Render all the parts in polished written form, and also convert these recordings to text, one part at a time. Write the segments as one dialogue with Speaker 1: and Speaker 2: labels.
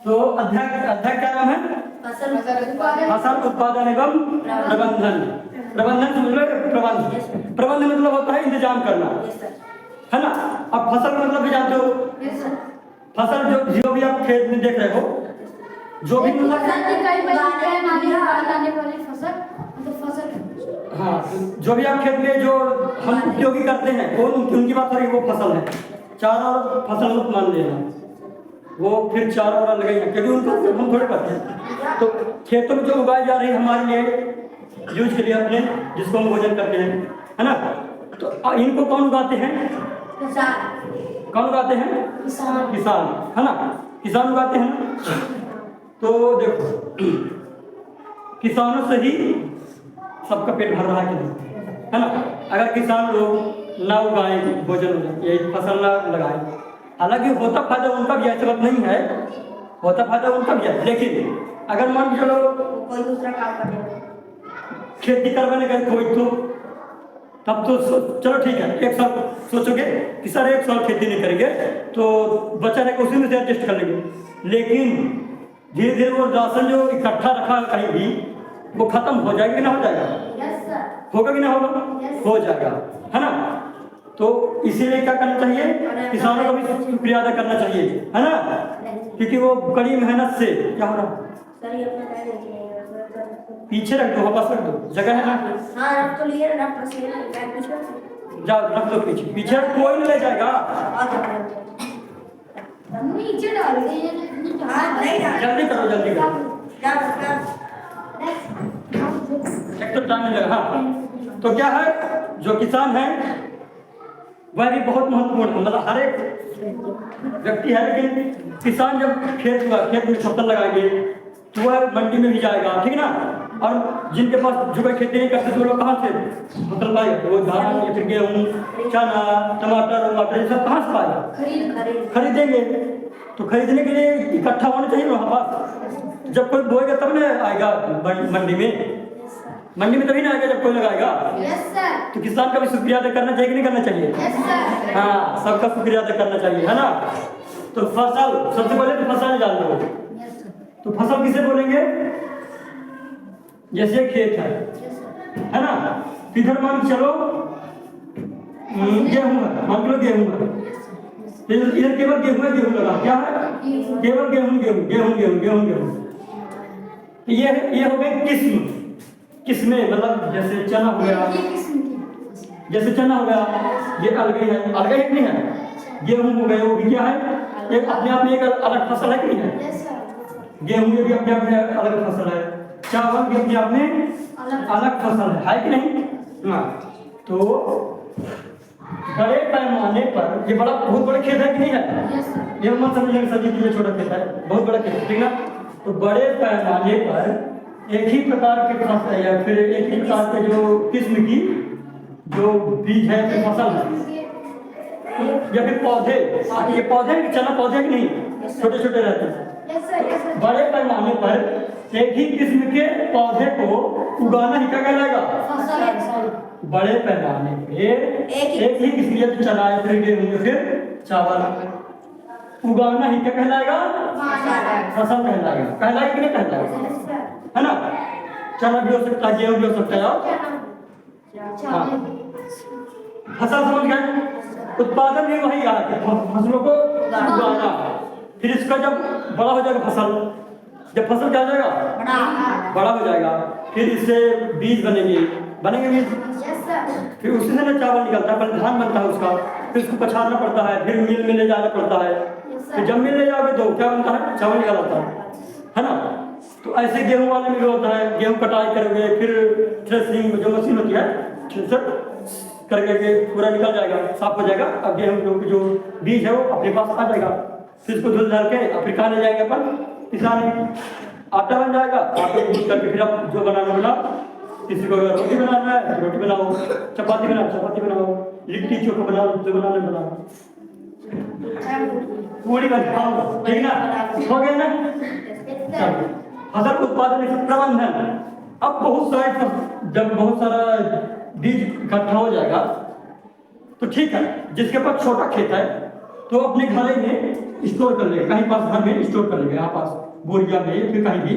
Speaker 1: तो अध्याय अध्याय क्या नाम है? फसल उत्पादन एवं प्रबंधन। प्रबंधन समझ लो, प्रबंध प्रबंध मतलब होता है इंतजाम करना, है ना। अब फसल का मतलब भी जानते हो, फसल जो भी आप खेत में देख रहे हो, जो भी मतलब हाँ, जो भी आप खेत में जो हम उपयोगी करते हैं वो उनकी बात हो रही है, वो फसल है। चार और फसल मत मान लेना, वो फिर चार और अलग ही है, क्योंकि उनको हम थोड़े करते हैं। तो खेतों में जो उगाई जा रही है हमारे लिए यूज के लिए अपने, जिसको हम भोजन करते हैं, है ना। तो इनको कौन उगाते हैं? कौन उगाते हैं? किसान, है ना। किसान उगाते हैं। तो देखो, किसानों से ही सबका पेट भर रहा है कि नहीं, है ना। अगर किसान लोग ना उगाएं भोजन, ये फसल ना लगाएं, हालांकि होता फायदा उनका भी, ऐसा बात नहीं है, होता फायदा उनका भी है, लेकिन अगर मान के चलो
Speaker 2: कोई दूसरा काम करे,
Speaker 1: खेती करवाने गए कोई, तो तब तो चलो ठीक है, एक साल सोचोगे कि सर एक साल खेती नहीं करेंगे तो बचा रहेगा, उसी में से एडजस्ट कर लेंगे। लेकिन धीरे धीरे वो राशन जो इकट्ठा रखा कहीं भी, वो खत्म हो जाएगा कि ना हो जाएगा? होगा कि ना होगा? हो जाएगा, है ना। तो इसीलिए क्या करना चाहिए, किसानों का भी शुक्रिया अदा करना चाहिए, है ना, क्योंकि वो कड़ी मेहनत से क्या हो रहा, पीछे रख दो, वापस रख दो, जगह है ना।
Speaker 2: हाँ रख तो लिए, रख बस ये
Speaker 1: जाओ रख दो पीछे, पीछे कोई नहीं ले जाएगा,
Speaker 2: नीचे डाल दे,
Speaker 1: जल्दी करो जल्दी करो, एक तो टाइम लगा। हाँ, तो क्या है, जो किसान है वह भी बहुत महत्वपूर्ण है, मतलब हर एक व्यक्ति है, लेकिन किसान जब खेत में फसल लगाएंगे तो वह मंडी में भी जाएगा, ठीक ना। और जिनके पास जो खेती नहीं करते तो लोग कहाँ से फसल पाएगा? तो वो धान या फिर गेहूँ, चना, टमाटर ये सब कहाँ से पाएगा? खरीदेंगे। तो खरीदने के लिए इकट्ठा होना चाहिए वहाँ पास, जब कोई बोएगा तब ना आएगा मंडी में, मंडी में तभी ना आएगा जब कोई लगाएगा। तो किसान का भी शुक्रिया अदा करना चाहिए कि नहीं करना चाहिए? हाँ, सबका शुक्रिया अदा करना चाहिए, है ना। तो फसल, सबसे पहले तो फसल जान लो, तो फसल किसे बोलेंगे? जैसे खेत है ना, इधर मान चलो गेहूं है, मान लो गेहूं है, इधर केवल गेहूं लगा, क्या है? केवल गेहूं। ये हो गए किस्में, मतलब जैसे चना हो गया, ये अलग ही नहीं है। गेहूं हो गए, वो भी क्या है, एक अपने आप में एक अलग फसल है कि नहीं है? गेहूं में भी अपने आप में अलग फसल है, चावल भी अपने आप में अलग फसल है कि नहीं? हाँ, तो बड़े पैमाने पर ये बहुत बड़े खेत है कि नहीं है? ये मत समझिए सभी के लिए छोटा खेत है, बहुत बड़ा खेत है, ठीक ना। तो बड़े पैमाने पर एक ही प्रकार के फसल या फिर एक ही प्रकार के जो किस्म की जो बीज है, फिर फसल है या फिर पौधे, ये पौधे चना पौधे की नहीं, छोटे छोटे रहते हैं। बड़े पैमाने पर एक ही किस्म के पौधे को उगाना ही क्या कहलाएगा? बड़े पैमाने पे एक ही किस्म के चना या फिर गेहूं या फिर चावल उगाना ही क्या कहलाएगा? फसल कहलाएगा। कहलाएगा कि नहीं कहलाएगा? है ना। चना भी हो सकता है, गेहूं भी हो सकता है। हाँ, फसल समझ गए। उत्पादन भी वही आ गया, फसलों को उगाना, फिर इसका जब बड़ा हो जाएगा फसल, जब फसल क्या हो जाएगा? बड़ा हो जाएगा, फिर इससे बीज बनेंगे बीज, फिर उसी से ना चावल निकलता है, पहले धान बनता है उसका, फिर उसको पछाड़ना पड़ता है, फिर मिल में ले जाना पड़ता है, फिर जब मिल ले जाओगे तो क्या बनता है? चावल निकलता है ना। तो ऐसे गेहूं वाले में भी होता है, गेहूं कटाई करोगे, फिर थ्रेसिंग जो मशीन होती है थ्रेसर करके पूरा निकल जाएगा, साफ हो जाएगा। अब गेहूं जो बीज है वो अपने पास आ जाएगा, फिर इसको धुल धाल के अफ्रीका ले जाएंगे अपन किसान, आटा बन जाएगा। आटे को करके फिर आप जो बनाना बनाओ, किसी को अगर रोटी बनाना है तो रोटी बनाओ, चपाती बनाओ, लिट्टी चोखा बनाओ, जो बनाना बनाओ, पूरी बनाओ, ठीक ना, हो गया ना। फसल उत्पादन प्रबंधन। अब जब बहुत सारा बीज इकट्ठा हो जाएगा तो ठीक है, जिसके पास छोटा खेत है तो अपने घर में स्टोर कर लेगा, कहीं पास घर में स्टोर कर लेगा, यहाँ पास बोरिया में या फिर कहीं भी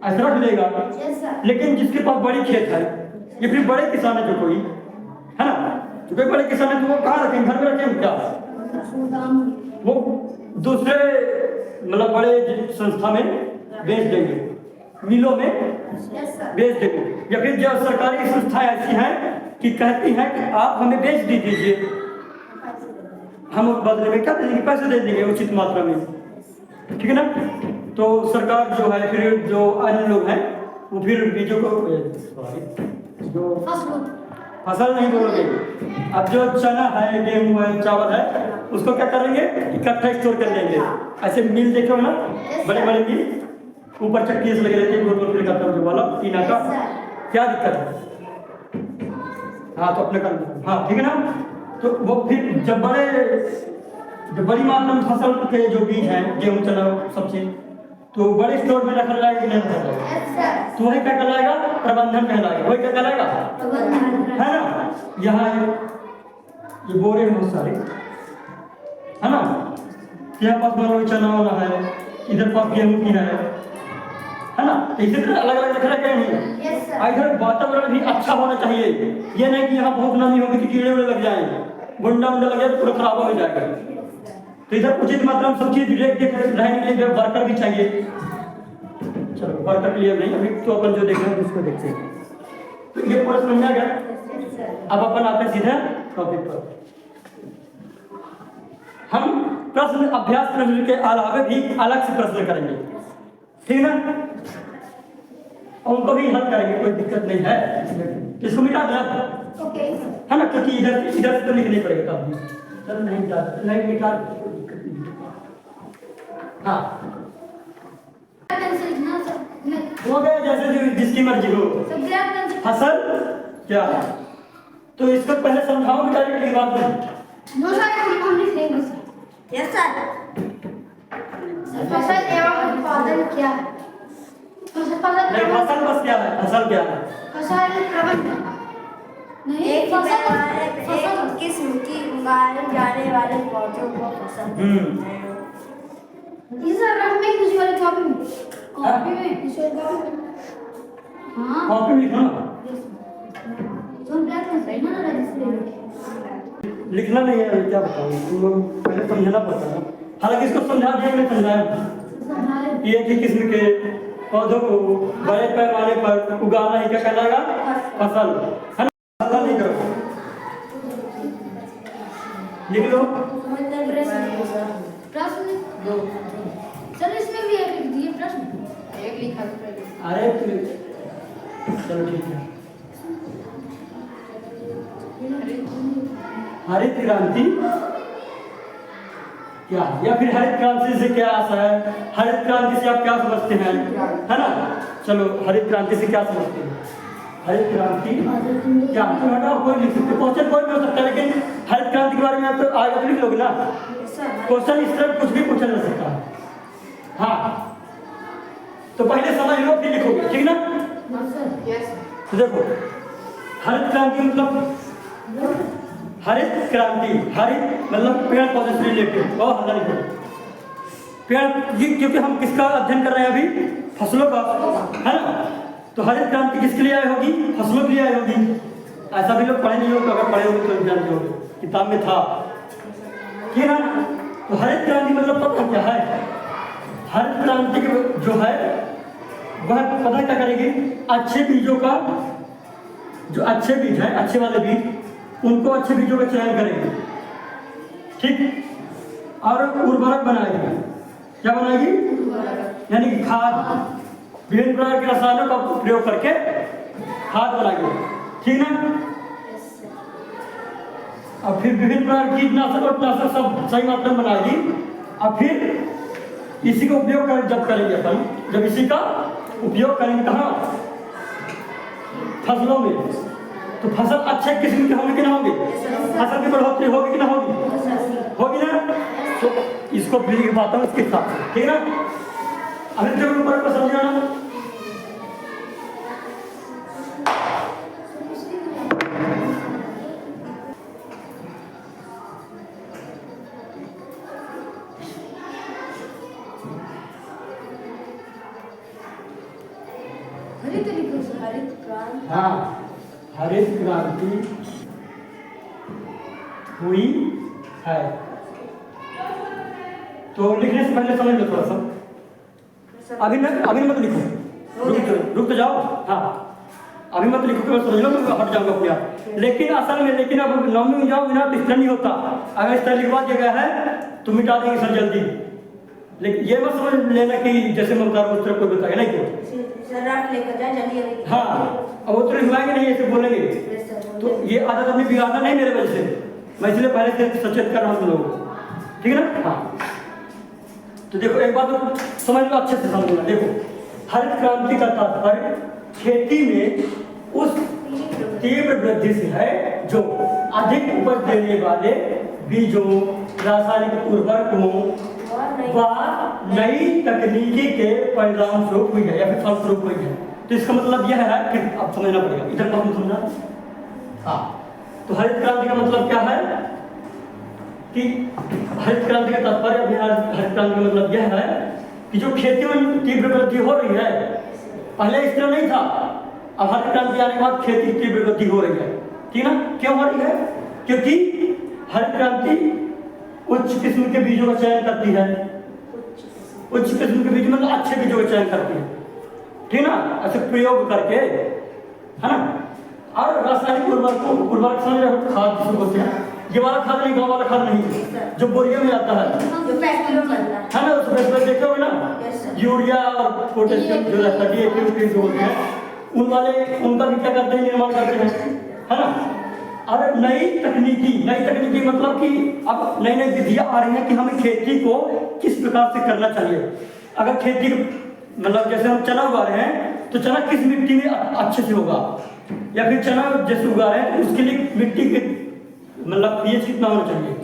Speaker 1: ऐसा रख लेगा।
Speaker 2: Yes sir.
Speaker 1: लेकिन जिसके पास बड़ी खेत है या फिर बड़े किसान है जो कोई है ना, जो कोई बड़े किसान है तो वो कहाँ रखेंगे, घर में रखेंगे क्या, वो दूसरे मतलब बड़े संस्था में बेच देंगे, मिलों में
Speaker 2: यस सर।
Speaker 1: बेच देंगे, या फिर जो सरकारी संस्थाएं ऐसी हैं कि कहती हैं कि आप हमें बेच दीजिए, हम बदले में क्या दे देंगे, पैसे दे देंगे उचित मात्रा में, ठीक है ना। तो सरकार जो है फिर जो अन्य लोग हैं वो फिर बीजों को जो फसल नहीं बोलोगे, अब जो चना है, गेहूं है, चावल है, उसको क्या करेंगे, इकट्ठा स्टोर कर लेंगे। ऐसे मिल देखे हो ना, बड़े बड़े मिल, ऊपर चक्की से लगे रहते हैं, गोल गोल का जो वाला टीना का, क्या दिक्कत है। हाँ तो अपने कर, हाँ ठीक है ना। तो वो फिर जब बड़ी मात्रा में फसल के जो बीज हैं, गेहूं, चना, सब चीज, तो बड़े स्टोर में रखा जाएगा कि नहीं रखा जाएगा, तो वही क्या कहलाएगा, प्रबंधन कहलाएगा, वही क्या कहलाएगा, है ना। यहाँ ये बोरे हैं बहुत सारे, है ना, यहाँ पास मान लो चना वाला है, इधर पास गेहूं की है ना, तो इसी तरह अलग अलग रखना क्या नहीं। इधर वातावरण भी अच्छा होना चाहिए, ये नहीं कि यहाँ बहुत नमी होगी तो कीड़े उड़े लग जाएंगे, गुंडा उंडा लग जाए तो पूरा खराब हो जाएगा। तो इधर उचित मात्रा में सब चीज देख रहने के लिए वर्कर भी चाहिए। चलो वर्कर क्लियर नहीं, अभी तो अपन जो देख रहे हैं उसको देखते हैं, तो ये पूरा समझ आ गया। अब अपन आते हैं सीधे टॉपिक पर। हम प्रश्न अभ्यास प्रश्न के अलावा भी अलग से प्रश्न करेंगे, ठीक है ना, और उनको भी हल करेंगे, कोई दिक्कत नहीं है। इसको मिटा देना,
Speaker 2: ओके
Speaker 1: है ना, क्योंकि इधर से तो लिखने पड़ेगा तब चल नहीं मिटा, हाँ हो गया, जैसे जिसकी मर्जी हो। फसल क्या है, तो इसको पहले समझाओ डायरेक्टली बात में।
Speaker 2: Yes sir. फसल एवं उत्पादन क्या है?
Speaker 1: नहीं, फसल बस क्या है, फसल क्या है,
Speaker 2: फसल प्रबंधन नहीं, एक किस्म की उगाए जाने वाले पौधों को फसल। इस में किसी वाले कॉपी में किसी वाले कॉपी में, हाँ
Speaker 1: कॉपी में लिखो ना,
Speaker 2: तुम क्या कर रहे हो ना, रजिस्टर
Speaker 1: लिखना नहीं है, क्या बताऊँ, तुम पहले समझना पड़ता है। हालांकि इसको समझा दिया, मैं समझाया ये कि किस्म के पौधों को बड़े पैमाने पर उगाना ही क्या कहलाएगा, फसल, है ना। फसल नहीं करो, लिख लो
Speaker 2: प्रश्न सर, इसमें भी एक लिख दिए प्रश्न, एक लिखा।
Speaker 1: अरे चलो ठीक है। हरित क्रांति क्या, या फिर हरित क्रांति से क्या आशा है, हरित क्रांति से आप क्या समझते हैं, है ना। चलो हरित क्रांति से क्या समझते हैं, हरित क्रांति क्या, तो हटाओ, कोई लिख सकते, क्वेश्चन कोई भी हो सकता है, लेकिन हरित क्रांति के बारे में आप तो आगे तो लिख लोगे ना, क्वेश्चन इस तरह कुछ भी पूछा जा सकता है। हाँ तो पहले समझ लो फिर लिखोगे, ठीक ना। तो देखो हरित क्रांति मतलब, हरित क्रांति, हरित मतलब पेड़ पौधे से रिलेटेड, और हल्ला लिखो पेड़, क्योंकि हम किसका अध्ययन कर रहे हैं अभी, फसलों का, है ना। तो हरित क्रांति किसके लिए आई होगी, फसलों के लिए आई होगी। ऐसा भी लोग पढ़े नहीं होगा, अगर पढ़े होंगे तो जानते होंगे, किताब में था, ठीक है ना। तो हरित क्रांति मतलब पता क्या है, हरित क्रांति जो है वह पता क्या करेगी, अच्छे बीजों का, जो अच्छे बीज हैं, अच्छे वाले बीज, उनको अच्छे बीजों का चयन करेगी, ठीक, और उर्वरक बनाएगी। क्या बनाएगी, यानी कि खाद, विभिन्न प्रकार के रसायनों का प्रयोग करके खाद बनाएगी, ठीक ना। और फिर विभिन्न प्रकार कीटनाशक और कीटनाशक सब सही मात्रा में बनाएगी, और फिर इसी का उपयोग कर जब करेंगे अपन, जब इसी का उपयोग करेंगे कहाँ, फसलों में, तो फसल अच्छे किस्म के होंगे कि ना होगी, फसल की बढ़ोतरी होगी कि ना होगी, होगी ना। तो इसको भी बात है उसके साथ, ठीक है ना। अभी जब ऊपर को समझ आना,
Speaker 2: हरित लिखो सर, हरित क्रांति।
Speaker 1: हाँ, हरित क्रांति हुई है। तो लिखने से पहले समझ लो थोड़ा सा। अभी मत लिखो, रुक तो जाओ। हाँ, अभी मत लिखो कि समझ लो, मैं हट जाऊंगा अपने आप। लेकिन असल में अब नौवीं में जाओ बिना तो इस तरह नहीं होता। अगर इस तरह लिखवा दिया गया है तो मिटा देंगे सर जल्दी। लेकिन ये मत समझ लेना कि जैसे मैं बता रहा हूँ उस तरह कोई बताएगा नहीं तो
Speaker 2: सर आप लेकर जाए जल्दी।
Speaker 1: हाँ, अब वो तो लिखवाएंगे नहीं, ऐसे बोलेंगे। तो ये आदत अपनी बिगाड़ना नहीं मेरे वजह से, मैं इसलिए पहले से सचेत कर रहा हूँ तुम लोगों को, ठीक है ना। हाँ, तो देखो एक बात तो समझ लो, अच्छे से समझना। देखो, हरित क्रांति का तात्पर्य खेती में उस तीव्र वृद्धि से है जो अधिक उपज देने वाले बीजों, रासायनिक उर्वरकों व नई तकनीकी के परिणाम स्वरूप हुई है या फिर फलस्वरूप हुई है। तो इसका मतलब यह है कि अब समझना पड़ेगा, इधर बात में समझना। हाँ, तो हरित क्रांति का मतलब क्या है कि हरित क्रांति का तात्पर्य, हरित क्रांति का मतलब यह है कि जो खेती में तीव्र वृद्धि हो रही है, पहले इस तरह नहीं था। अब हरित क्रांति आने के बाद खेती की तीव्र वृद्धि हो रही है, ठीक है ना। क्यों हो रही है? क्योंकि हरित क्रांति उच्च किस्म के बीजों का चयन करती है। उच्च किस्म के बीज मतलब अच्छे बीजों का चयन करती है, ठीक है ना, ऐसे प्रयोग करके, है ना। और रासायनिक उर्वरक समझ रहे हो, खाद जिसको बोलते हैं, ये वाला खाद नहीं, गाँव वाला खाद नहीं, जो बोरिया में आता है, है ना। उसमें देखे होगे ना, यूरिया और पोटेशियम जो रहता है, DAP जो होते हैं, उन वाले उनका भी क्या करते हैं, निर्माण करते हैं, है ना। और नई तकनीकी मतलब कि अब नई विधियां आ रही हैं कि हमें खेती को किस प्रकार से करना चाहिए। अगर खेती मतलब जैसे हम चना उगा रहे हैं तो चना किस मिट्टी में अच्छे से होगा, या फिर चना जैसे उगा रहे हैं तो उसके लिए मिट्टी के मतलब पीएच कितना होना चाहिए,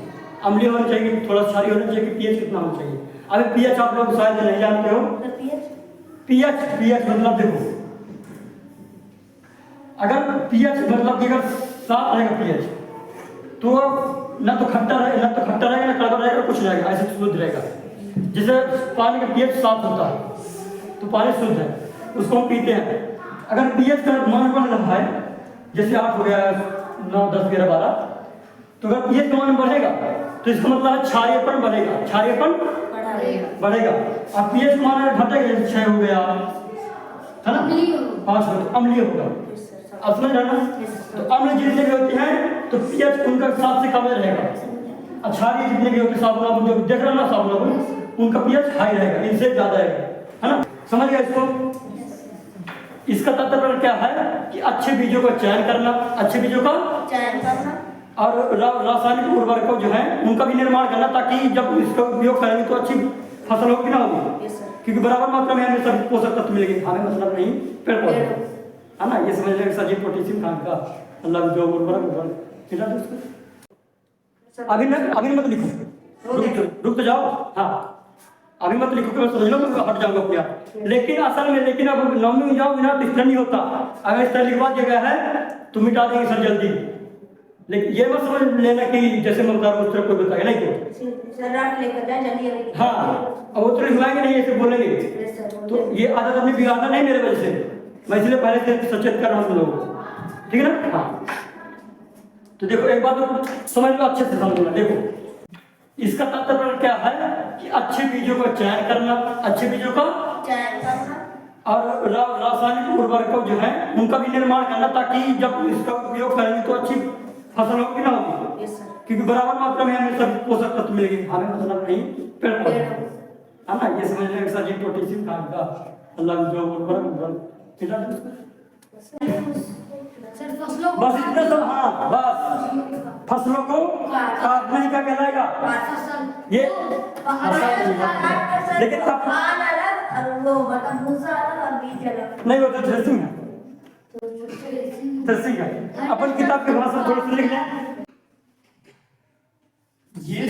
Speaker 1: अम्लीय होना चाहिए, थोड़ा क्षारीय होना चाहिए, पीएच कितना होना चाहिए। अगर पीएच आप लोग शायद नहीं जानते हो, पीएच मतलब देखो, अगर पीएच मतलब कि अगर साफ रहेगा पीएच तो ना तो खट्टा रहेगा ना कड़वा रहेगा, कुछ रहेगा, ऐसे शुद्ध रहेगा। जैसे पानी का पीएच साफ होता है तो पानी शुद्ध है, उसको हम पीते हैं। अगर पीएच का मान बढ़ रहा है, जैसे 8 हो गया, 9, 10, 11, 12, तो अगर पीएच का मान बढ़ेगा तो इसका मतलब है क्षारीयपन बढ़ेगा। अब पीएच का मान घटेगा, जैसे 6 हो गया, है ना, 5 हो गया, अम्लीय होगा। अब समझ रहे ना। तो अम्ल जितने भी होते हैं तो पीएच उनका 7 से कम रहेगा। क्षारीय जितने भी होते हैं, साबुन जो देख रहे हो ना, साबुन उनका पीएच हाई रहेगा, इनसे ज्यादा है ना। समझ गया इसको। इसका तात्पर्य क्या है कि अच्छे बीजों का चयन करना, और रासायनिक उर्वरकों जो है उनका भी निर्माण करना, ताकि जब इसका उपयोग करेंगे तो अच्छी फसल होगी ना होगी, क्योंकि बराबर मात्रा में हमें सभी पोषक तत्व मिलेंगे, हमें मतलब नहीं पेड़ पौधे, है ना। ये समझ लेंगे सजीव पोटेशियम खाद का मतलब जो उर्वरक खिला दो उसको। अभी मत लिखो, रुक तो जाओ। हाँ, अभी मत लिखो कि समझ लो, मैं हट जाऊंगा अपने आप। लेकिन असल में अब नौवीं में जाओ बिना तो इस तरह नहीं होता। अगर इस तरह लिखवा दिया गया है तो मिटा देंगे सर जल्दी। लेकिन ये मत समझ लेना कि जैसे मैं बता रहा हूँ उस तरह कोई बताएगा नहीं तो
Speaker 2: सर आप लेकर जाए जल्दी।
Speaker 1: हाँ, अब वो तो लिखवाएंगे नहीं, ऐसे बोलेंगे। तो ये आदत अपनी बिगाड़ना नहीं मेरे वजह से, मैं इसलिए पहले से सचेत कर रहा हूँ तुम लोगों को, ठीक है ना। हाँ, तो देखो एक बात तो समझ लो, अच्छे से समझना। देखो, इसका तात्पर्य क्या है कि अच्छे बीजों का चयन करना, और रासायनिक उर्वरकों जो है उनका भी निर्माण करना, ताकि जब इसका उपयोग करेंगे तो अच्छी फसल होगी ना होगी, क्योंकि बराबर मात्रा में हमें सभी पोषक तत्व मिलेंगे, हमें मतलब नहीं पेड़ पौधे, है ना। ये समझ लेंगे सजीव पोटेशियम खाद का मतलब जो उर्वरक खिला दो उसको। बस इतना सब। हाँ, बस फसलों को काटने का कहलाएगा ये। लेकिन नहीं, वो तो थ्रेसिंग है। अपन किताब के भाषा थोड़ी सी लिख लें। ये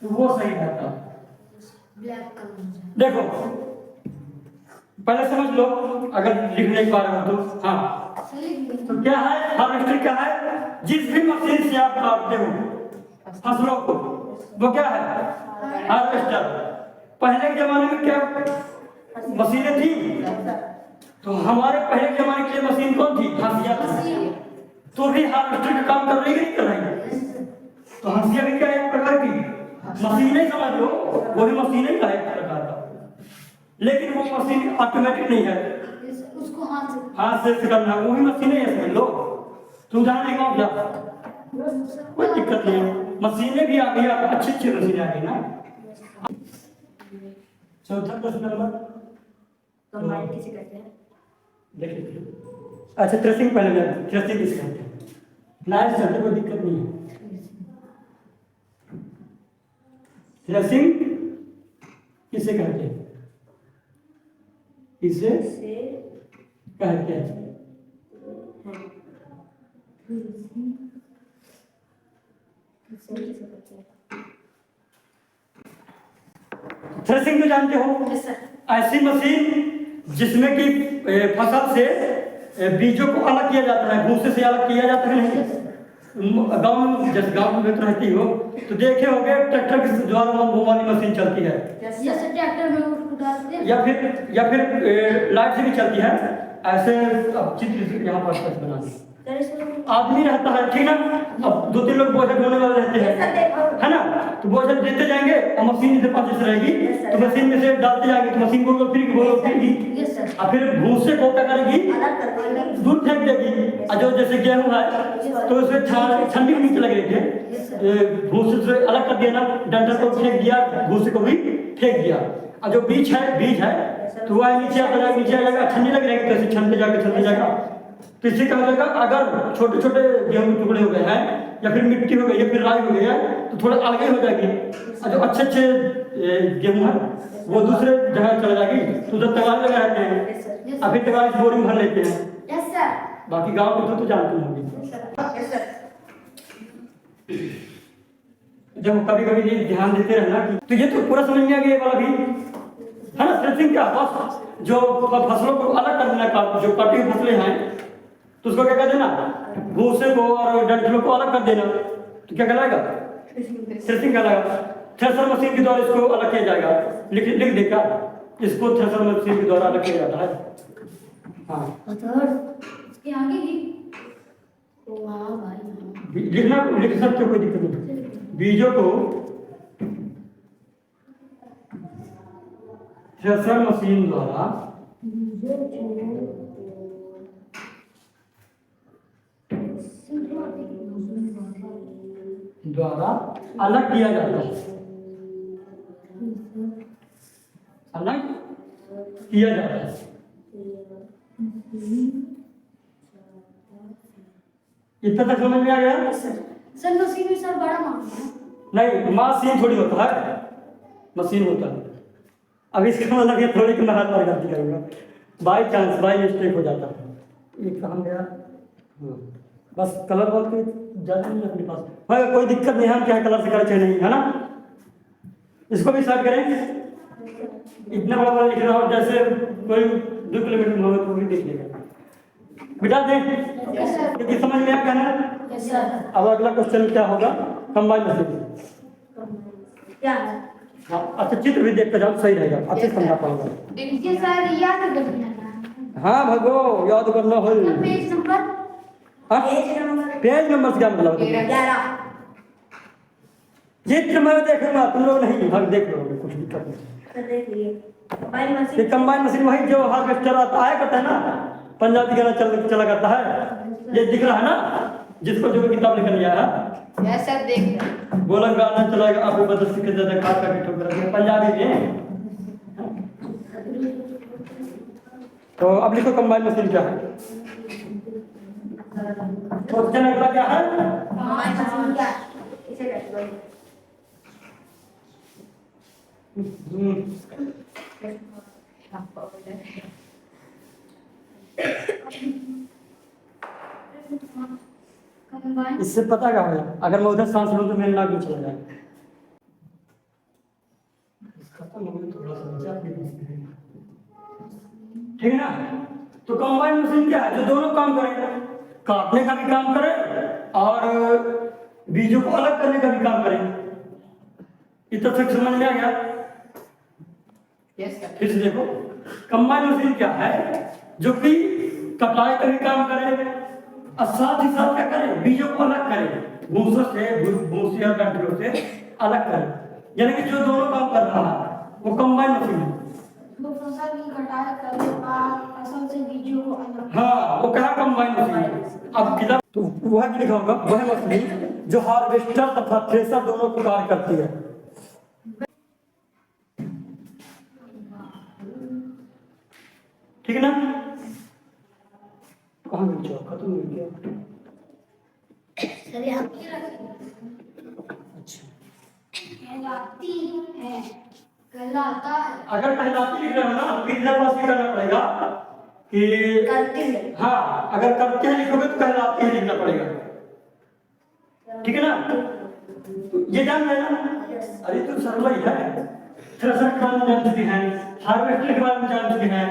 Speaker 1: वो सही रहता। देखो पहले समझ लो, अगर लिख नहीं पा रहे हो तो। हाँ, तो क्या है हार्वेस्टर? क्या है? जिस भी मशीन से आप काटते हो फसलों को, वो क्या है? हार्वेस्टर। पहले के जमाने में क्या मशीनें थी। तो हमारे पहले के जमाने की मशीन कौन थी? हंसिया थी। तो भी हार्वेस्टर का काम कर रही है कि नहीं कर रही है? तो हंसिया भी क्या है? एक प्रकार की मशीन ही समझ लो, वो भी मशीन ही का एक प्रकार का, लेकिन वो मशीन ऑटोमेटिक नहीं है,
Speaker 2: उसको
Speaker 1: हाथ से करना, वो भी मशीन ही है समझ लो। तुम जान नहीं क्या? कोई दिक्कत नहीं है, मशीनें भी आ गई, अच्छी अच्छी मशीनें आ गई ना। चौथा प्रश्न नंबर
Speaker 2: कंबाइन किसे कहते हैं?
Speaker 1: देखिए, अच्छा थ्रेसिंग पहले मैं थ्रेसिंग किसे कहते हैं? लाइट चलते कोई दिक्कत नहीं है। थ्रेसिंग किसे कहते हैं? किसे कहते हैं? थ्रेसिंग तो जानते हो, ऐसी मशीन जिसमें कि फसल से बीजों को अलग किया जाता है, भूसे से अलग किया जाता है। नहीं गांव में, जैसे गांव में रहती हो तो देखे होंगे ट्रैक्टर के द्वारा वो वाली मशीन चलती है,
Speaker 2: जैसे ट्रैक्टर में उसको डालते हैं,
Speaker 1: या फिर लाइट से भी चलती है। ऐसे अब चित्र यहाँ पर बना दी, आदमी रहता है ठीक ना, अब 2-3 लोग बोझ ढोने वाले रहते हैं, है ना, तो बोझ देते जाएंगे और मशीन इधर पास रहेगी, तो मशीन में से डालते जाएंगे, तो मशीन गोल फिरेगी और फिर भूसे को क्या करेगी? दूर फेंक देगी। और जो जैसे गेहूं है तो उसमें ठंडी भी नीचे लग रही थी, भूसे से अलग कर दिया ना, डंडा को फेंक दिया, भूसे को भी फेंक दिया, और जो बीज है तो वह नीचे आ जाएगा, ठंडी लग रहेगी, तो छनते जाएगा। तो इससे क्या हो जाएगा? अगर छोटे छोटे गेहूं के टुकड़े हो गए हैं, या फिर मिट्टी हो गई, या फिर राई हो गई है, तो थोड़ा अलग हो जाएगी, और जो अच्छे गेहूं है वो दूसरे जगह चले जाएगी, तो उधर तगाड़ लगा रहते हैं, अभी तगाड़ से बोरी में भर लेते हैं। बाकी गांव में तो जानते होंगे। जब कभी ये ध्यान देते रहना कि, तो ये तो पूरा समझ में आ गया वाला भी है ना। थ्रेसिंग क्या? बस जो फसलों को अलग कर देना, जो कटी हुई फसलें हैं तो उसको क्या कर देना? भूसे को और डंठलों को अलग कर देना, तो क्या कहलाएगा? थ्रेसिंग कहलाएगा। थ्रेसर मशीन के द्वारा इसको अलग किया जाएगा। लिख दे क्या? इसको थ्रेसर मशीन के द्वारा अलग किया जाता है। हाँ,
Speaker 2: इसके आगे ही वाह भाई,
Speaker 1: लिख सकते हो, कोई दिक्कत नहीं। बीजों को थ्रेसर मशीन द्वारा अलग किया जाता है, अलग किया जाता है। इतना तक समझ में आ गया?
Speaker 2: सर मशीन में सर बड़ा मामला है।
Speaker 1: नहीं, मशीन थोड़ी होता है, मशीन होता है। अब इसका मतलब ये थोड़ी कि मैं हाथ पर गलती करूँगा, बाई चांस बाई मिस्टेक हो जाता है। ये कहाँ गया? हाँ, बस कलर बहुत ज़्यादा नहीं अपने पास, भाई कोई दिक्कत नहीं है, क्या कलर से करे चाहे नहीं, है ना। इसको भी स्टार्ट करें। इतना बड़ा लिख रहा हो, जैसे कोई 2 किलोमीटर में होगा तो भी देख लेगा। बिठा दें क्योंकि समझ में आ गया ना। अब अगला क्वेश्चन क्या होगा? कंबाइन मशीन
Speaker 2: क्या है?
Speaker 1: हाँ, अच्छा चित्र भी देखते जाओ, सही रहेगा, अच्छे समझा पाऊंगा।
Speaker 2: देखिए सर, याद करना।
Speaker 1: हाँ भगो, याद करना हो।
Speaker 2: पेज नंबर,
Speaker 1: हाँ, पेज नंबर से क्या मतलब?
Speaker 2: 11।
Speaker 1: चित्र मैं देखूंगा, तुम लोग नहीं, हम देख लोगे, कुछ दिक्कत नहीं।
Speaker 2: देखिए
Speaker 1: कंबाइन मशीन वही जो हार्वेस्टर आता है, कहता है ना, पंजाबी गाना चला करता है, ये दिख रहा है ना, जिसको जो किताब लेकर लिया है,
Speaker 2: सर देख रहे
Speaker 1: बोला गाना चलाएगा, आपको बदल सीखे ज्यादा खास का बिठो कर पंजाबी में। तो अब लिखो कंबाइन मशीन क्या है। क्वेश्चन अगला क्या है?
Speaker 2: कंबाइन मशीन क्या है? इसे कैसे बोलें?
Speaker 1: इससे पता क्या होगा? अगर मैं उधर सांस लूं तो मेरे नाक में चला जाए। ठीक है ना। तो कंबाइन मशीन क्या है? जो दोनों काम करे, काटने का भी काम करे और बीजों को अलग करने का भी काम करे। इतना तक समझ में आ गया?
Speaker 2: Yes sir.
Speaker 1: फिर से देखो, कंबाइन मशीन क्या है? जो कि कटाई का भी काम करे और साथ ही साथ क्या करे, बीजों को अलग करे, भूसों से, भूसी और डंठलों से अलग करे। यानी कि जो दोनों काम कर रहा है वो कंबाइन मशीन है।
Speaker 2: वो फसल की कटाई करने के बाद फसल से बीजों को अलग।
Speaker 1: हाँ, वो कहा कंबाइन मशीन। अब किधर तो वह भी लिखा होगा, वह मशीन जो हार्वेस्टर तथा थ्रेसर दोनों को कार्य करती है। ठीक है ना? कहाँ गई जो खत्म हो गया?
Speaker 2: सर यहाँ पे
Speaker 1: अच्छा,
Speaker 2: कहलाती है, कहलाता है।
Speaker 1: अगर कहलाती लिख रहे हो ना तो इधर पास भी करना पड़ेगा कि
Speaker 2: करती है।
Speaker 1: हाँ, अगर करते हैं लिखोगे तो कहलाती है लिखना पड़ेगा। ठीक है ना? तो ये जान लेना। अरे तो सरल ही है। थ्रेसर के बारे में जान चुके हैं, हार्वेस्टर के बारे में जान चुके हैं।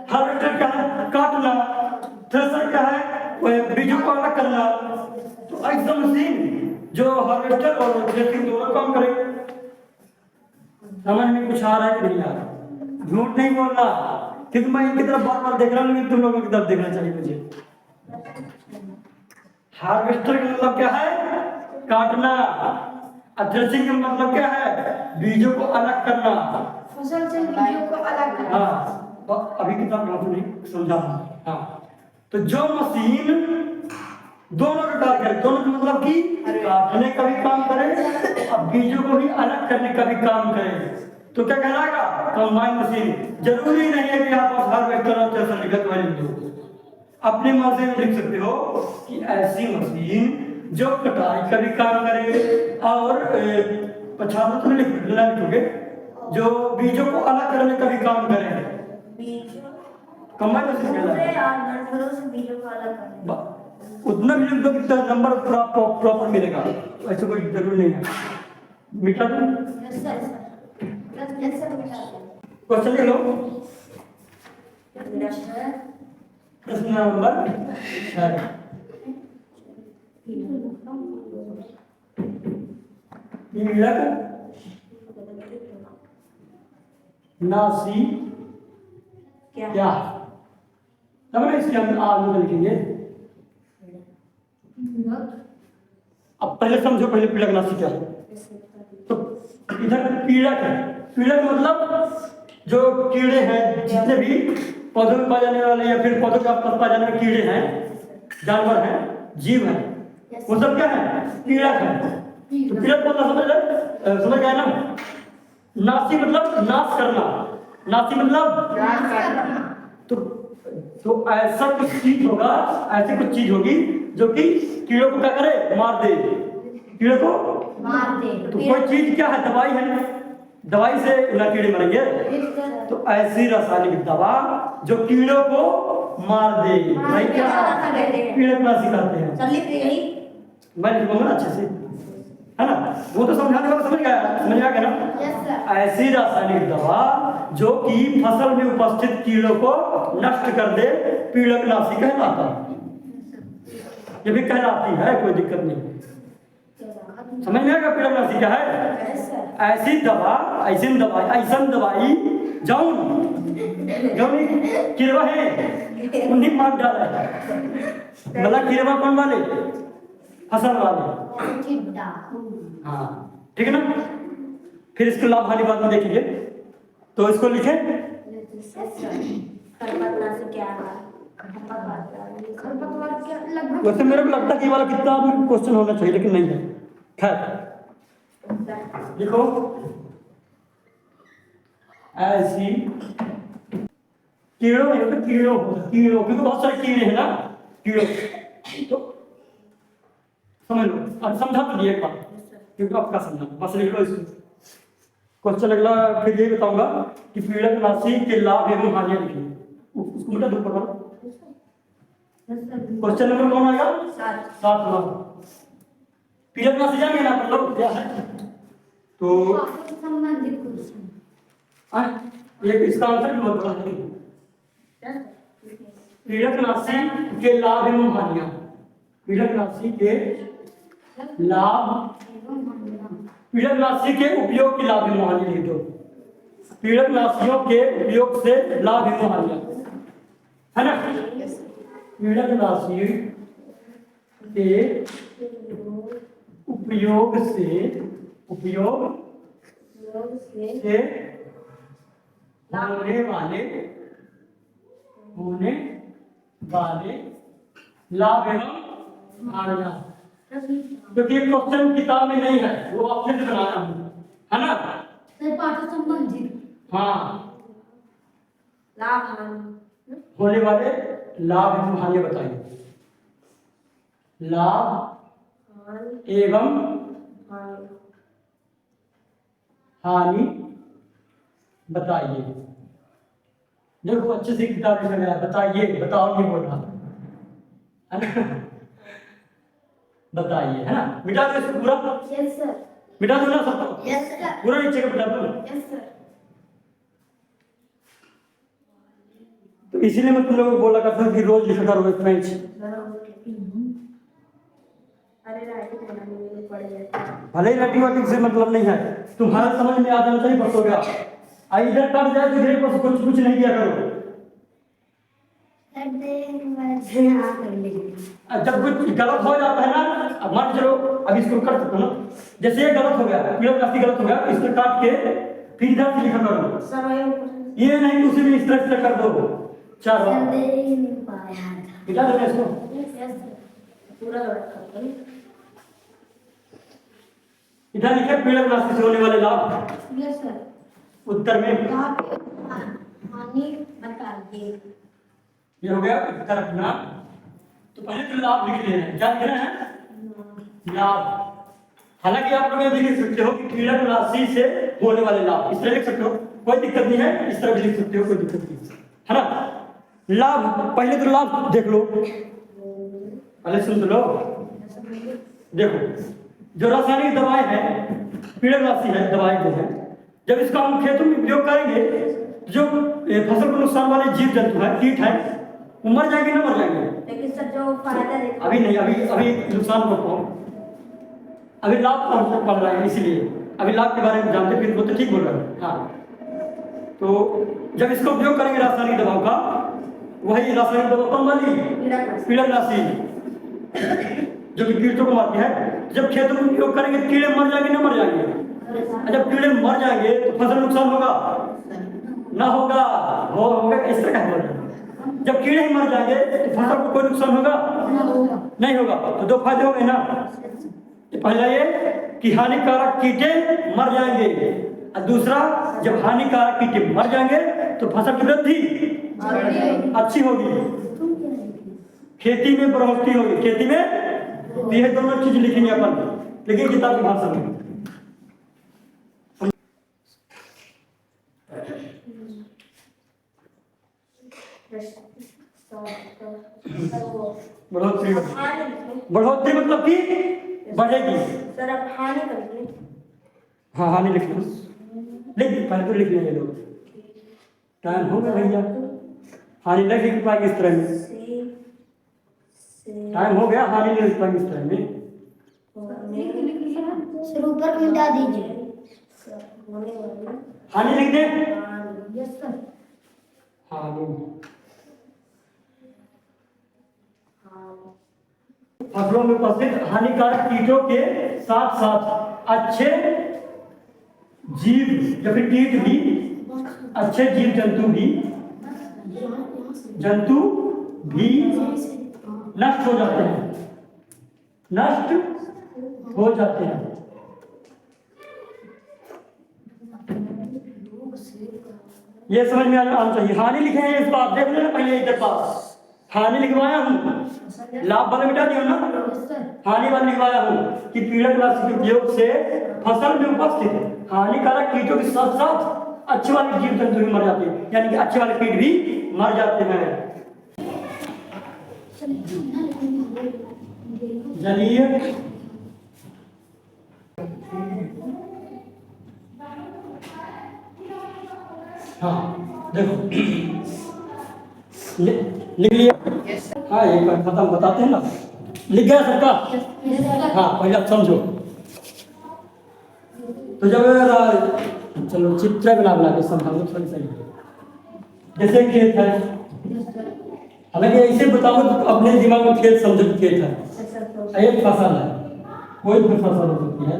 Speaker 1: हार्वेस्टर क्या है? काटना। थ्रेसर क्या है? वो बीजों को अलग करना। तो ऐसा मशीन जो हार्वेस्टर और थ्रेसिंग दोनों काम करे। समझ में कुछ आ रहा है कि नहीं आ रहा? झूठ नहीं बोलना, क्योंकि मैं इनकी तरफ बार बार देख रहा हूँ, लेकिन तुम लोगों की तरफ देखना चाहिए मुझे। हार्वेस्टर का मतलब क्या है? काटना। थ्रेसिंग का मतलब क्या है? बीजों को अलग करना।
Speaker 2: फसल से बीजों को अलग करना।
Speaker 1: हाँ, तो अभी किताब में नहीं समझा। हाँ, तो जो मशीन दोनों का कार्य करे, दोनों का मतलब कि काटने का भी काम करे और बीजों को भी अलग करने का भी काम करे, तो क्या कहलाएगा? Combine machine. जरूरी नहीं है कि आप हार्वेस्टर और थ्रेसर लिखत हुआ लिख दो, अपने मन से लिख सकते हो कि ऐसी मशीन जो कटाई का भी काम करे और पछाड़ तो लिखोगे, जो बीजों को अलग करने का भी काम करे। कंबाइन मशीन कहलाएगा।
Speaker 2: बीजों को अलग करना।
Speaker 1: उतना भी लिख दो कि नंबर प्रॉपर मिलेगा, ऐसा कोई जरूरी नहीं है। मिटा दो।
Speaker 2: Yes sir. यस सर बेटा।
Speaker 1: क्वेश्चन लिख लो। प्रश्न नंबर 6। पीड़क नासी क्या? समझ इसके हम आगे लिखेंगे। अब पहले समझो, पहले पीड़क नासी क्या है। तो इधर पीड़क है। पीड़क मतलब जो कीड़े हैं, जितने भी पौधों में पाए जाने वाले या फिर पौधों के आसपास पाए जाने वाले कीड़े हैं, जानवर हैं, जीव हैं, वो सब क्या है? पीड़क है। तो पीड़क मतलब समझ गए ना? नासी मतलब नाश करना। नासी मतलब तो ऐसा कुछ चीज होगा, ऐसी कुछ चीज होगी जो कि कीड़ों को क्या करे? मार दे। कीड़ों को
Speaker 2: मार दे।
Speaker 1: तो कोई चीज क्या है? दवाई है। दवाई से ना कीड़े मरेंगे। तो ऐसी रासायनिक दवा जो कीड़ों को मार दे, भाई क्या कीड़कनाशी कहते हैं। मैं लिखूंगा ना अच्छे से, है ना? वो तो समझाने वाला समझ गया ना? ऐसी रासायनिक दवा जो कि फसल में उपस्थित कीड़ों को नष्ट कर दे, पीड़कनाशी कहलाता है। ये भी कहलाती है, कोई दिक्कत नहीं। समझ में आएगा पीड़कनाशी क्या है? ऐसी दवा, ऐसी दवाई जौन कीड़वा है उन्हीं मार डाला है। मतलब कीड़वा कौन वाले? फसल वाले। हाँ, ठीक है ना? फिर इसको लाभ हानि बाद में देखेंगे, तो इसको लिखे। वैसे मेरे को लगता है कि ये वाला कितना क्वेश्चन होना चाहिए, लेकिन नहीं है। खैर लिखो, ऐसी कीड़ों क्योंकि बहुत सारे कीड़े हैं ना, कीड़ों। तो समझ लो, अब समझा तो दिए एक बार, क्योंकि आपका समझा, बस लिख लो इसको। क्वेश्चन अगला फिर यही बताऊंगा कि पीड़कनाशी के लाभ एवं हानियां लिखिए। उसको बेटा दो पढ़ो। क्वेश्चन नंबर कौन आएगा? 7। पीड़कनाशी जानेंगे ना अपन लोग क्या है? तो
Speaker 2: संबंधित क्वेश्चन
Speaker 1: ये इसका आंसर भी बहुत बड़ा है। पीड़कनाशी के लाभ एवं हानियां। पीड़कनाशी के लाभ, पीड़कनाशी के उपयोग के लाभ एवं हानि लिख दो। पीड़क राशियों के उपयोग से लाभ एवं हानियां, है ना। पीड़क राशि के उपयोग से होने वाले लाभ एवं हानियां, क्योंकि ये क्वेश्चन किताब में नहीं है, वो अपने से बनाया हूँ, है ना।
Speaker 2: पाठ संबंधित
Speaker 1: हाँ,
Speaker 2: लाभ हानि
Speaker 1: होने वाले लाभ एवं हानि बताइए। लाभ एवं हानि बताइए। देखो अच्छे से किताब लिखा गया है, बताइए, बताओ ये बोल रहा है ना। बताइए, है ना। मिटा दो इसको पूरा।
Speaker 2: Yes sir.
Speaker 1: मिटा दो ना सबको।
Speaker 2: Yes sir.
Speaker 1: पूरा नीचे का मिटा दो।
Speaker 2: Yes sir.
Speaker 1: तो इसीलिए मैं तुम लोगों को बोला करता हूँ कि रोज लिखा करो एक पेज। भले ही राइटिंग वाइटिंग से मतलब नहीं है, तुम्हारा समझ में आ जाना चाहिए, बस हो गया। इधर कट जाए तो इधर पर कुछ नहीं किया करो। जब कुछ गलत हो जाता है ना, अब मान चलो अब इसको कर सकते हो ना, जैसे ये गलत हो गया, पीड़क राशि गलत हो गया, तो इसको काट के फिर इधर से लिखा करो। ये नहीं कि उसी में इस तरह से कर दो। चलो मिटा दो इसको।
Speaker 2: पूरा
Speaker 1: इधर लिखे पीड़क राशि से होने वाले लाभ।
Speaker 2: Yes sir.
Speaker 1: उत्तर में
Speaker 2: हानि बताइए।
Speaker 1: ये हो गया उत्तर अपना। तो पहले तो लाभ लिख लेना है। क्या लिखना है? लाभ। हालांकि आप लोग ये भी लिख सकते हो कि पीड़क राशि से होने वाले लाभ, इस तरह लिख सकते हो, कोई दिक्कत नहीं है। इस तरह भी लिख सकते हो, कोई दिक्कत नहीं है ना। लाभ, पहले तो लाभ देख लो, पहले सुन लो। देखो, जो रासायनिक दवाएं हैं, पीड़क राशि है, दवाएं जो है, जब इसका हम खेतों में उपयोग करेंगे, जो फसल को नुकसान वाले जीव जंतु है, कीट है, वो मर जाएंगे ना मर जाएंगे।
Speaker 2: लेकिन सर जो फायदा देता
Speaker 1: अभी नहीं, अभी नुकसान को अभी लाभ पड़ रहा है, इसीलिए अभी लाभ के बारे में जानते, फिर वो तो ठीक बोल रहे हैं। हाँ, तो जब इसका उपयोग करेंगे रासायनिक दवाओं का, वही रासायनिक दवा कौन वाली? पीड़क राशि, जो कि कीटों को मारती है। जब खेतों में उपयोग करेंगे, कीड़े मर जाएंगे ना मर जाएंगे। जब कीड़े मर जाएंगे तो फसल नुकसान होगा ना होगा? होगा। इस तरह का बोल रहे हैं। जब कीड़े ही मर जाएंगे तो फसल को कोई नुकसान होगा नहीं होगा। तो दो फायदे हो गए ना। पहला ये कि हानिकारक कीटे मर जाएंगे, और दूसरा जब हानिकारक कीटे मर जाएंगे तो फसल की वृद्धि अच्छी होगी, खेती में बढ़ोतरी होगी, खेती में। ये दोनों चीज लिखेंगे अपन, लेकिन किताब की भाषा में। बढ़ोतरी, बढ़ोतरी मतलब कि बढ़ेगी।
Speaker 2: सर अब हानि करते।
Speaker 1: हाँ, हानि लिखना, लिख पहले तो लिख लेंगे लोग। टाइम हो गया भैया, हानि नहीं लिख पाएंगे इस तरह में। टाइम हो गया, हानि नहीं लिख पाएंगे इस तरह में।
Speaker 2: सर ऊपर मिटा दीजिए।
Speaker 1: हानि लिख दे।
Speaker 2: Yes sir.
Speaker 1: हानि, फसलों में उपस्थित हानिकारक कीटों के साथ साथ अच्छे जीव या फिर कीट भी, अच्छे जीव जंतु भी नष्ट हो जाते हैं, नष्ट हो जाते हैं। ये समझ में आना चाहिए। हानि लिखे हैं इस बात, देख लेना पहले इधर पास हानि लिखवाया हूँ, लाभ वाला मिटा दिया ना, हानि वाला लिखवाया हूँ कि पीड़क राशि के उपयोग से फसल में उपस्थित हानिकारक कीटों के साथ साथ अच्छे वाले जीव जंतु भी मर जाते हैं, यानी कि अच्छे वाले कीट भी मर जाते हैं। जलीय हाँ, देखो लिख लिया। हाँ, एक बार खत्म बताते हैं ना, लिख गया सबका। हाँ, पहले आप समझो। तो जब चलो चित्र बना के समझाओ थोड़ी सही। जैसे खेत है, हालांकि ऐसे बताओ तो अपने दिमाग में खेत समझो कि खेत है, एक फसल है, कोई भी फसल हो सकती है,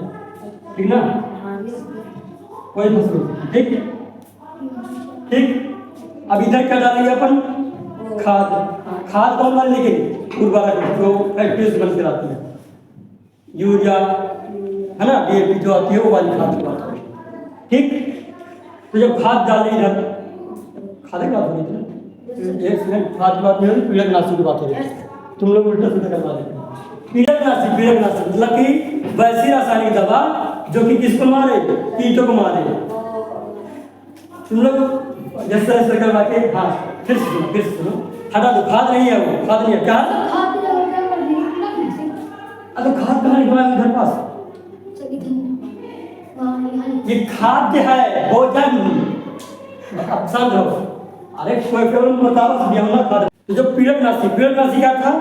Speaker 1: ठीक ना, कोई फसल हो सकती है, ठीक ठीक। अब इधर क्या डालेंगे अपन, खाद। खाद कौन वाली लेंगे, उर्वरक जो फैक्ट्री से बनकर आती है, यूरिया है ना, डीएपी जो आती है वो वाली खाद की बात है, ठीक। तो जब खाद डालें इधर, खाद की बात हो रही है, एक सेकंड, खाद की बात नहीं हो रही, कीटनाशक की बात हो रही है, तुम लोग उल्टा सीधा करवा देते हैं। कीटनाशक मतलब कि वैसी रासायनिक दवा जो कि किसको मारे, कीटों को मारे। तुम लोग जैसे ऐसे करवा के, हाँ फिर सुनो, हटा दो, खाद नहीं है वो, खाद नहीं है, क्या तो खाद कहाँ निकला इधर पास, ये खाद्य है, भोजन। अब समझो, अरे कोई केवल बताओ खाद। तो जो कीटनाशी क्या था,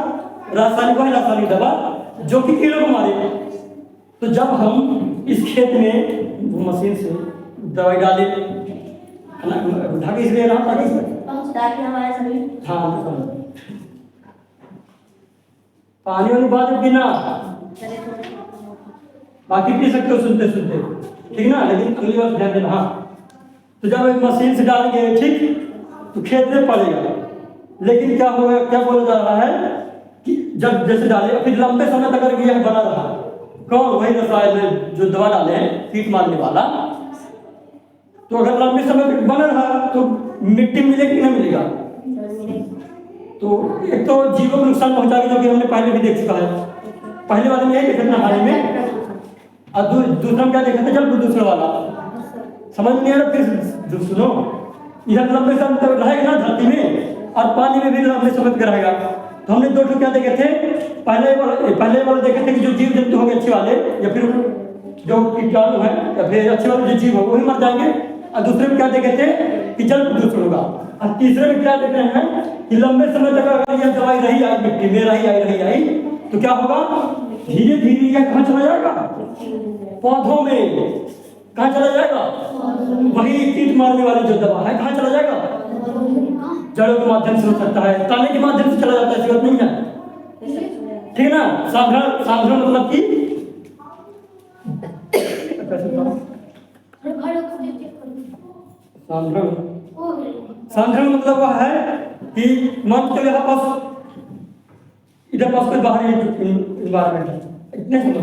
Speaker 1: रासायनिक दवा जो कि कीड़ों को मारे। तो जब हम इस खेत में मशीन से दवाई डाले, ढाके इसलिए रहा ताकि हमारे शरीर, हाँ पानी वाली बात है बिना, बाकी पी सकते हो सुनते सुनते, ठीक ना, लेकिन अगली बार ध्यान देना। हाँ, तो जब एक मशीन से डालेंगे, ठीक, तो खेत में पड़ेगा, लेकिन क्या होगा, क्या बोला जा रहा है कि जब जैसे डाले फिर लंबे समय तक अगर यह बना रहा, कौन, वही रसायन जो दवा डाले हैं कीट मारने वाला, तो अगर लंबे समय तक बना रहा तो मिट्टी मिलेगी कि नहीं मिलेगा, तो एक तो जीवों को नुकसान पहुंचाएगा, जो कि हमने पहले भी देख चुका है, पहले वाले में यही देखा था हाल में, और दूसरा क्या देखा था, जल प्रदूषण वाला, समझ नहीं आ रहा, फिर सुनो, इधर लंबे समय तक रहेगा ना धरती में, और पानी में भी लंबे समय तक रहेगा। तो हमने दो क्या देखे थे, पहले वाले देखे थे कि जो जीव जंतु होंगे अच्छे वाले, या फिर जो कीटाणु है, या फिर अच्छे वाले जो जीव होंगे वही मर जाएंगे, और दूसरे में क्या देखे थे कि जल प्रदूषण होगा, और तीसरे में क्या देख रहे हैं कि लंबे समय तक अगर यह दवाई रही आई मिट्टी में रही आई तो क्या होगा, धीरे धीरे यह कहाँ चला जाएगा, पौधों में, कहाँ चला जाएगा, वही कीट मारने वाली जो दवा है कहाँ चला जाएगा, जड़ों के माध्यम से हो सकता है, ताने के माध्यम से चला जाता है, जरूरत नहीं है, ठीक ना। साधारण मतलब कि साधारण मतलब वह है कि मान के यहाँ पास इधर पास कोई बाहरी इन्वायरमेंट है, इतने समझो,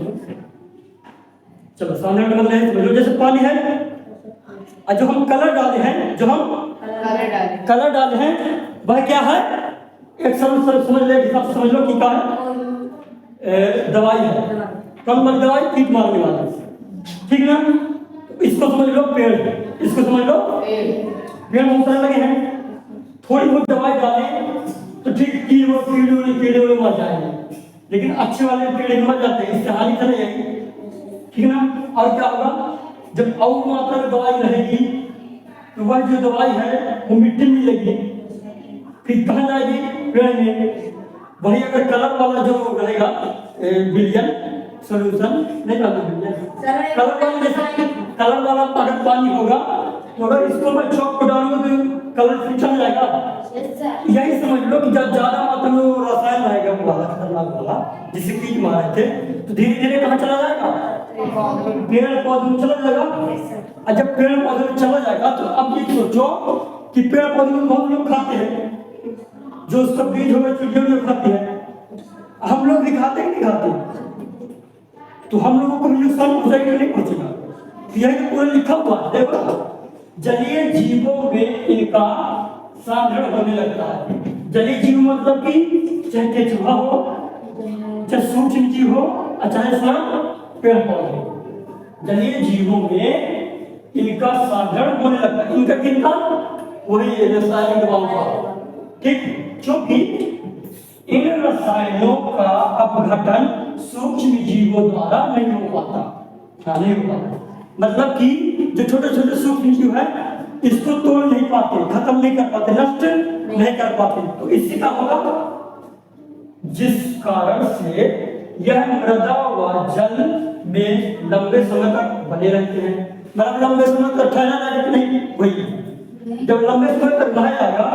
Speaker 1: चलो साधारण मतलब है, समझ लो जैसे पानी है, और जो हम कलर डाले हैं, कलर डाले हैं वह क्या है, एक समझ ले, समझ लो कि क्या है, दवाई है, कौन वाली दवाई, कीट मारने वाली, ठीक ना। इसको समझ लो पेड़, इसको समझ लो पेड़ बहुत सारे लगे हैं, थोड़ी बहुत दवाई डालें तो ठीक कीड़े मर जाएंगे, लेकिन अच्छे वाले कीड़े मर जाते हैं, इससे हानि तो नहीं आएगी, ठीक ना। और क्या होगा, जब और मात्रा में दवाई रहेगी तो वह जो दवाई है वो मिट्टी में मिलेगी, फिर कहाँ जाएगी, पेड़ में। वही अगर कलर वाला जो रहेगा बिलियन सोल्यूशन नहीं कलर वाला अगर पानी होगा, तो अगर इसको मैं चौक को डालूंगा तो कलर फिर चल जाएगा। यही समझ लो कि जब ज्यादा मात्रा में रसायन रहेगा वो वाला खतरनाक वाला जिसे कीट मारे थे, तो धीरे धीरे कहाँ चला जाएगा, पेड़ पौधे में चला जाएगा। और जब पेड़ पौधे में चला जाएगा तो अब ये सोचो कि पेड़ पौधे में बहुत लोग खाते हैं, जो उसका बीज होगा चिड़ियों खाते हैं, हम लोग भी खाते हैं नहीं खाते, तो हम लोगों को नुकसान पहुंचाएगा नहीं पहुंचेगा, यही पूरा लिखा हुआ है। देखो जलीय जीवों में इनका साधारण होने लगता है। जलीय जीव मतलब कि चाहे केंचुआ हो, चाहे सूक्ष्म जीव हो, चाहे पेड़ पौधे, जलीय जीवों में इनका साधारण होने लगता है। इनका किनका, वही रासायनिक दवाओं का, ठीक, क्योंकि इन रसायनों का अपघटन सूक्ष्म जीवों द्वारा नहीं हो पाता, नहीं हो पाता। मतलब कि जो छोटे छोटे सूक्ष्म जीव है इसको तोड़ नहीं पाते, खत्म नहीं कर पाते, नष्ट नहीं कर पाते, तो इससे क्या होगा, जिस कारण से यह मृदा व जल में लंबे समय तक बने रहते हैं। मतलब लंबे समय तक ठहरा रहेगा कि नहीं, वही जब लंबे समय तक रह जाएगा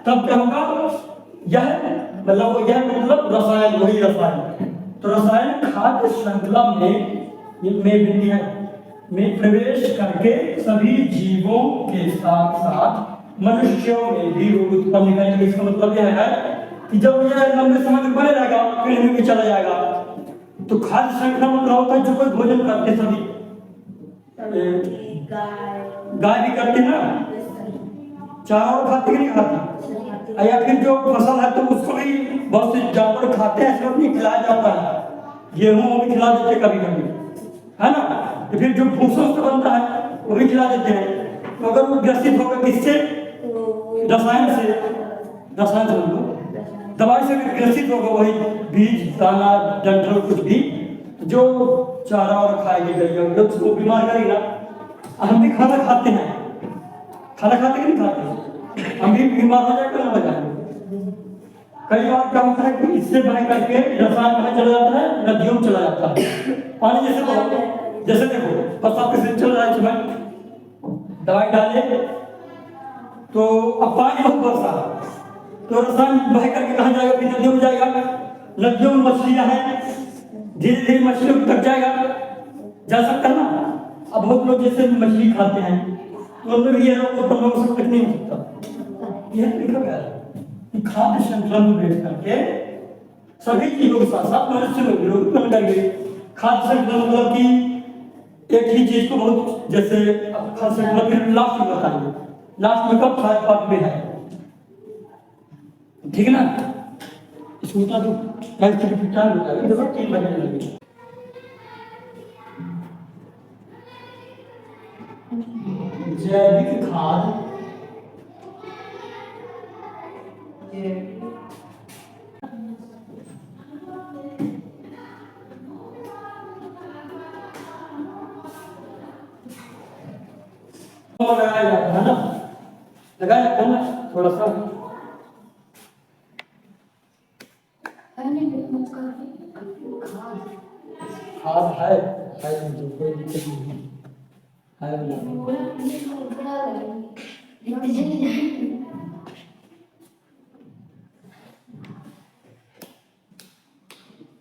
Speaker 1: तब क्या होगा, यह मतलब रसायन, वही रसायन। तो रसायन खाद्य श्रृंखला में प्रवेश करके सभी जीवों के साथ साथ मनुष्यों में भी रोग उत्पन्न करेंगे। इसका मतलब यह है कि जब यह लंबे समय तक बने रहेगा, पेड़ में भी चला जाएगा, तो खाद्य श्रृंखला मतलब होता है जो कोई भोजन करते सभी, गाय भी करती ना, चारा और खाती कि नहीं खाती, या फिर जो फसल है तो उसको भी बहुत से जानवर खाते हैं, इसको भी खिलाया जाता है, गेहूं भी खिला देते कभी कभी, है ना। तो फिर जो भूसा से बनता है वो भी खिला देते हैं। तो अगर वो ग्रसित होगा किससे, रसायन से, रसायन से दवाई से ग्रसित होगा, वही बीज दाना डंठल कुछ भी जो चारा और खाएगी गई उसको बीमार करेगा। हम भी खाना खाते हैं, खाना खाते कि नहीं खाते, हम भी बीमार हो जाएगा ना, हो जाएंगे। कई बार क्या होता है कि इससे बह करके रसायन कहाँ चला जाता है, नदियों में चला जाता है। पानी जैसे देखो बस आपके से चल रहा है, इसमें दवाई डाले तो अब पानी बहुत बरसा, तो रसायन बह करके कहाँ जाएगा, फिर नदियों में जाएगा। नदियों में मछलियां हैं, धीरे धीरे मछलियों को तक जाएगा, जा सकता ना। अब बहुत लोग जैसे मछली खाते हैं तो उनमें भी ये रोग उत्पन्न हो सकता नहीं हो सकता। यह लिखा गया है कि खाद्य श्रृंखला में प्रवेश करके सभी चीजों के साथ साथ मनुष्य में भी रोग उत्पन्न करेंगे। खाद्य श्रृंखला मतलब कि एक ही चीज को बहुत, जैसे खाद्य श्रृंखला फिर लास्ट में बताएंगे, लास्ट में कब खाद्य पार्ट में है, ठीक है ना। इसको बता दो टाइम से टाइम बताइए, देखो 3 बजने लगे। जैविक खाद लगाया जाता है ना, लगाया जाता है ना थोड़ा सा, खाद है तो कोई दिक्कत नहीं है,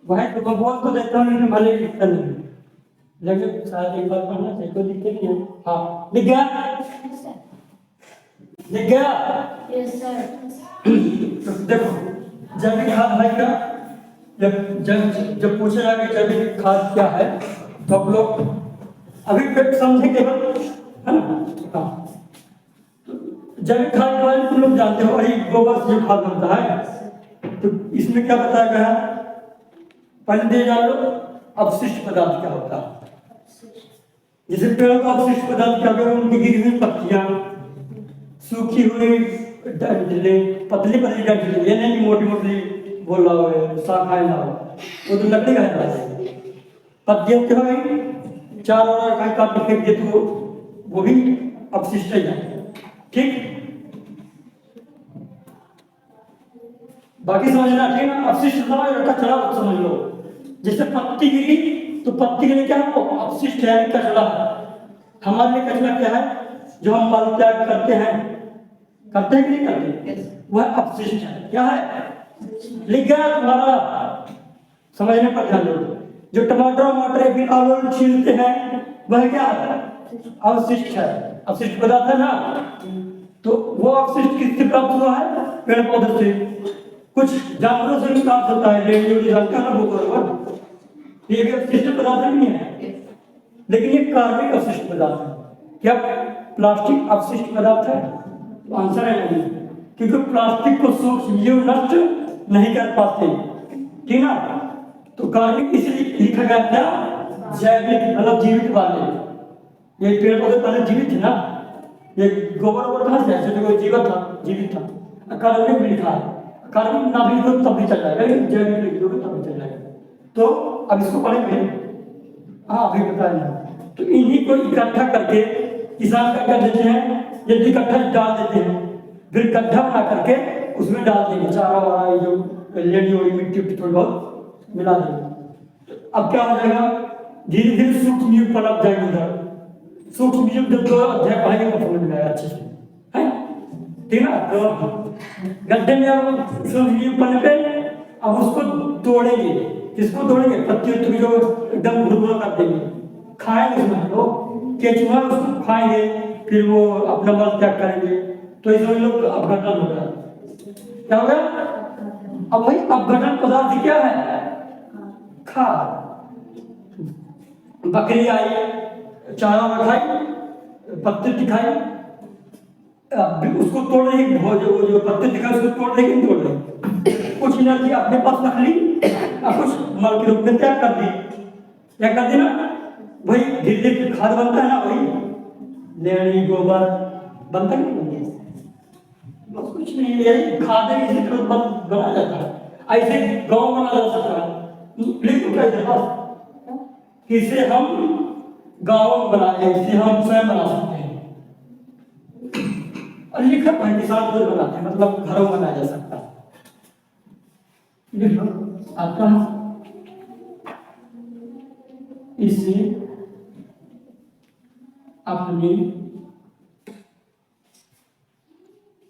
Speaker 1: वही तो बोल तो देता हूँ, लेकिन भले दिक्कत नहीं, लेकिन शायद एक बार पढ़ना चाहिए, कोई दिक्कत नहीं है। हाँ लिख गया, लिख गया।
Speaker 2: Yes sir.
Speaker 1: तो देखो जैविक खाद है क्या, जब पूछा जाए कि जैविक खाद क्या है तो आप लोग अभी तक समझे केवल, है ना। हाँ जैविक खाद के बारे में तुम लोग जानते हो, वही गोबर से जो खाद बनता है। तो इसमें क्या बताया गया है, पहले दे जान लो अवशिष्ट पदार्थ क्या होता है। जैसे पेड़ों का अवशिष्ट पदार्थ क्या होगा, उनकी गिरी हुई पत्तियां, सूखी हुई डंठलें, पतली पतली डंठलें, ये नहीं मोटी मोटी बोल रहा हो शाखाएं ना हो, वो तो लकड़ी का है। पत्तियां क्या हो गई, चारों ओर कहीं काट के फेंक दे तो वो भी अवशिष्ट है, ठीक। बाकी समझना, ठीक है। अवशिष्ट कचरा समझ लो, जैसे पत्ती गिरी तो पत्ती के लिए क्या है, वो अवशिष्ट है, कचरा है। हमारे लिए कचरा क्या है, जो हम मल त्याग करते हैं कि नहीं करते, वह अवशिष्ट है। क्या है, लिख गया तुम्हारा, समझने पर ध्यान दो। जो टमाटर फिर आलू छीलते हैं वह क्या है, अवशिष्ट है, अवशिष्ट पदार्थ है ना। तो वो अवशिष्ट किससे प्राप्त हुआ है, पेड़ पौधे से, कुछ जानवरों से भी प्राप्त होता है, ये भी अवशिष्ट पदार्थ नहीं है, लेकिन ये कार्बनिक अवशिष्ट पदार्थ है। क्या प्लास्टिक अवशिष्ट पदार्थ है, तो आंसर है नहीं, क्योंकि प्लास्टिक को सूक्ष्म जीव नष्ट नहीं कर पाते, ठीक ना। तो कार्बनिक इसलिए लिखा गया था, जैविक मतलब जीवित वाले, ये पेड़ पौधे पहले जीवित थे ना, ये गोबर कहाँ से है, जो जीवित था, कार्बनिक भी लिखा है, कार्बनिक ना भी लिखो तब भी चल जाएगा, जैविक लिख दोगे तब भी चल जाएगा। तो अब इसको पढ़ेंगे, हाँ अभी बताया। तो इन्हीं को इकट्ठा करके किसान का कर देते हैं, यदि इकट्ठा डाल देते हैं, फिर गड्ढा बना करके उसमें डाल देंगे, चारा वारा जो लेनी होगी मिट्टी थोड़ी बहुत मिला देंगे। अब क्या हो जाएगा, धीरे धीरे सूक्ष्म जीव पनप जाएंगे उधर, सूक्ष्म जीव जब 2 अध्याय पढ़ाएंगे तो समझ में आएगा अच्छे से, है ठीक ना। तो गड्ढे में अब सूक्ष्म जीव पन पे अब उसको तोड़ेंगे। किसको तोड़ेंगे? पत्ती उत्ती जो एकदम भुरभुरा कर देंगे, खाएंगे उसमें तो केचुआ उसको खाएंगे, फिर वो अपना मल त्याग करेंगे। तो इसमें लोग अपघटन हो गया। क्या हो गया? अब वही अपघटन पदार्थ क्या है? खाद। बकरी आई, चारा खाई, पत्ते दिखाई, उसको तोड़ रही, वो जो पत्ते दिखाई उसको तोड़ रही कि नहीं तोड़ रही? कुछ एनर्जी अपने पास रख ली और कुछ मल के रूप में त्याग कर दी। क्या कर दी ना? वही धीरे धीरे खाद बनता है ना, वही लेड़ी गोबर बनता नहीं, बस कुछ नहीं, यही खाद है, इसी तरह बनाया जाता है। ऐसे गाँव बना जा सकता है, लेकिन क्या है इसे हम गाँव बनाए, इसे हम स्वयं बना सकते हैं। और लिखा है किसान खुद बनाते हैं, मतलब घरों में बनाया जा सकता है। आता इसे अपने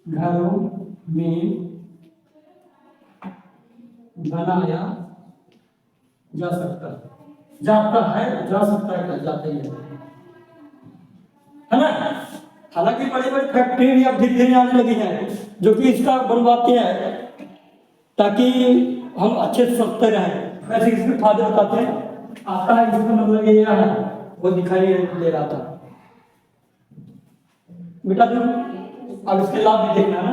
Speaker 1: घरों में बनाया जा सकता है। जाता है, जा सकता है, जाता ही है ना। हालांकि बड़ी बड़ी फैक्ट्री अब धीरे धीरे आने लगी हैं जो कि इसका बनवाते हैं ताकि हम अच्छे से स्वस्थ रहें। वैसे इसमें फायदे बताते हैं, आता है इसका मतलब ये है, वो दिखाई दे रहा था बेटा। तुम अब इसके लाभ भी देखना ना,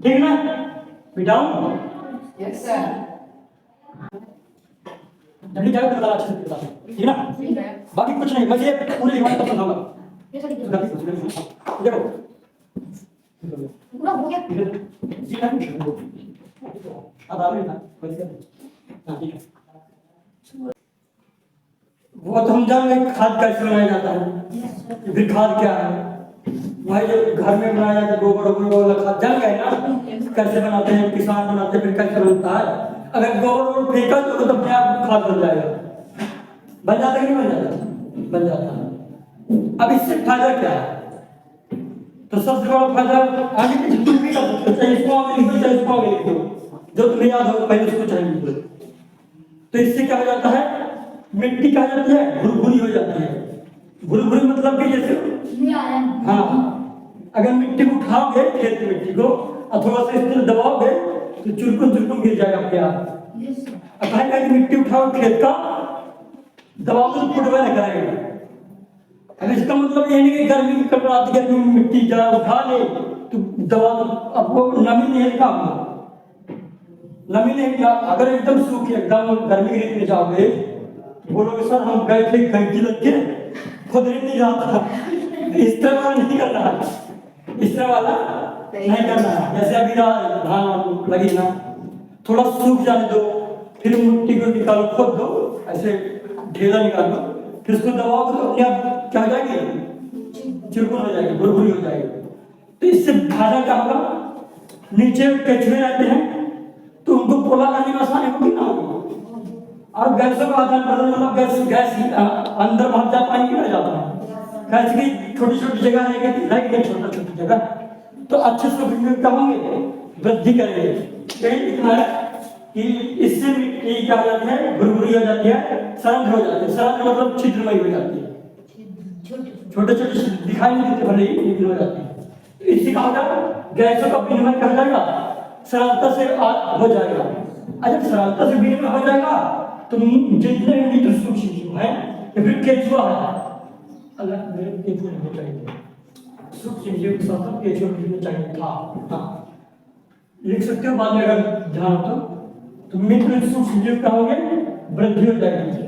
Speaker 1: ठीक ना बेटा?
Speaker 3: Yes sir.
Speaker 1: जल्दी जाओ तो अच्छे से बता, ठीक ना? बाकी कुछ नहीं, मुझे पूरे हिमालय पसंद होगा। देखो
Speaker 2: पूरा हो गया।
Speaker 1: जी ना, अब आ रहे ना, हाँ ठीक है। वो तो हम जान गए खाद कैसे बनाया जाता है। फिर खाद क्या है? वही जो घर में बनाया जाता है गोबर वाला खाद, जान गए ना कैसे बनाते हैं, किसान बनाते हैं, फिर कैसे बनता है। अगर गोबर फेंका तो अपने आप खाद बन जाएगा। बन जाता है कि नहीं बन जाता? बन जाता है। अब इससे फायदा क्या है? तो सबसे बड़ा फायदा आगे की जितनी भी कर सकते हो, चाहे इसको आगे लिख दो, चाहे इसको आगे लिख दो, जो तुम्हें याद हो पहले उसको चाहे लिख दो। तो इससे क्या हो जाता है? मिट्टी क्या हो जाती है? भुरभुरी हो जाती है। भुरभुरी मतलब कि जैसे हाँ, अगर मिट्टी को उठाओगे खेत की मिट्टी को और थोड़ा सा इस तरह दबाओगे तो चुरकुन चुरकुन गिर जाएगा अपने आप। अब कहीं मिट्टी उठाओ खेत का दबाओगे तो फुटवे न करेगा। अब इसका मतलब ये नहीं कि गर्मी की कपड़ाती गर्मी में मिट्टी जरा उठा ले तो दबा दो, अब वो नमी नहीं है काम, नमी नहीं। अगर एकदम सूखी एकदम गर्मी के में जाओगे बोलोगे सर हम गए थे घंटी लग के खुद नहीं जाता। इस तरह वाला नहीं करना, इस तरह वाला नहीं करना। जैसे अभी धान लगी ना, थोड़ा सूख जाने दो, फिर मिट्टी को निकालो, खोद दो, ऐसे ढेला निकालो, फिर उसको दबाओ तो अपने आप क्या हो जाएगी? चिरकुन हो जाएगी, भुरभुरी हो जाएगी। तो इससे फायदा क्या होगा? नीचे केचुए रहते हैं तो उनको पोला करने में आसानी होगी ना होगी। और गैसों का आदान प्रदान मतलब गैस अंदर भाग जा पानी की जाता है। गैस की छोटी छोटी जगह रहेगी, छोटा छोटी जगह, तो अच्छे से क्या होंगे? वृद्धि करेंगे। यही लिखना है कि इससे मिट्टी क्या हो जाती है? भुरभुरी हो जाती है, सरंध्र हो जाती है। सरंध्र मतलब छिद्रमयी हो जाती है, छोटे छोटे दिखाई नहीं देते भले ही, लेकिन हो जाती है। तो इससे क्या होगा? गैसों का विनिमय कर जाएगा, सरलता से हो जाएगा। जब सरलता से विनिमय हो जाएगा तो जितने मित्र सूक्ष्म जीव है या फिर केचुआ है, अल्लाह मेरे केचुआ नहीं चाहिए, सूक्ष्म जीव के साथ केचुआ भी चाहिए था। हाँ लिख सकते हो बाद में अगर ध्यान हो तो मित्र सूक्ष्म जीव क्या होंगे? वृद्धि हो जाएगी।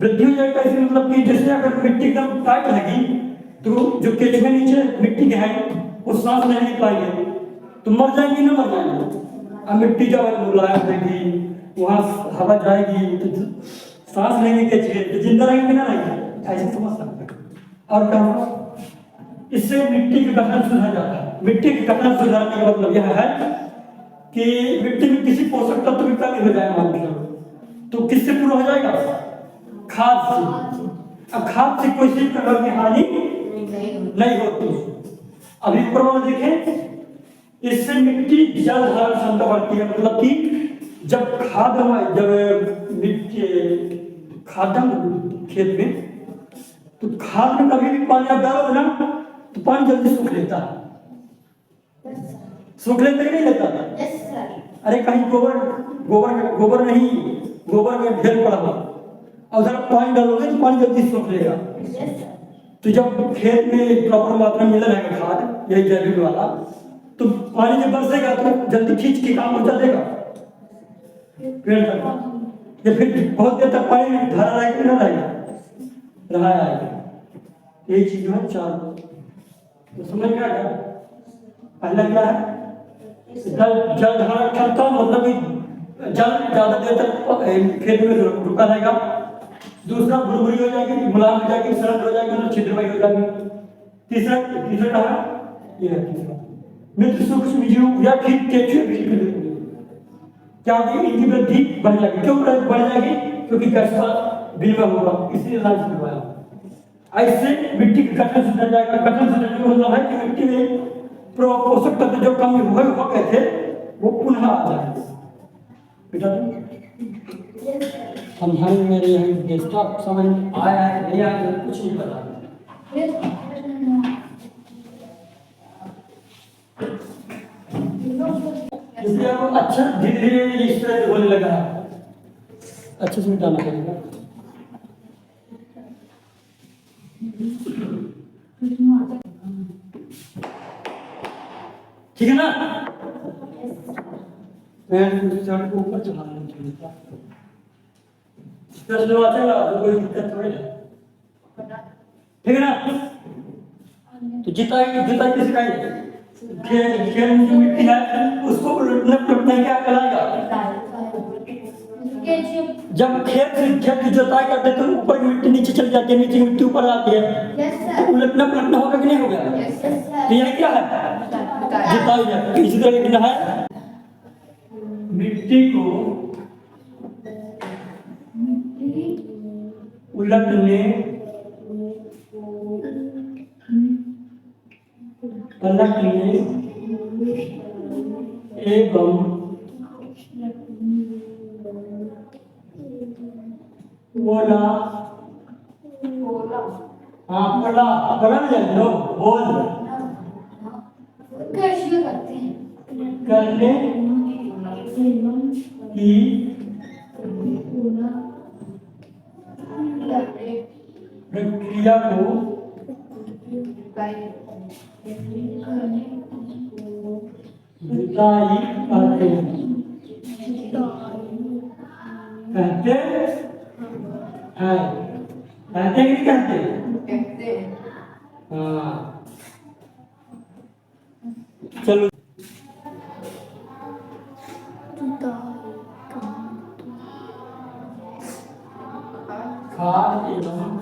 Speaker 1: वृद्धि हो जाएगा इसका मतलब कि जैसे अगर मिट्टी एकदम टाइट रहेगी तो जो केचुए नीचे मिट्टी के हैं वो सांस नहीं ले पाएंगे तो मर जाएंगे ना, मर जाएंगे। अब मिट्टी जब मुलायम रहेगी, वहाँ हवा जाएगी तो सांस लेंगे केचुए तो जिंदा रहेंगे ना रहेंगे, ऐसे समझ सकते हैं। और क्या होगा? इससे मिट्टी का गठन सुधर जाता है। मिट्टी का गठन सुधारने का मतलब यह है कि मिट्टी में किसी पोषक तत्व की कमी हो जाएगा तो किससे पूरा हो जाएगा? खाद से। अब खाद से कोई सी प्रकार की हानि नहीं होती। अभी प्रमाण देखें, इससे मिट्टी जल धारण क्षमता बढ़ती है। मतलब कि जब मिट्टी खाद खेत में, तो खाद में कभी भी पानी आप डालोगे ना तो पानी जल्दी सूख लेता है। सूख लेता कि नहीं लेता? अरे कहीं गोबर में ढेर पड़ा हुआ, और उधर पानी डालोगे तो पानी जल्दी सूख लेगा। तो जब खेत में प्रॉपर मात्रा में मिला रहेगा खाद, यही जैविक वाला, तो पानी जब बरसेगा तो जल्दी खींच के काम हो जाएगा पेड़ तक। या फिर बहुत देर तक पानी धरा रहेगा कि ना रहेगा, रहा आएगा। यही चीज है चार। तो समझ में आ गया? पहला क्या है? जल धारण क्षमता, मतलब कि जल ज्यादा देर तक खेत में रुका रहेगा। दूसरा भुरभुरी हो जाएगी, मुलायम हो जाएगी, सरल हो जाएगी, मतलब छिद्रमय हो जाएगी। तीसरा क्या है? ये है तीसरा, मित्र सूक्ष्म जीव या फिर केंचुए क्या होगी? इनकी वृद्धि बढ़ जाएगी। क्यों बढ़ जाएगी? क्योंकि गैस का विनिमय होगा, इसलिए लाइफ करवाया। ऐसे मिट्टी का गठन सुधर जाएगा। गठन सुधरने का मतलब है कि मिट्टी में पोषक तत्व जो कमी हो गए थे वो पुनः आ जाएंगे। बेटा समझाने मेरे यहाँ डेस्कटॉप समझ आया है नहीं आया कुछ नहीं पता। इसलिए अब अच्छा धीरे धीरे इस तरह होने लगा है। अच्छे से मिटाना पड़ेगा। ठीक है ना? मैं चढ़ के ऊपर चढ़ाना चाहिए था। तो कोई दिक्कत थोड़ी है। ठीक है ना? तो जिताई किसी का खेल में जो मिट्टी है उसको उलटना क्या कहलाएगा? जब खेत की जुताई करते हैं तो ऊपर की मिट्टी नीचे चली जाती है, नीचे की मिट्टी ऊपर आती है, तो उलटना पलटना होगा कि नहीं होगा? तो यह क्या है? जुताई है। इसी तरह लिखना है, मिट्टी को उलटने पलटने एवं बोला करने की प्रक्रिया को जुताई कहते हैं। कहते कि नहीं कहते? हाँ, चलो खाद एवं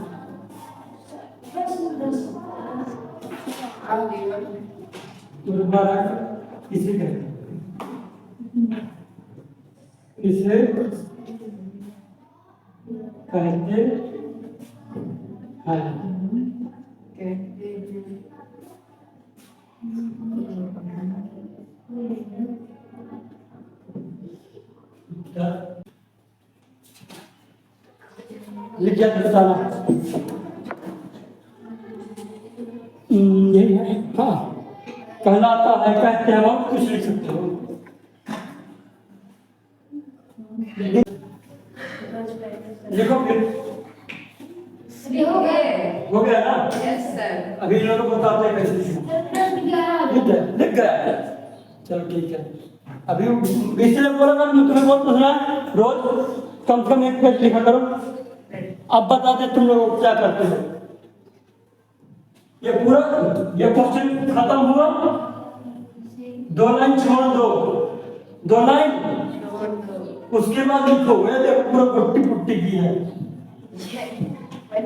Speaker 1: उर्वरक किसे कहते हैं? इसे कहते हैं। लिख दिया बताना। यही है। हाँ, कहलाता है, कहते हैं, और कुछ लिख सकते हो। देखो फिर हो गया ना?
Speaker 3: Yes sir.
Speaker 1: अभी इन लोगों को बताते हैं कैसे लिख गया। चलो ठीक है। अभी इसलिए बोला था तुम्हें बहुत पूछना रोज कम से कम एक पेज लिखा करो। अब बताते तुम लोग क्या करते हो। ये क्वेश्चन खत्म हुआ, 2 लाइन छोड़ दो, 2 लाइन उसके बाद लिखो। ये देखो पूरा पुट्टी पुट्टी की है।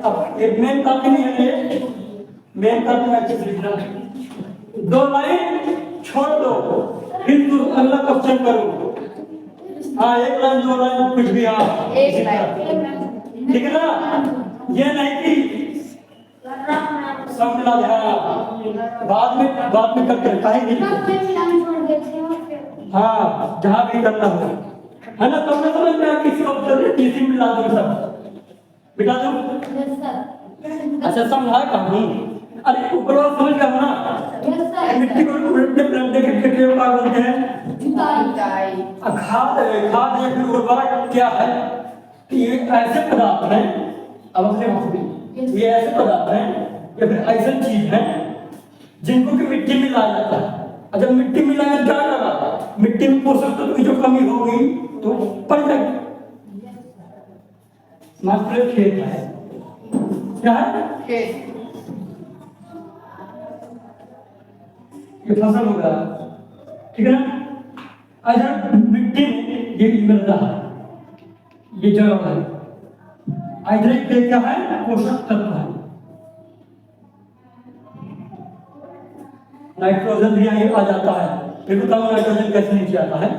Speaker 1: अब एक मेन कॉपी नहीं है, ये मेन कॉपी में अच्छे से लिखना। 2 लाइन छोड़ दो, फिर तुम अगला क्वेश्चन करो। हाँ, 1 लाइन 2 लाइन कुछ भी। हाँ,
Speaker 3: 1 लाइन
Speaker 1: ठीक है ना? ये नहीं कि सब मिला दे, हाँ बाद में करते हैं, काहे नहीं हाँ जहाँ भी करना हो है ना, तुमने समझ में किसी ऑप्शन किसी मिला दो सब बिठा दो। अच्छा समझा कहूँ, अरे ऊपर वाला समझ गया ना, मिट्टी को उलटने पलटने के प्रक्रिया क्या बोलते हैं,
Speaker 3: जुताई।
Speaker 1: खाद खाद या फिर उर्वरक क्या है कि ये ऐसे पदार्थ हैं, अब अपने मुझे ये ऐसे पदार्थ हैं या फिर ऐसी चीज है जिनको कि मिट्टी में लाया जाता है। जब मिट्टी में लाया क्या लगा, मिट्टी में पोषक तत्व की जो कमी होगी तो पड़ जाएगी। मात्र खेत है, क्या है
Speaker 3: खेत।
Speaker 1: ये फसल होगा, ठीक है ना। अच्छा मिट्टी में ये मिल रहा है, ये जड़ है, इधर क्या है, पोषक तत्व है, नाइट्रोजन भी यहाँ आ जाता है। फिर बताओ नाइट्रोजन कैसे नीचे आता है,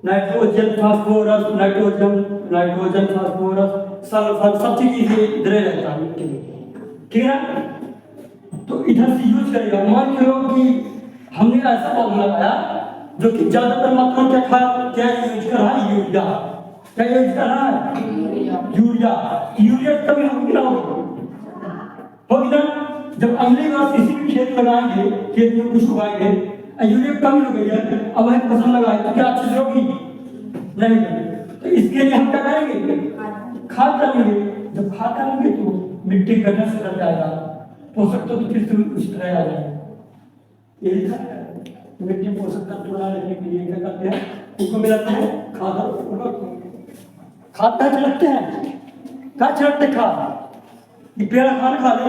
Speaker 1: nitrogen phosphorus, nitrogen phosphorus sulphur सब चीज इधर रहता है मिट्टी में, ठीक है ना। तो इधर से यूज करेगा, मान लो कि हमने ऐसा पौधा लगाया जो कि ज्यादातर मात्रा में क्या यूज कर रहा है, यूरिया। क्या यूज कर रहा है, यूरिया कभी होगी ना, होगी ना। जब अगली बार किसी भी खेत लगाएंगे, खेत में कुछ उगाएंगे, यूरिया कम हो गई है, अब हम फसल लगाए तो क्या अच्छे से होगी, नहीं होगी। तो इसके लिए हम क्या करेंगे, खाद डालेंगे। जब खाद डालेंगे तो मिट्टी गठन से कर जाएगा, पोषक तत्व फिर से उस तरह आ जाएगा। यही था मिट्टी पोषक तत्व बना रखने के लिए क्या करते हैं, उसको मिलाते हैं खाद। खाद क्या छिड़कते हैं, क्या छिड़कते खाद, ये पेड़ खाना खा ले,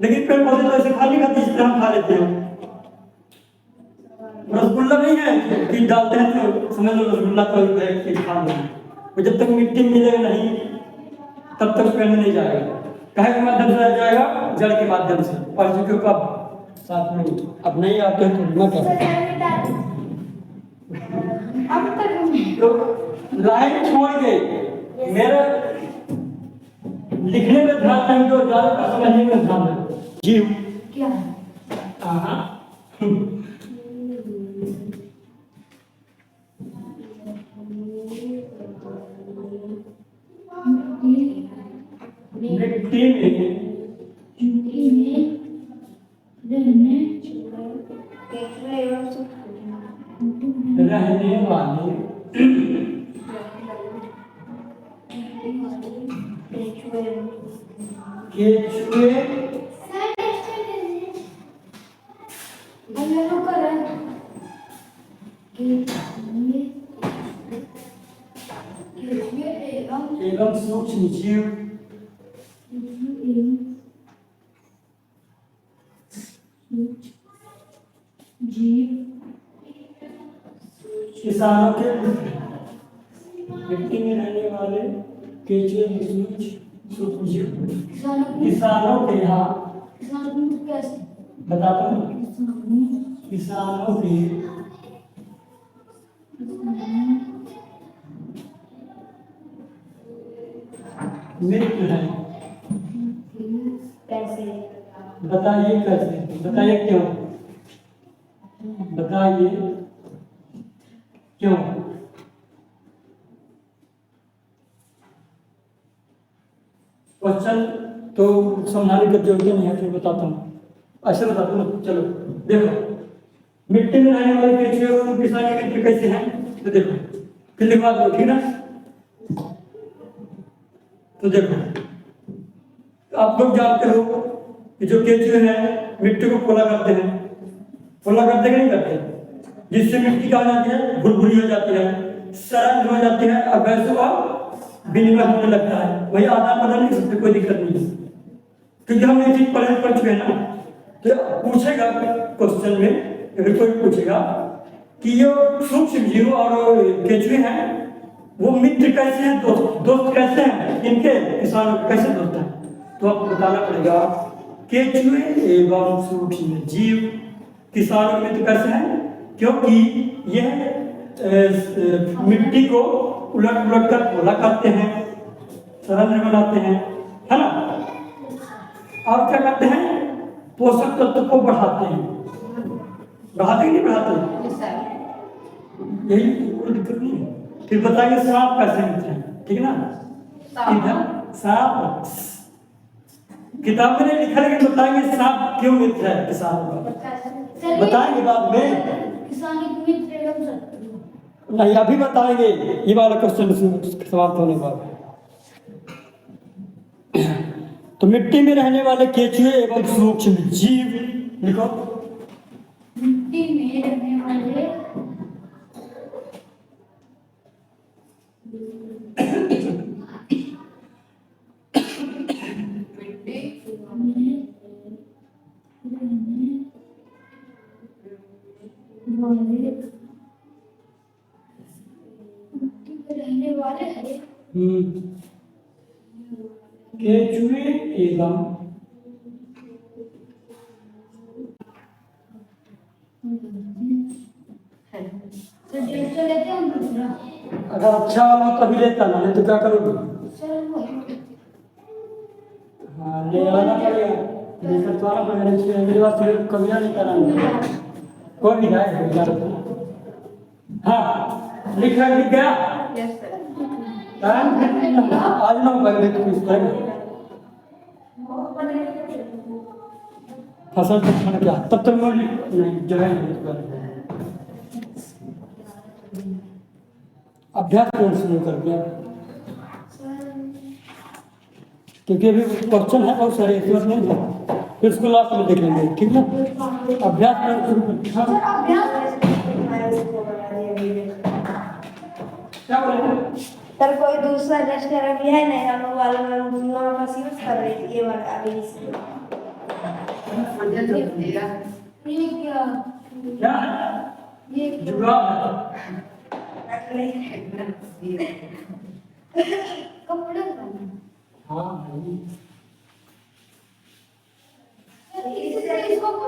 Speaker 1: लेकिन पेड़ पौधे तो ऐसे खा नहीं खाते जिस तरह हम खा लेते हैं। रसगुल्ला नहीं है कि डालते हैं तो समझ लो रसगुल्ला तो खा लो, वो जब तक मिट्टी मिलेगा नहीं तब तक पेड़ में नहीं जाएगा। कहे के माध्यम से जाएगा, जड़ के माध्यम से, और जो क्यों अब साथ में अब नहीं आते हैं तो मत तो लाइन छोड़ के मेरा लिखने में ध्यान नहीं, जो ज्यादा समझने में ध्यान है। जीव
Speaker 2: क्या है,
Speaker 1: मिट्टी में रहने वाले केचुए एवं सूक्ष्म जीव किसानों के मिट्टी में रहने वाले केचुए सूक्ष्म जीव किसानों के यहाँ बताता हूँ, किसानों के मित्र है। बताइए कैसे, बताइए क्यों, बताइए क्यों। क्वेश्चन तो समझाने की जरूरत नहीं है, फिर बताता हूँ, ऐसे बताता हूँ। चलो देखो, मिट्टी में रहने वाले केचुए किसान के मित्र कैसे हैं, तो देखो फिर लिखवा दो, ठीक ना। तो देखो आप लोग जानते हो कि जो केचुए हैं मिट्टी को पोला करते हैं, पोला करते कि नहीं करते, जिससे मिट्टी क्या हो जाती है, भुरभुरी हो जाती है, सरल हो जाती है, और गैसों का विनिमय होने लगता है। वही आदान प्रदान नहीं सकते, कोई दिक्कत नहीं है, क्योंकि हम ये चीज पढ़ चुके हैं ना। तो पूछेगा क्वेश्चन में, अगर कोई पूछेगा कि ये सूक्ष्म जीव और केचुए हैं वो मित्र कैसे हैं, दोस्त कैसे हैं, इनके किसानों के कैसे दोस्त हैं, तो आपको बताना पड़ेगा केचुए एवं सूक्ष्म जीव किसानों के मित्र कैसे हैं, क्योंकि यह मिट्टी को उलट उलट कर पोला करते हैं, रंध्र बनाते हैं, है ना। और क्या करते हैं, पोषक तत्व को बढ़ाते हैं, बढ़ाते कि नहीं बढ़ाते,
Speaker 3: Yes, sir.
Speaker 1: यही कोई दिक्कत नहीं है। फिर बताइए सांप कैसे मिलते हैं, ठीक है ना। इधर सांप किताब में नहीं लिखा, लेकिन बताएंगे सांप क्यों मित्र है किसानों का, बताएंगे बाद में।
Speaker 2: किसान एक मित्र एवं शत्रु।
Speaker 1: नहीं, अभी बताएंगे ये वाला क्वेश्चन समाप्त होने के बाद। तो मिट्टी में रहने वाले केंचुए एवं सूक्ष्म जीव लिखो।
Speaker 2: मिट्टी में रहने वाले रहने वाले हैं
Speaker 1: केंचुए एवं
Speaker 2: तो डेढ़ लेते हैं हम दूसरा।
Speaker 1: अगर अच्छा वाला तभी लेता ना, नहीं तो क्या करोगे।
Speaker 2: सर वही
Speaker 1: हाँ, ले आना पड़ेगा, लेकर तो आना पड़ेगा, इसलिए मेरे पास फिर कभी नहीं कराना, कोई भी जाए। हाँ, लिख गया।
Speaker 3: Yes, sir.
Speaker 1: आज ना पहले तो इस तरह फसल तो खाना क्या, तब तक मैं नहीं जो है अभ्यास कौन शुरू कर दिया, क्योंकि अभी क्वेश्चन है बहुत सारे, इस नहीं था, फिर उसको लास्ट में देख लेंगे, ठीक है। अभ्यास करना शुरू कर दिया।
Speaker 2: सर अभ्यास
Speaker 1: क्या बोले
Speaker 4: सर कोई दूसरा रेस्टोरेंट भी है नहीं, हम लोग वाले में दोनों बस यूज कर रहे थे ये वाला अभी इसलिए।
Speaker 2: ये क्या
Speaker 1: क्या है,
Speaker 2: ये
Speaker 1: जुगाड़ है।
Speaker 2: कपड़े का
Speaker 1: हाँ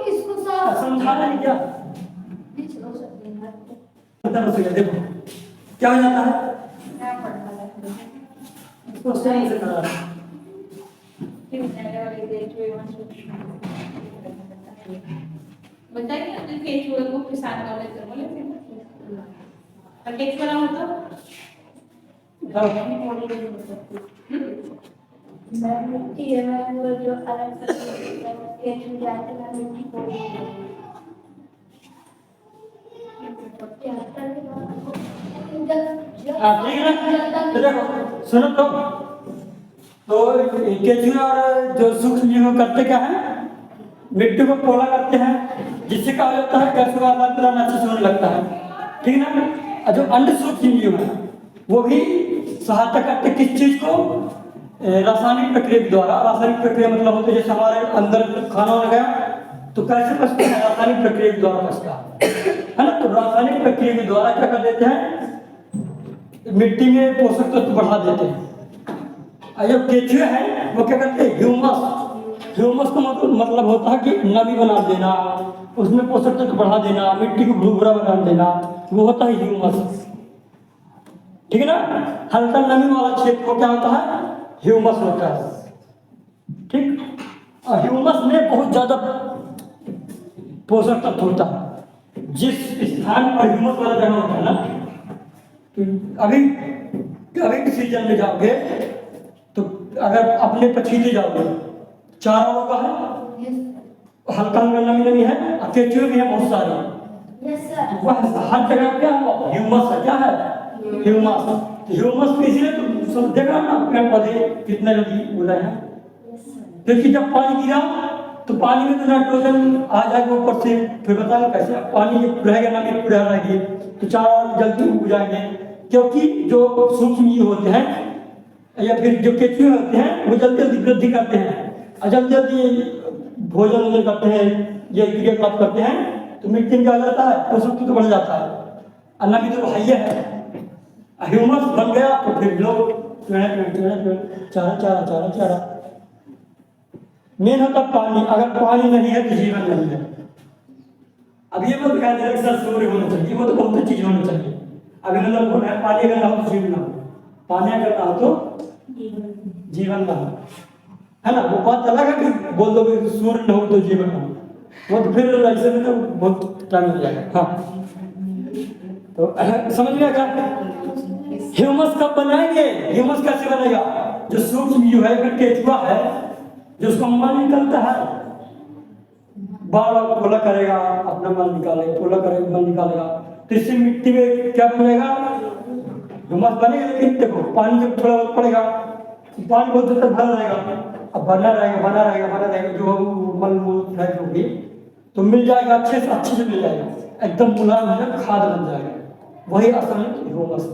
Speaker 2: इसको साफ
Speaker 1: समझा नहीं क्या,
Speaker 2: नहीं चलो सकते हैं।
Speaker 1: पता हो गया। देखो क्या हो जाता है, इसको सही से करा,
Speaker 3: बताइए अपने केंचुए को किसान वाले तो बोले थे ना, और केंचुआ ना होता
Speaker 4: मिट्टी है मैं वो जो अलग के छू जाते हैं मिट्टी को
Speaker 1: हाँ ठीक है ना। तो देखो सुनो तो केंचुए और जो सूक्ष्म जीव करते क्या है, मिट्टी को पोला करते हैं, जिससे क्या हो जाता है, कैसे वातावरण अच्छे से होने लगता है, ठीक है ना। और जो अंड सूक्ष्म जीव है वो भी सहायता करते किस चीज को, रासायनिक प्रक्रिया के द्वारा। रासायनिक प्रक्रिया मतलब होती है जैसे हमारे अंदर खाना हो गया तो कैसे पचता है, रासायनिक प्रक्रिया के द्वारा पचता है ना। तो रासायनिक प्रक्रिया के द्वारा क्या कर देते हैं, मिट्टी में पोषक तत्व बढ़ा देते हैं। और जो केंचुए हैं वो क्या करते हैं, ह्यूमस, ह्यूमस का मतलब होता है कि नमी बना देना, उसमें पोषक तत्व बढ़ा देना, मिट्टी को भुरभुरा बना देना, वो होता है ह्यूमस, ठीक है ना। हल्का नमी वाला क्षेत्र को क्या होता है, ह्यूमस होता है, ठीक। और ह्यूमस में बहुत ज्यादा पोषक तत्व होता है। जिस स्थान पर ह्यूमस वाला जगह होता है ना, तो अभी सीजन में जाओगे तो अगर अपने पछीले जाओगे, चारा होगा है, हल्का हल्का नमी नमी है, और केंचुए भी है बहुत सारे।
Speaker 2: Yes sir.
Speaker 1: वह हर जगह क्या है, ह्यूमस है, क्या है ह्यूमस। ह्यूमस पे इसलिए तो सब देख रहा ना, पेड़ पौधे कितने लगी उड़ रहे हैं, क्योंकि जब पानी गिरा तो पानी में तो नाइट्रोजन आ जाएगा ऊपर से, फिर बताओ कैसे पानी रहेगा ना, में पूरा रहेगी तो चारा जल्दी उग जाएंगे, क्योंकि जो सूक्ष्म जीव होते हैं या फिर जो केंचुए होते हैं वो जल्दी जल्दी वृद्धि करते हैं और जल्दी जल्दी भोजन करते हैं, ये क्रियाकलाप करते हैं, तो मिट्टी में क्या जाता है, पोषक तत्व बढ़ जाता है, अन्ना की तो हाइया है, ह्यूमस बन गया तो फिर लोग चारा चारा चारा चारा। मेन होता पानी, अगर पानी नहीं है तो जीवन नहीं है। अब ये मत कह दे सर सूर्य होना चाहिए, वो तो बहुत चीज होनी चाहिए। अगर मतलब पानी अगर ना हो तो जीवन ना हो, पानी अगर ना हो तो जीवन न हो, है ना। वो बात अलग है कि बोल दो कि सूर्य न हो तो जीवन न हो, वो तो फिर ऐसे में तो बहुत टाइम लग जाएगा। हाँ तो समझ में आएगा। ह्यूमस कब बनाएंगे? ह्यूमस कैसे बनेगा? जो सूक्ष्म जीव है, फिर केचुआ है, जो उसका मल निकलता है, बार बार पोला करेगा, अपना मल निकालेगा, पोला करेगा, मल निकालेगा, तो इससे मिट्टी में क्या बनेगा? ह्यूमस बनेगा। लेकिन देखो पानी जब थोड़ा बहुत पड़ेगा, पानी बहुत देर तक भरा रहेगा, अब बना रहेगा जो मल मूल है जो भी, तो मिल जाएगा, अच्छे से मिल जाएगा, एकदम मुलायम हो जाएगा, खाद बन जाएगा। वही असल में ह्यूमस,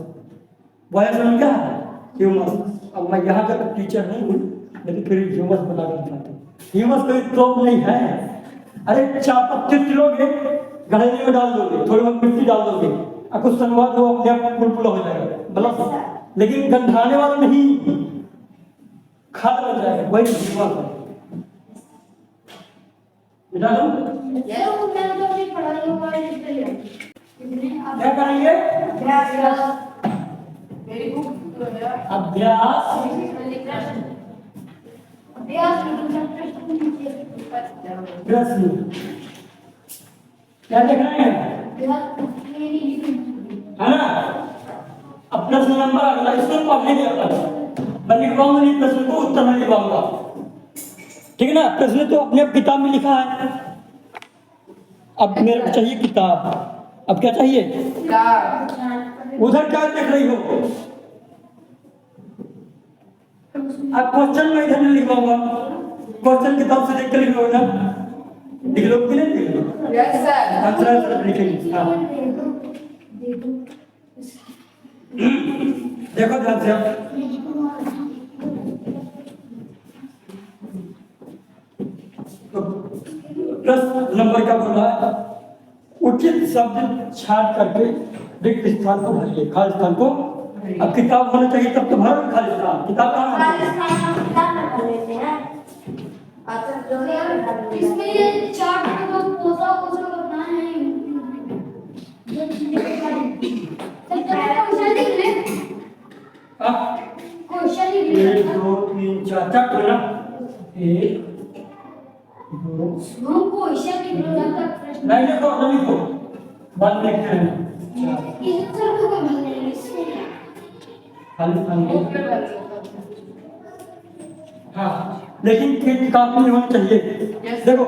Speaker 1: वही असल में क्या है? ह्यूमस। अब मैं यहाँ का टीचर नहीं हूँ, लेकिन फिर ह्यूमस बना कर दिखाता हूँ। ह्यूमस कोई तोप नहीं है। अरे चापत्ती लोगे, गहरे में डाल दोगे, थोड़ी बहुत मिट्टी डाल दोगे, और कुछ समय बाद वो अपने आप पुलपुला हो जाएगा, मतलब, लेकिन गंधाने वाला नहीं, खाद बन जाएगा, वही ह्यूमस है। बेटा क्या करेंगे? अभ्यास। प्रश्न क्या लिख रहे हैं? है ना। अब प्रश्न नंबर अगला, इसको पढ़ने नहीं आता, मैं लिखवाऊंगा नहीं प्रश्न को, उत्तर में लिखवाऊंगा, ठीक है ना। प्रश्न तो अपने किताब में लिखा है, अब मेरे को चाहिए किताब। अब क्या चाहिए? उधर क्या देख रही हो? अब क्वेश्चन में इधर नहीं लिखवाऊंगा, क्वेश्चन किताब से देख कर लिख लो ना, लिख लो कि नहीं लिख लो? Yes sir. आंसर लिखेंगे। हाँ देखो ध्यान से, तो प्रश्न नंबर क्या बोल रहा है? उचित शब्द छाट करके रिक्त स्थान को भरिए, खाली स्थान को। अब किताब होना चाहिए तब तो भरो खाली स्थान, किताब कहाँ है?
Speaker 2: इसमें ये चार्ट को तो पोसा करना है। क्वेश्चन लिख ले। क्वेश्चन लिख ले।
Speaker 1: 1 2 3 4 चार बोला। 1 2
Speaker 2: हम क्वेश्चन लिख लो, जब तक प्रश्न
Speaker 1: नहीं लिखो, बाद में लिखते हैं।
Speaker 2: इस सर को भरने इससे
Speaker 1: खाली स्थान को। हाँ लेकिन किताब में होना चाहिए। देखो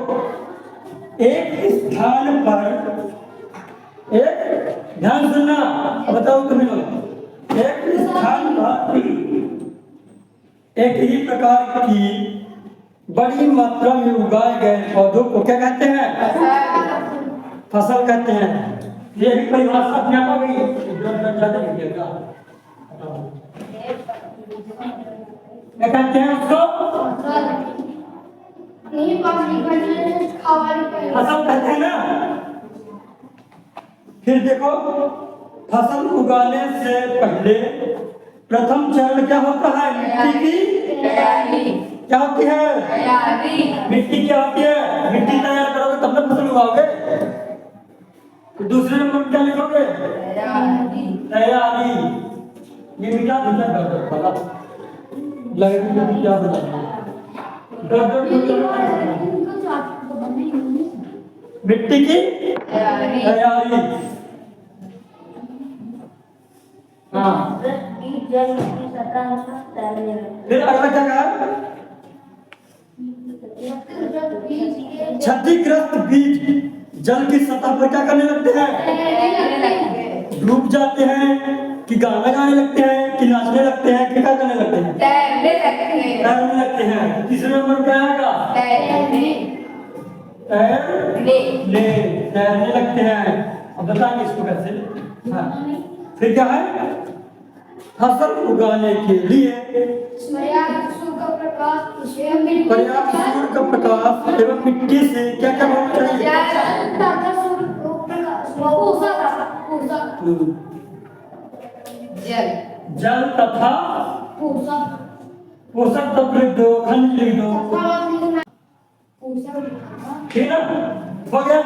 Speaker 1: एक स्थान पर, एक ध्यान सुनना, बताओ तुम्हें लोग, एक स्थान पर एक ही प्रकार की बड़ी मात्रा में उगाए गए पौधों को क्या कहते हैं? फसल कहते हैं। ये भी परिभाषा अपने आप आ गई। क्या कहते हैं उसको?
Speaker 2: नहीं पानी भरने खावाली पर
Speaker 1: फसल कहते हैं ना। फिर देखो, फसल उगाने से पहले प्रथम चरण क्या होता है? मिट्टी की
Speaker 3: तैयारी।
Speaker 1: क्या होती है?
Speaker 3: तैयारी।
Speaker 1: मिट्टी क्या होती है? मिट्टी तैयार करोगे तब ना फसल उगाओगे। तो दूसरे नंबर क्या लिखोगे? तैयारी। ये मिटा दूसरा कर दो पता लगेगा कि क्या बताना है। मिट्टी की तैयारी। हाँ
Speaker 4: जल की सतह पर तैरने लगे।
Speaker 1: फिर अगला क्या कहा? क्षतिग्रस्त बीज जल की सतह पर क्या करने लगते हैं? डूब जाते हैं, कि गाना गाने लगते हैं, कि नाचने लगते हैं, कि क्या करने लगते हैं? तैरने लगते हैं। तीसरे नंबर पे आएगा तैरने लगते हैं। अब बताएंगे इसको कैसे। हाँ फिर क्या है? फसल उगाने के लिए
Speaker 2: पर्याप्त सूर्य प्रकाश
Speaker 1: एवं मिट्टी से क्या क्या होना चाहिए? जल तथा पोषक तत्व लिख दो, खनिज लिख दो, ठीक है हो गया।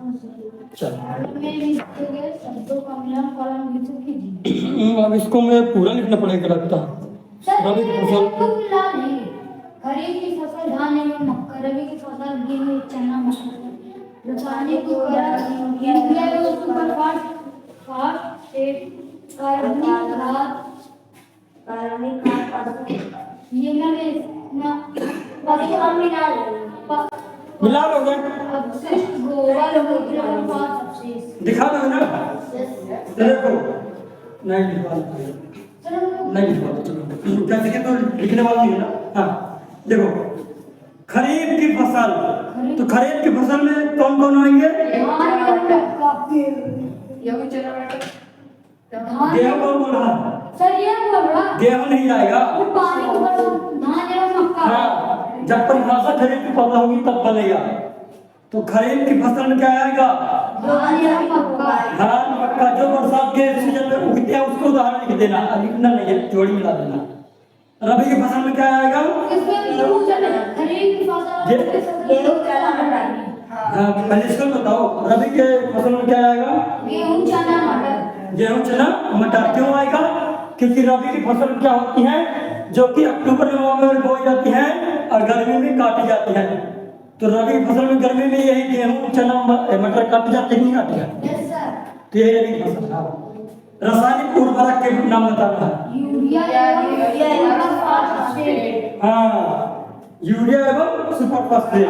Speaker 1: चलो
Speaker 2: में भी दिए शब्दों का मिलान कॉलम विकसित कीजिए।
Speaker 1: अब इसको मैं पूरा लिखना पड़ेगा लगता है। रबी की फसल
Speaker 2: खरीफ की फसल धान एवं मक्का, रबी की फसल गेहूं चना मटर, रासायनिक उर्वरक यूरिया एवं सुपर फास्फेट, कार्बनिक खाद ये मैं पशु
Speaker 1: मिला लोगे
Speaker 2: अपशिष्ट गोबर मूत्र और पांच अपशिष्ट।
Speaker 1: दिखा दो ना देखो नहीं लिखवा नहीं लिखवा चलो क्या लिखे तो लिखने वाला नहीं है ना। हाँ देखो खरीफ की फसल तो खरीफ की फसल में कौन कौन आएंगे? गेहूं कौन बोल रहा है?
Speaker 2: सर ये बोल रहा
Speaker 1: गेहूं नहीं आएगा।
Speaker 2: पानी के ऊपर धान एवं मक्का।
Speaker 1: हाँ जब परिभाषा खरीफ की फसल होगी तब बनेगा। तो खरीफ की फसल में क्या आएगा?
Speaker 2: धान एवं मक्का।
Speaker 1: धान मक्का जो बरसात के सीजन में उगते हैं उसको उदाहरण लिख देना, लिखना नहीं है जोड़ी मिला देना। रबी की फसल में क्या आएगा?
Speaker 2: इसमें गेहूं चना खरीफ की फसल गेहूं चना मटर।
Speaker 1: हाँ पहले इसको बताओ रबी के फसल में क्या आएगा?
Speaker 2: गेहूं चना मटर।
Speaker 1: गेहूं चना मटर क्यों आएगा? क्योंकि रबी की फसल क्या होती है जो कि अक्टूबर नवंबर में बोई जाती है और गर्मी में काटी जाती है। तो रबी की फसल में गर्मी में यही गेहूं चना मटर काटी जाती है, नहीं काटी जाती?
Speaker 2: Yes sir.
Speaker 1: तो यही रबी की फसल है। रासायनिक उर्वरक के नाम बताना है।
Speaker 2: यूरिया एवं फास्फेट।
Speaker 1: हाँ यूरिया एवं सुपर फास्फेट।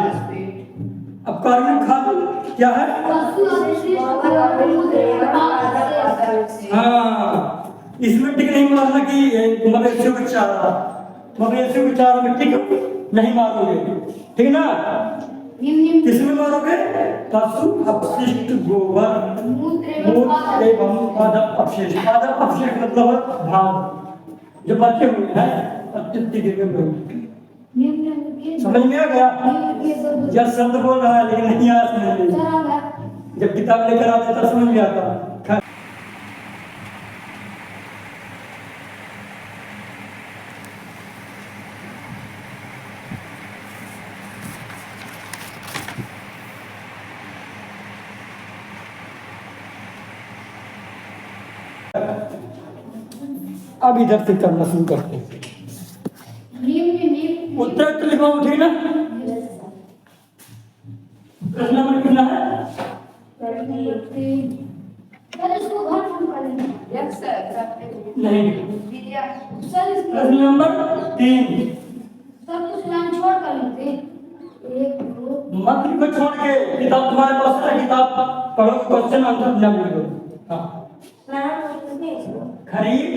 Speaker 1: अब कार्बनिक खाद क्या है?
Speaker 2: पशु अपशिष्ट गोबर मूत्र और पांच अपशिष्ट।
Speaker 1: हाँ इसमें टिक नहीं मारना कि मवेशियों का चारा, मवेशियों के चारा में टिक नहीं मारोगे, ठीक ना? किसमें मारोगे? पशु अपशिष्ट गोबर मूत्र एवं पादप अपशिष्ट। पादप अपशिष्ट मतलब भाग जो बचे हुए हैं अत्यधिक गिर गए। समझ में आ गया? यह शब्द बोल रहा है लेकिन नहीं आया समझ में। जब किताब लेकर आते तब समझ में आता। अब इधर से करना शुरू करते हैं। उत्तर तो लिखवाओ, ठीक ना? प्रश्न नंबर कितना है? नहीं प्रश्न नंबर 3
Speaker 2: सब कुछ लाइन छोड़ कर लेते। एक दो
Speaker 1: मत को छोड़ के किताब तुम्हारे पास है, किताब पढ़ो, क्वेश्चन आंसर बना लो। हाँ खरीफ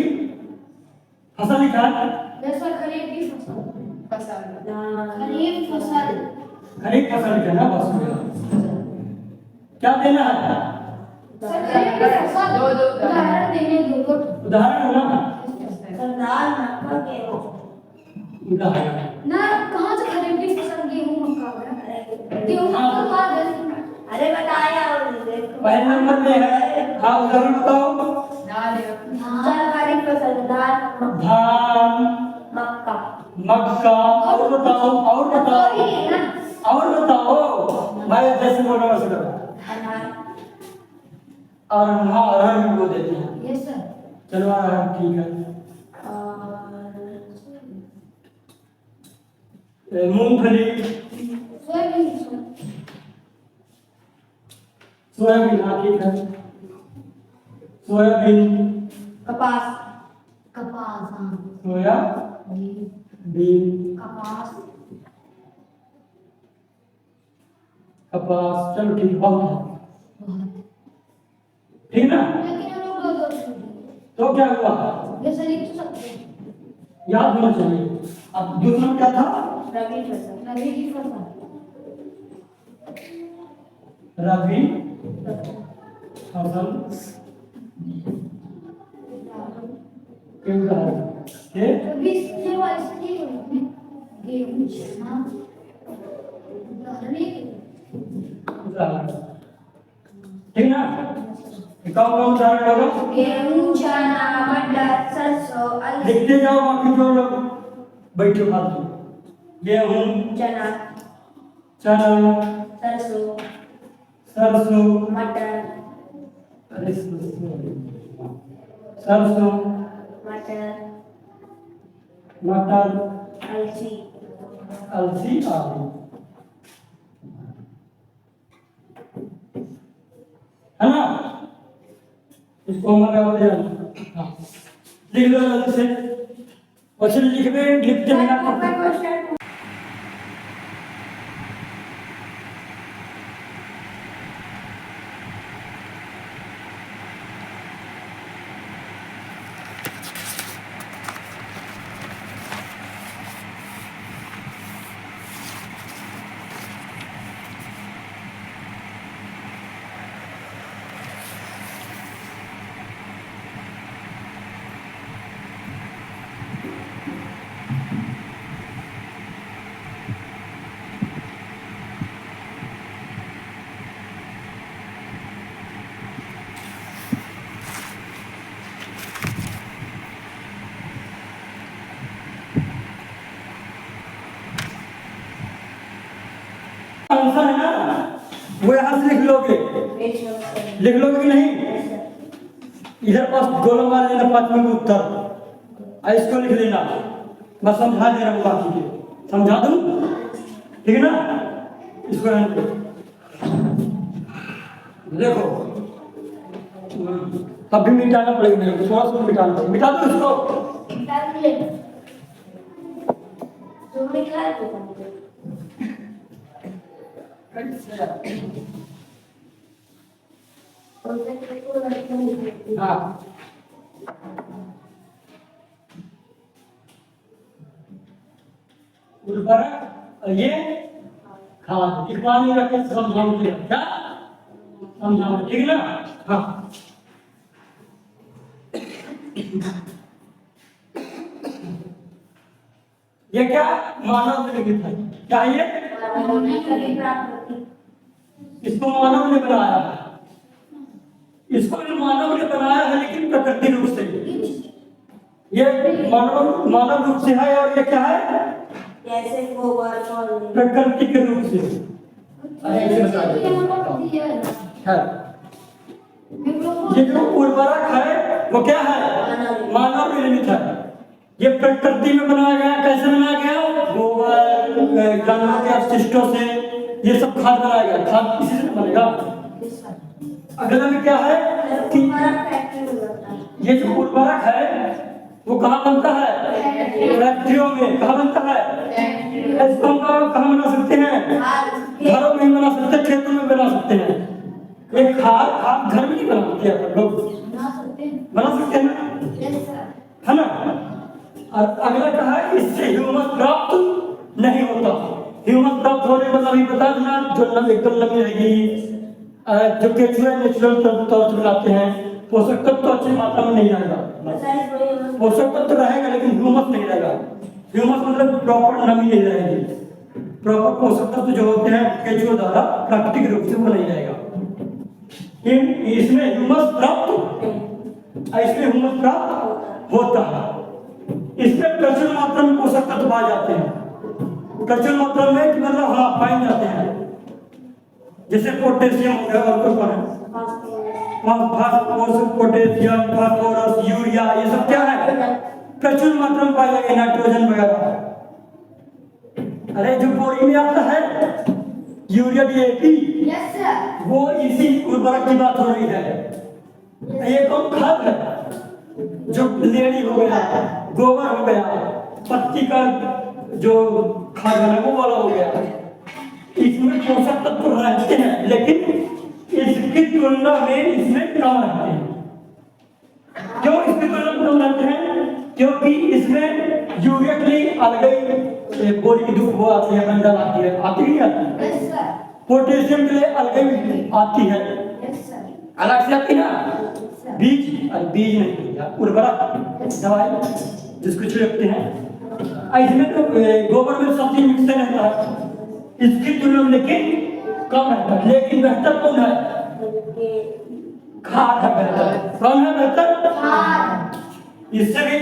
Speaker 1: फसल लिखा है।
Speaker 2: जैसा खरीफ की फसल खरीफ फसल
Speaker 1: खरीफ फसल लिखा ना बस क्या देना है?
Speaker 2: सर खरीफ की फसल उदाहरण देने दो।
Speaker 1: उदाहरण होना
Speaker 4: दाल मक्का गेहूं।
Speaker 1: उदाहरण
Speaker 2: ना कहाँ से खरीफ की फसल गेहूं मक्का होगा? गेहूं मक्का बाद
Speaker 4: अरे बताया और देखो
Speaker 1: पहले नंबर में है। हाँ उदाहरण बताओ।
Speaker 4: सरकारी फसल दाल
Speaker 1: धान
Speaker 4: मक्का
Speaker 1: मक्का। और बताओ और बताओ और बताओ। मैं जैसे बोल रहा हूँ और हाँ अरहर को देते हैं।
Speaker 2: Yes sir.
Speaker 1: चलो अरहर ठीक है। मूंगफली सोयाबीन हाँ ठीक है। सोयाबीन
Speaker 4: कपास
Speaker 2: कपास हाँ
Speaker 1: सोयाबीन
Speaker 2: कपास
Speaker 1: कपास। चलो ठीक बहुत है, ठीक ना?
Speaker 2: लेकिन हम लोग दो
Speaker 1: तो क्या हुआ?
Speaker 2: ये सर लिख तो सकते हैं।
Speaker 1: याद होना चाहिए। अब दूसरा क्या था?
Speaker 4: रबी फसल
Speaker 2: रबी की फसल
Speaker 1: रबी फसल के उदाहरण के
Speaker 2: रबी से वाले गेहूं चना
Speaker 1: उदाहरण, ठीक ना? कौन कौन उदाहरण होगा?
Speaker 4: गेहूं चना मटर सरसों अलसी
Speaker 1: लिखते जाओ बाकी जो लोग बैठे फालतू। गेहूं
Speaker 4: चना
Speaker 1: चना
Speaker 4: सरसों
Speaker 1: सरसों,
Speaker 4: मटर,
Speaker 1: अरे सरसों,
Speaker 4: मटर,
Speaker 1: मटर,
Speaker 4: अलसी,
Speaker 1: अलसी, आलू, है ना? इसको हमारे हाँ लिख लो जल्दी से। क्वेश्चन लिखते लिखते बिना आंसर है ना, वो यहाँ से लिख लोगे, लिख लोगे कि नहीं? इधर पास गोलम मार लेना 5वें का उत्तर, इसको लिख लेना। मैं समझा दे रहा हूँ, बाकी के समझा दूँ, ठीक है ना? इसको देखो, अभी मिटाना पड़ेगा मेरे को, थोड़ा सा मिटाना पड़ेगा। मिटा दो इसको,
Speaker 4: जो लिखा है तो
Speaker 1: हाँ उर्वरक, ये खाद, इकबाल नहीं रखे, समझाओ क्या समझाओ, ठीक है ना? हाँ ये क्या मानव निर्मित है, क्या ये? इसको मानव ने बनाया है, इसको भी मानव ने बनाया है, लेकिन प्रकृति रूप से। ये मानव रूप से है, और ये क्या है?
Speaker 4: जैसे गोबर
Speaker 1: प्रकृति के रूप से है। ये जो उर्वरक है वो क्या है? मानव निर्मित है। ये प्रकृति में बनाया गया। कैसे बनाया गया? गोबर, जानवरों के अपशिष्टों से ये सब खाद बनाया गया। खाद किसी से बनेगा। अगला में क्या है कि ये जो उर्वरक है वो कहाँ बनता है? फैक्ट्रियों में। कहाँ बनता है? इसको हम कहाँ बना सकते हैं? घरों में बना सकते हैं, खेतों में बना सकते हैं। एक खाद घर में नहीं बनाते हैं लोग, बना सकते हैं ना, है ना? और अगला कहा है इससे ह्यूमस प्राप्त नहीं होता। ह्यूमस प्राप्त होने मतलब अभी बता देना, जो एकदम नमी रहेगी, जो केचुआ नेचुरल तौर से मिलाते हैं, पोषक तत्व तो अच्छी मात्रा में नहीं रहेगा। पोषक तत्व तो रहेगा लेकिन ह्यूमस नहीं रहेगा। ह्यूमस मतलब प्रॉपर नमी नहीं रहेगी। प्रॉपर पोषक तत्व जो होते हैं केचुआ द्वारा प्राकृतिक रूप से वो नहीं रहेगा। इसमें ह्यूमस प्राप्त होता है। इसमें प्रचुर मात्रा में पोषक तत्व पाए जाते हैं। प्रचुर मात्रा में मतलब हाँ पाए जाते हैं, जैसे पोटेशियम हो गया, पोटेशियम, फास्फोरस, यूरिया, ये सब क्या है? प्रचुर मात्रा में पाए जाएंगे। नाइट्रोजन वगैरह। अरे जो बोरी में आता है यूरिया, डीएपी, वो इसी उर्वरक की बात हो रही है। ये कौन खाद है? जो लेड़ी हो गया, गोबर हो गया, पत्ती का जो खाद है वो वाला हो गया। इसमें पोषक तत्व रहते हैं लेकिन इसकी तुलना में इसमें कम रहते हैं। क्यों इसकी तुलना में कम रहते हैं? क्योंकि इसमें यूरिया के लिए अलग बोरी की धूप वो आती है, बंडल आती है, आती नहीं आती? पोटेशियम के लिए अलग आती है, अलग से आती ना। बीज नहीं, उर्वरक दवाई जिसको छिड़कते हैं, इसमें तो गोबर में सब चीज मिक्स रहता है। इसकी तुलना में लेकिन कम रहता है। लेकिन बेहतर कौन है? खाद है बेहतर। कौन है बेहतर? इससे भी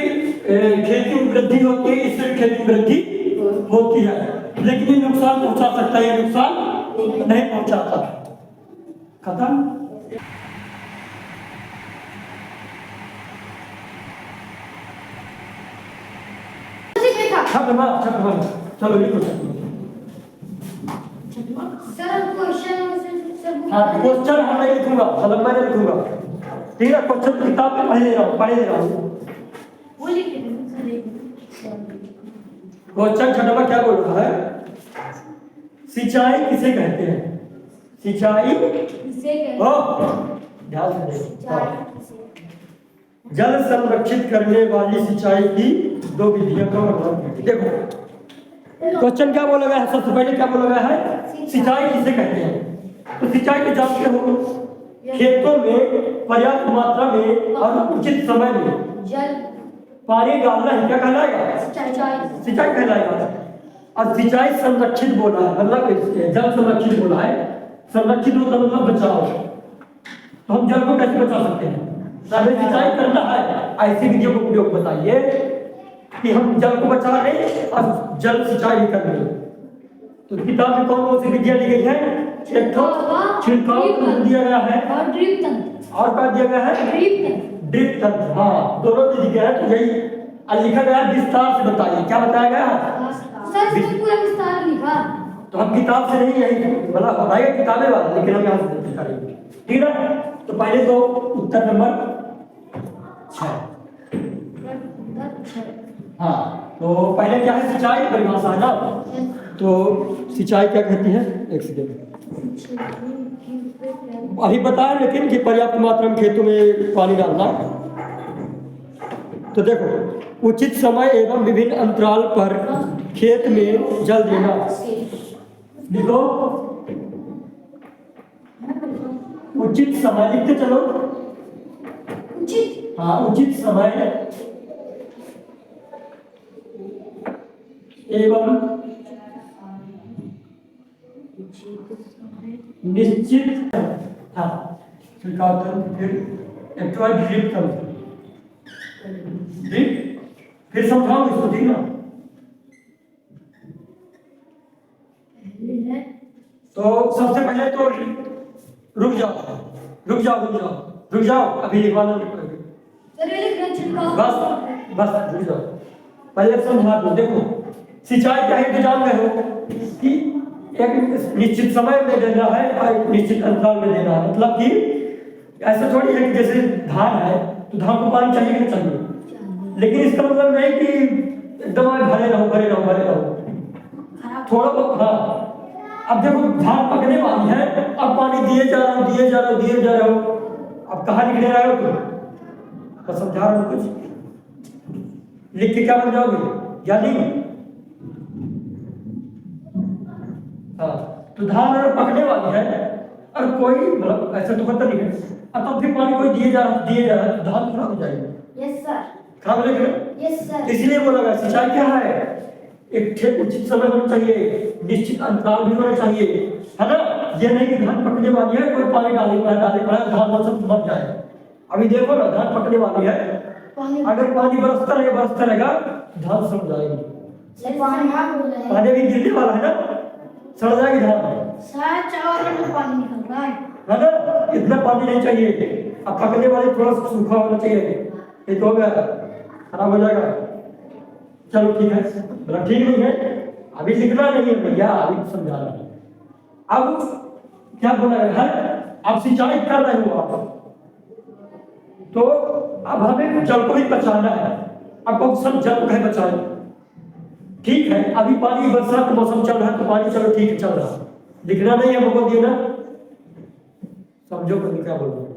Speaker 1: खेती में वृद्धि होती है, इससे भी खेती में वृद्धि होती है, लेकिन ये नुकसान पहुंचा सकता है, ये नुकसान नहीं पहुंचाता। खत्म। छठवां छठवां चलो लिखो
Speaker 2: सर क्वेश्चन सर
Speaker 1: हाँ क्वेश्चन हम नहीं लिखूंगा, मतलब मैं नहीं लिखूंगा, ठीक है। क्वेश्चन किताब में पढ़े दे रहा हूँ।
Speaker 2: वो लिख दे
Speaker 1: क्वेश्चन छठवां क्या बोल रहा है? सिंचाई किसे कहते हैं? सिंचाई
Speaker 2: किसे कहते
Speaker 1: ओ ध्यान से देखो।
Speaker 2: हैं?
Speaker 1: जल संरक्षित करने वाली सिंचाई की दो विधियों का वर्णन कीजिए। देखो क्वेश्चन क्या बोला गया है? सबसे पहले क्या बोला गया है? सिंचाई किसे कहते हैं? तो सिंचाई के जानते हो, खेतों में पर्याप्त मात्रा में और उचित समय में
Speaker 2: जल
Speaker 1: पानी डालना ही क्या कहलाएगा? सिंचाई कहलाएगा। और सिंचाई संरक्षित बोला है, मतलब जल संरक्षित बोला है। संरक्षित होता मतलब बचाओ। तो हम जल को कैसे बचा सकते हैं? हमें सिंचाई करना है, ऐसी विधियों का उपयोग बताइए कि हम जल को बचा लें और जल सिंचाई भी कर लें। तो किताब में कौन कौन सी विधियां दी गई है? एक तो छिड़काव दिया गया है
Speaker 2: और ड्रिप तंत्र
Speaker 1: और क्या दिया गया है? ड्रिप तंत्र। हाँ दोनों दे दिया है। तो यही लिखा गया है, विस्तार से बताइए। क्या बताया गया है?
Speaker 2: सर इसमें पूरा विस्तार लिखा।
Speaker 1: तो हम किताब से नहीं, यही मतलब बताइए किताबें वाले, लेकिन हम यहाँ से करेंगे, ठीक है। तो पहले तो उत्तर नंबर 6। हाँ तो पहले क्या है? सिंचाई परिभाषा है ना। तो सिंचाई क्या कहती है? एक सेकेंड अभी बताया, लेकिन कि पर्याप्त मात्रा में खेतों में पानी डालना। तो देखो उचित समय एवं विभिन्न अंतराल पर खेत में जल देना। देखो उचित समय लिखते चलो।
Speaker 2: उचित
Speaker 1: हाँ उचित समय एवं निश्चित हाँ छिड़काव तंत्र, फिर एक्चुअल ड्रिप तंत्र। ड्रिप फिर समझाओ इसको, ठीक ना। तो सबसे पहले तो रुक जाओ अभी लिखवाना नहीं पड़ेगा।
Speaker 2: सर ये लिख छिड़काव
Speaker 1: बस रुक जाओ, पहले समझा दो। देखो सिंचाई क्या है तो जान गए हो कि एक निश्चित समय में देना है और एक निश्चित अंतराल में देना है। मतलब कि ऐसा थोड़ी है कि जैसे धान है तो धान को पानी चाहिए कि नहीं चाहिए, लेकिन इसका मतलब नहीं कि एकदम भरे रहो थोड़ा बहुत। हाँ अब देखो धान पकने वाली है, अब पानी दिए जा रहे हो, अब कहाँ निकले रहे हो तुम? तो समझा रहा हूँ कुछ लिख के क्या बन जाओगे यानी। हाँ तो धान अगर पकने वाली है और कोई मतलब ऐसा तो पता नहीं है, अब तो फिर पानी कोई दिए जा रहा है तो धान खराब हो जाएगी।
Speaker 2: यस सर
Speaker 1: खराब हो जाएगी।
Speaker 2: यस सर
Speaker 1: इसलिए बोला गया सिंचाई क्या है? एक ठीक उचित समय होना चाहिए, निश्चित अंतराल भी होना चाहिए, है ना। ये नहीं कि धान पकने वाली है कोई पानी डाले पड़ा धान सब मर जाए। अभी देखो ना धान पकने वाली है, अगर पानी बरसता रहेगा धान सड़ जाएगी। पानी भी गिरने वाला है ना, सड़ जाएगी धान।
Speaker 2: सर चावल में पानी निकल रहा है
Speaker 1: ना, इतना पानी नहीं चाहिए। अब पकने वाले थोड़ा सूखा होना चाहिए, ये तो हो गया खराब हो जाएगा। चलो ठीक है, मतलब ठीक नहीं है, अभी लिखना नहीं है भैया, अभी समझा रहा हूँ। अब क्या बोला है? अब सिंचाई कर रहे हो आप, तो अब हमें जल को भी बचाना है। अब कौन सब जल को है बचाए, ठीक है। अभी पानी बरसात का मौसम चल रहा है तो पानी चलो ठीक है चल रहा है, लिखना नहीं है हमको देना, समझो क्या बोल रहे हैं।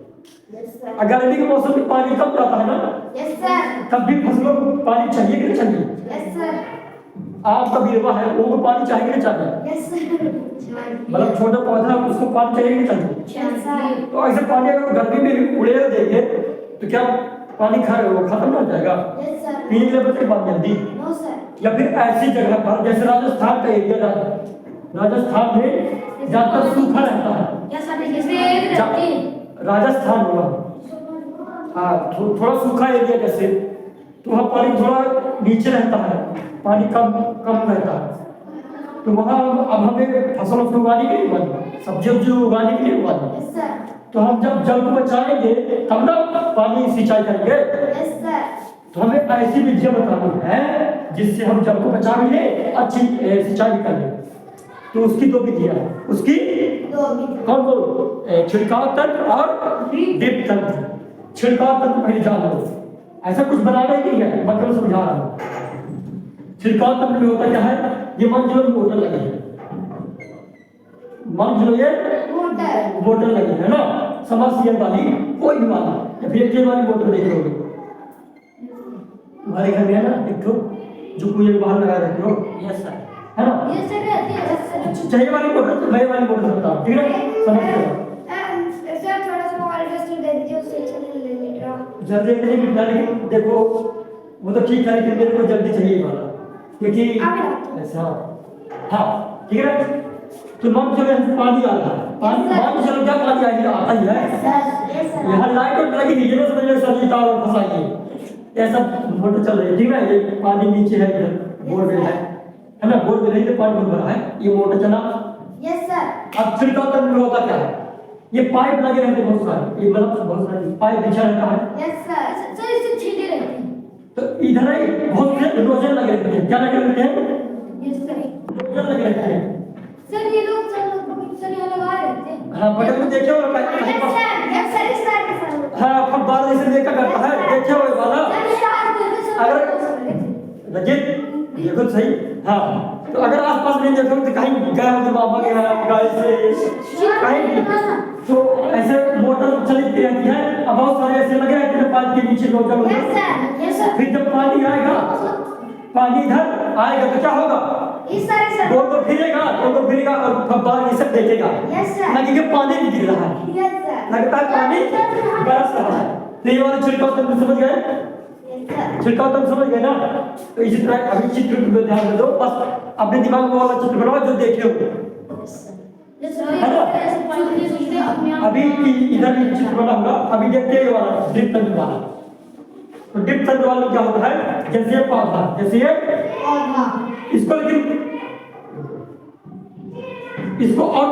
Speaker 1: अगर गर्मी के मौसम में पानी कम जाता है ना,
Speaker 2: यस सर,
Speaker 1: तब भी फसलों को पानी चाहिए कि नहीं चाहिए?
Speaker 2: यस सर,
Speaker 1: आम का बिरवा है वो पानी चाहिए कि नहीं चाहिए?
Speaker 2: यस सर,
Speaker 1: मतलब छोटा पौधा है उसको पानी चाहिए कि नहीं चाहिए?
Speaker 2: Yes sir.
Speaker 1: तो ऐसे पानी अगर गर्मी में उड़े देंगे तो क्या पानी खत्म हो जाएगा?
Speaker 2: Yes sir.
Speaker 1: पीने के लिए बचे पानी जल्दी।
Speaker 2: No sir.
Speaker 1: या फिर ऐसी जगह पर जैसे राजस्थान का एरिया, राजस्थान में ज्यादातर सूखा रहता है।
Speaker 2: यस सर, इसमें
Speaker 1: राजस्थान होगा, हाँ थोड़ा सूखा एरिया जैसे, तो वहाँ पानी थोड़ा नीचे रहता है, पानी कम रहता है। तो वहाँ अब हमें फसल उगाने के लिए उगानी, सब्जी उब्जी उगाने के लिए उगानी।
Speaker 2: Yes sir.
Speaker 1: तो हम जब जल को बचाएंगे तब ना पानी सिंचाई करेंगे।
Speaker 2: Yes sir.
Speaker 1: तो हमें ऐसी विधियां बतानी है जिससे हम जल को बचा भी ले, अच्छी सिंचाई भी कर ले। तो उसकी दो विधियां हैं, उसकी
Speaker 2: दो मिनट।
Speaker 1: कौन को? छिड़काव तंत्र और ड्रिप तंत्र। छिड़काव तंत्र पहले जान लो, ऐसा कुछ बनाना ही नहीं है, मतलब समझा रहा हूँ। छिड़काव तंत्र में होता क्या है, ये मान लो मोटर लगी है, मान लो ये मोटर लगी है ना, समरसीबल वाली, कोई भी वाली या फिर एक वाली मोटर देख लो हमारे घर में है ना, एक तो जो कुएं बाहर लगा रखे हो। यस सर, है ना?
Speaker 2: यस सर रहती है। Yes sir.
Speaker 1: चाहिए वाली मोटर तो नई वाली मोटर बताओ, ठीक है? समझ गए?
Speaker 2: सर थोड़ा सा मोबाइल टेस्ट दे दीजिए, उससे चल लेगा।
Speaker 1: जल्दी नहीं मिलता, लेकिन देखो वो तो ठीक है, लेकिन मेरे को जल्दी चाहिए वाला, क्योंकि ऐसा हाँ ठीक है। तो मान चलो पानी आ रहा है, पानी मान चलो क्या पानी आ आता ही है।
Speaker 2: Yes sir.
Speaker 1: यहाँ लाइट और लगी थी, ये ना समझ लो सभी तार और फंसाइए, ऐसा मोटर चल रही है, ठीक है? ये पानी नीचे है, इधर बोरवेल है ना, बोरवेल नहीं तो पानी भर रहा है, ये मोटर चला।
Speaker 2: Yes sir.
Speaker 1: अब छिड़काव तंत्र में होता क्या है, ये पाइप लगे रहते हैं बहुत सारे, ये मतलब बहुत सारे पाइप बिछा रहता है।
Speaker 2: Yes sir. सर इससे छींटे रहते हैं।
Speaker 1: तो इधर ही बहुत से नोजल लगे रहते हैं, क्या लगे रहते हैं?
Speaker 2: Yes sir.
Speaker 1: नोजल लगे रहते हैं।
Speaker 2: सर ये लोग सर यहाँ लगाए रहते हैं।
Speaker 1: हाँ बटन में देखे हो कहीं
Speaker 2: यस
Speaker 1: पर?
Speaker 2: सर। यस सर इस साइड में सर।
Speaker 1: हाँ फुटबॉल जैसे देखा करता है, देखे हो ये वाला? अगर रजित देखो सही, हाँ तो अगर आसपास नहीं देखो तो कहीं गए हो मामा के यहाँ गाय से कहीं, तो ऐसे मोटर चलती रहती है, अब बहुत सारे ऐसे लगे रहते हैं पाइप के नीचे नोजल होते
Speaker 2: यस सर। Yes sir.
Speaker 1: फिर जब पानी आएगा, पानी इधर आएगा तो क्या होगा,
Speaker 2: इस साइड सर।
Speaker 1: गोल को फिरेगा, गोल को फिरेगा और फब्बार ये सब देखेगा,
Speaker 2: यस सर।
Speaker 1: लगे कि पानी भी गिर रहा है,
Speaker 2: यस सर।
Speaker 1: लगता है पानी बरस रहा है। तो ये वाला छिड़काव तंत्र समझ गए?
Speaker 2: Yes sir.
Speaker 1: छिड़काव तंत्र समझ गए ना? तो इसी तरह अभी चित्र पे ध्यान दे दो, बस अपने दिमाग में वाला चित्र बनाओ जो देखे हो।
Speaker 2: Yes sir.
Speaker 1: अभी इधर भी चित्र बना होगा, अभी देखते हैं वाला ड्रिप तंत्र वाला। तो ड्रिप तंत्र वाला क्या होता है, जैसे ये पौधा, जैसे ये इसको, लेकिन इसको और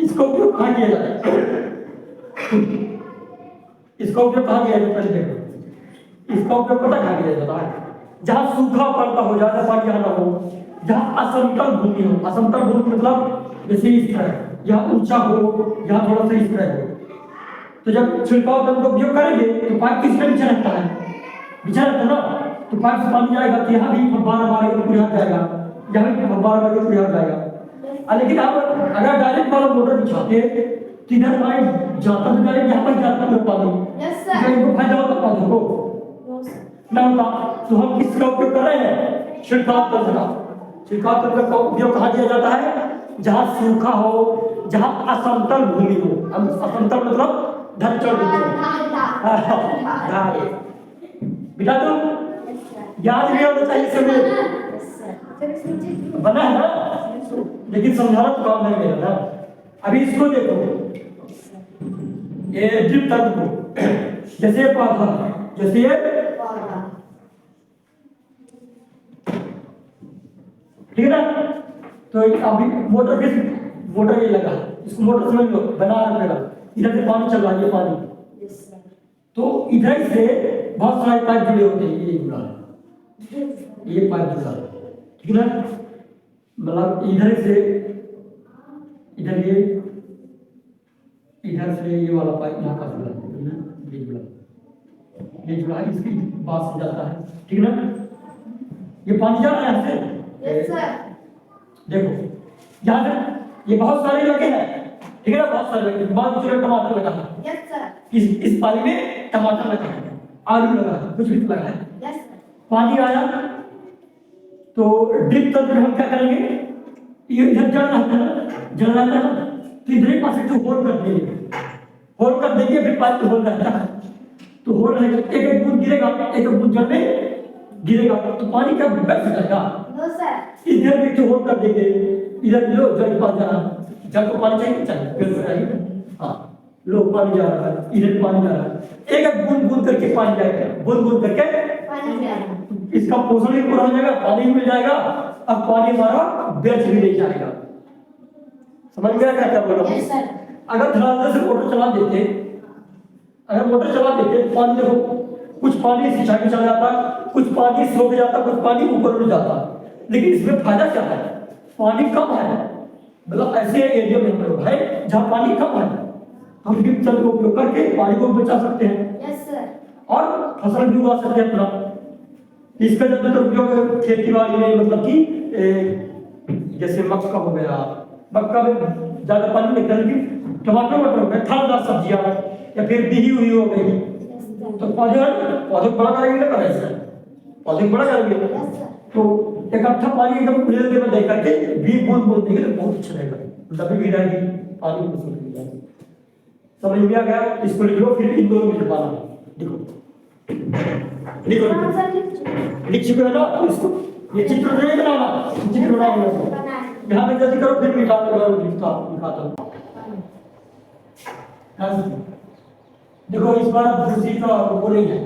Speaker 1: इसको उपयोग कहाँ किया जाता है, इसका उपयोग कहाँ किया जाता है? पहले देखो, इसका उपयोग पता कहाँ किया जाता है, जहाँ सूखा पड़ता हो, ज्यादा पानी आना हो, जहाँ असमतल भूमि हो। असमतल भूमि मतलब जैसे इस तरह, यहाँ ऊंचा हो, यहाँ थोड़ा सा इस तरह हो। तो जब छिड़काव तंत्र का उपयोग करेंगे तो पाइप किस पे बिछा रहता है, बिछा रहता है ना, तो पाइप से पानी जाएगा तो यहाँ भी फव्वारा मारेगा तो यहाँ जाएगा, यहाँ भी फव्वारा मारेगा तो यहाँ जाएगा। लेकिन आप अगर डायरेक्ट वाला मोटर बिछाते तो इधर पानी जाता तो डायरेक्ट यहाँ पर जाता है पानी।
Speaker 2: Yes sir.
Speaker 1: इनको फायदा होता पौधों को ना होता। तो हम किसका उपयोग कर रहे हैं, छिड़काव तंत्र का। छिड़काव तंत्र का उपयोग कहाँ किया जाता है, जहाँ सूखा हो, जहाँ असमतल भूमि हो। हम असमतल मतलब ढल चढ़ बिता दो, याद भी होना चाहिए सभी, बना है ना, लेकिन समझाना तो काम है मेरा ना। अभी इसको देखो, ये ड्रिप तंत्र को, जैसे ये पौधा, जैसे ये ठीक है ना। तो अभी मोटर किस मोटर ये लगा, इसको मोटर समझ लो, बना रखेगा, इधर से पानी चल रहा है, ये पानी, तो इधर से बहुत सारे पाइप जुड़े होते हैं, ये जुड़ा है, ये पाइप जुड़ा है, ठीक है ना। मतलब इधर से इधर ये, इधर से ये वाला पाइप यहाँ का जुड़ा है, ये जुड़ा है, इसकी बात से जाता है, ठीक है ना। ये पानी जा रहा है यहाँ से।
Speaker 2: Yes sir.
Speaker 1: देखो यहाँ से ये बहुत सारे लगे हैं, ठीक है ना, बहुत सारे लगे, बहुत दूसरे टमाटर लगा है,
Speaker 2: यस सर।
Speaker 1: इस पानी में टमाटर लगा है, आलू लगा है, कुछ भी लगा है।
Speaker 2: Yes sir.
Speaker 1: पानी आया तो ड्रिप तंत्र में हम क्या करेंगे, ये इधर जल रहता है ना, जल रहता है ना, तो इधर पास से होल कर देंगे, होल कर देंगे, फिर पाइप होल रहता है, तो होल रहेगा, एक एक बूंद गिरेगा, एक एक बूंद जल में गिरेगा, तो पानी का बैठ जाएगा।
Speaker 2: No sir.
Speaker 1: इधर भी जो होल कर देंगे, इधर लो जल पास जा रहा है, जल को पानी चाहिए, चाहिए फिर चाहिए, हाँ लो पानी जा रहा है, इधर पानी जा रहा है, एक एक बूंद बूंद करके पानी जाएगा, बूंद बूंद करके
Speaker 2: पानी जा रहा है।
Speaker 1: इसका पोषण भी पूरा हो जाएगा, पानी भी मिल जाएगा अब पानी हमारा व्यर्थ भी नहीं जाएगा। समझ में आया क्या बोल रहा हूँ?
Speaker 2: Yes sir.
Speaker 1: अगर धड़ाधड़ से मोटर चला देते, अगर मोटर चला देते तो पानी देखो कुछ पानी सिंचाई में चला जाता, कुछ पानी सूख जाता, कुछ पानी ऊपर उड़ जाता। लेकिन इसमें फायदा क्या है? पानी कम है, मतलब ऐसे एरिया में हम लोग है जहाँ पानी कम है, हम ड्रिप का उपयोग करके पानी को बचा सकते हैं
Speaker 2: यस सर।
Speaker 1: और फसल भी उगा सकते हैं अपना। इसका ज्यादातर उपयोग खेती बाड़ी में, मतलब कि जैसे मक्का हो गया, मक्का में ज्यादा पानी नहीं करती, टमाटर वमाटर हो गए, फलदार सब्जियां या फिर बीही हुई हो गई, तो पौधे बड़ा करेंगे ना, करेंगे पौधे बड़ा करेंगे। तो इकट्ठा पानी एकदम खुले में दे करके बीज बूंद बूंद देंगे तो बहुत अच्छा रहेगा, दबी भी रहेगी, पानी को सूख भी जाएगी। समझ में आ गया? इसको लिख लो, फिर इन दोनों में छुपाना है। लिखो लिखो लिख चुके हो ना? इसको ये चित्र नहीं बनाना, चित्र बनाओ यहाँ पे जल्दी करो, फिर लिखा दिखाता हूँ। देखो इस बार दूसरी का वो नहीं है,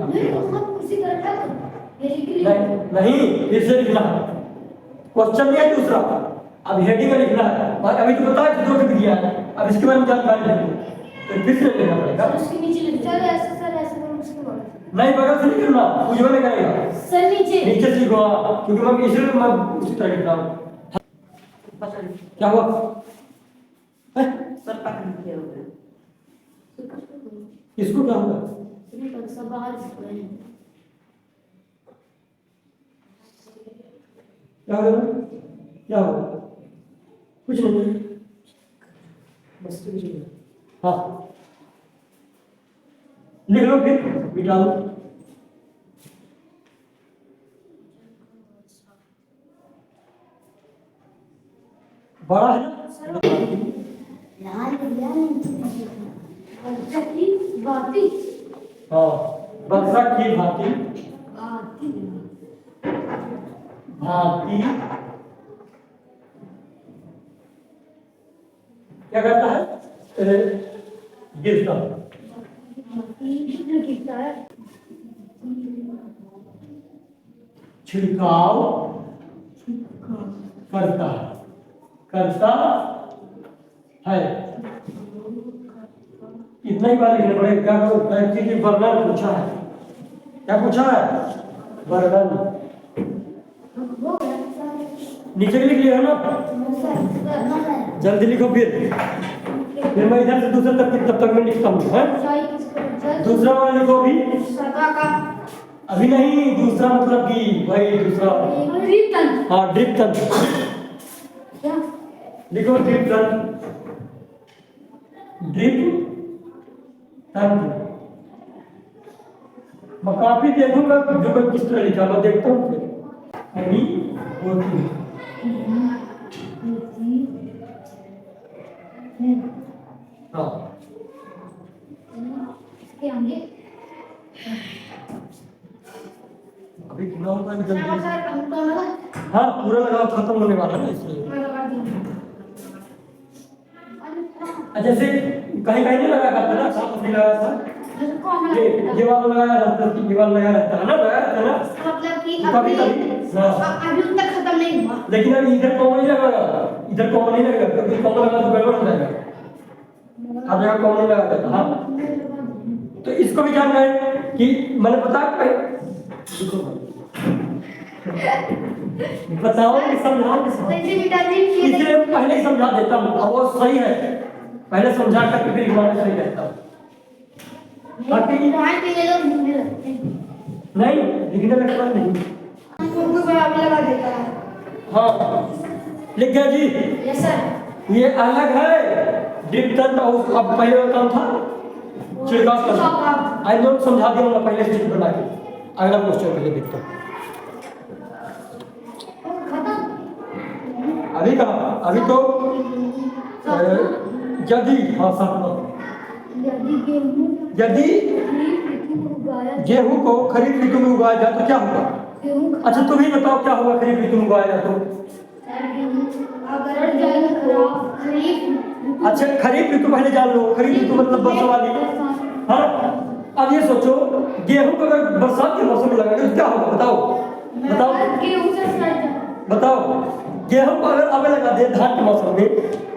Speaker 1: नहीं फिर से लिखना है, क्वेश्चन नहीं है दूसरा, अब हेडिंग में लिखना है। और अभी तो बताया कि 2 टिक दिया है, अब इसके बारे में जानकारी नहीं, तो फिर से लिखना पड़ेगा।
Speaker 2: उसके नीचे लिख दो। ऐसे सर, ऐसे करो, उसके बाद
Speaker 1: नहीं बगल से नहीं लिखना, उज्ज्वल में करेगा
Speaker 2: सर नीचे
Speaker 1: नीचे से लिखो, क्योंकि मैं इसलिए मैं उसी तरह लिख रहा हूँ। क्या हुआ?
Speaker 4: सर पकड़ के हो गया।
Speaker 1: इसको क्या होगा?
Speaker 2: सब बाहर
Speaker 1: क्या होगा? क्या होगा? कुछ नहीं, बस कुछ नहीं। हाँ लिख लो, फिर मिटा दो। बड़ा है ना?
Speaker 2: बाती
Speaker 1: हाँ, वर्षा की भांति भांति क्या करता है? गिरता छिड़काव करता है। इतना ही बात लिखना पड़ेगा। क्या करो? चीज वर्णन पूछा है, क्या पूछा है? वर्णन। नीचे लिख लिया है ना? जल्दी लिखो, फिर मैं इधर से दूसरे तब तक मैं लिखता हूँ। दूसरा वाला लिखो भी। अभी नहीं, दूसरा मतलब कि भाई दूसरा, हाँ ड्रिप तंत्र लिखो, ड्रिप तंत्र, ड्रिप तंत्र। मैं काफी देखूंगा जो कोई किस तरह लिखा, मैं देखता हूँ फिर। हाँ अभी कितना होगा जल्दी? हाँ पूरा लगाओ, खत्म होने वाला है इसलिए। जैसे कहीं कहीं नहीं लगा करता ना, साफ नहीं लगा था, ये वाला लगाया रहता है, ये वाला लगाया रहता है ना, लगाया रहता है ना,
Speaker 2: मतलब कि
Speaker 1: कभी
Speaker 2: अभी तक खत्म नहीं हुआ।
Speaker 1: लेकिन अभी इधर कॉमन नहीं लगेगा, इधर कॉमन नहीं लगेगा, क्योंकि कॉमन लगा तो गड़बड़ हो जाएगा। हर जगह कॉमन नहीं लगा था। हाँ तो इसको भी जानना है कि मैंने बताया, बताओ कि समझाओ, इसलिए पहले ही समझा देता हूँ, अब वो सही है, पहले समझा कर फिर इमारत सही रहता हूँ। बाकी नहीं लिखने लगता नहीं।
Speaker 2: लगा देता है।
Speaker 1: हाँ लिख गया जी।
Speaker 2: Yes sir.
Speaker 1: ये अलग है ड्रिप तंत्र, और अब पहले काम था छिड़काव करना। आई नोट समझा दिया मैं पहले से बना के। अगला क्वेश्चन पहले देखता हूँ। अभी कहा, अभी तो यदि, हाँ सपना, यदि गेहूं को खरीफ ऋतु में उगाया जाए तो क्या होगा? अच्छा तुम ही बताओ क्या होगा खरीफ ऋतु में उगाया जाए तो? अच्छा खरीफ ऋतु पहले जान लो, खरीफ ऋतु मतलब वर्षा वाली। हाँ अब ये सोचो, गेहूं को अगर बरसात के मौसम में लगाएंगे तो क्या होगा? बताओ बताओ। बताओ गेहूं को अगर अब लगा दे धान के मौसम में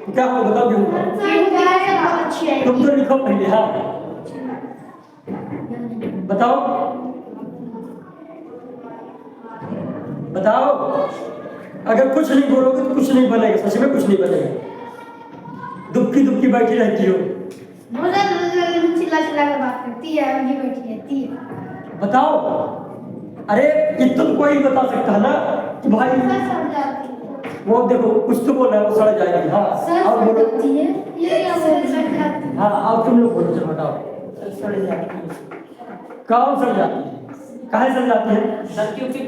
Speaker 1: तो क्या होगा बताओ गेहूं का? तुम तो लिखो पहले। हाँ बताओ बताओ, अगर कुछ नहीं बोलोगे तो कुछ नहीं बनेगा, सच में कुछ नहीं बनेगा। दुबकी दुबकी बैठी रहती हो।
Speaker 2: चिल्ला चिल्ला कर बात करती है, मुझे बैठी रहती है।
Speaker 1: बताओ, अरे ये तुम कोई बता सकता है ना कि भाई वो देखो कुछ तो बोल रहा है, वो सड़ जाएगी। हाँ और बोलो। हाँ और तुम लोग बोलो, चलो बताओ।
Speaker 5: सड़ जाती है।
Speaker 1: कहाँ सड़ जाती है? काहे सड़ जाती है?
Speaker 5: सर क्योंकि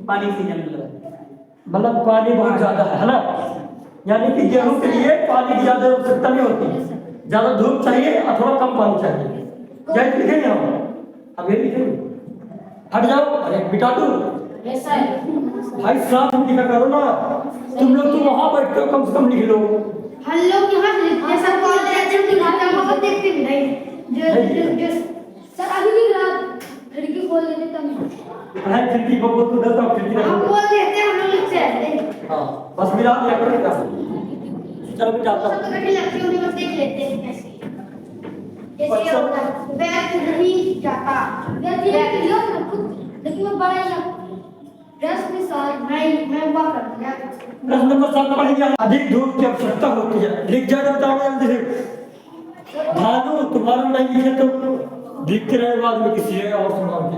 Speaker 5: पानी से जम लगा,
Speaker 1: मतलब पानी बहुत ज्यादा है ना, यानी कि गेहूं के लिए पानी की ज्यादा आवश्यकता नहीं होती, ज्यादा धूप चाहिए और थोड़ा कम पानी चाहिए। क्या लिखेंगे हम? अब ये लिखेंगे। हट जाओ, अरे मिटा दो भाई, साफ लिखा करो ना। तुम लोग तो वहां बैठते हो, कम से कम लिख लो।
Speaker 2: हम लोग यहाँ से लिखते सर, बहुत देखते भी नहीं। जो सर अभी लिख रहा, खिड़की खोल देते तब
Speaker 1: पढ़ाई खिड़की को तो देता हूँ, खिड़की
Speaker 2: हम
Speaker 1: रखो।
Speaker 2: खोल देते हैं, हम लोग लिखते हैं।
Speaker 1: हाँ बस मिला दिया करो क्या? चलो मिटाता
Speaker 2: सब
Speaker 1: हूँ।
Speaker 2: तो कठिन लगती है, उन्हें बस देख लेते हैं कैसे। जैसे ये होता है, बैग नहीं जाता। लेकिन वो बड़ा ही ड्रेस के साथ मैं हुआ कर दिया।
Speaker 1: प्रश्न नंबर 7 पढ़ेंगे। अधिक धूप की आवश्यकता होती है, लिख जाए बताओ जल्दी से। भानु तुम्हारा नहीं लिखे तो लिखते रहे बाद में किसी और सुनाओ के।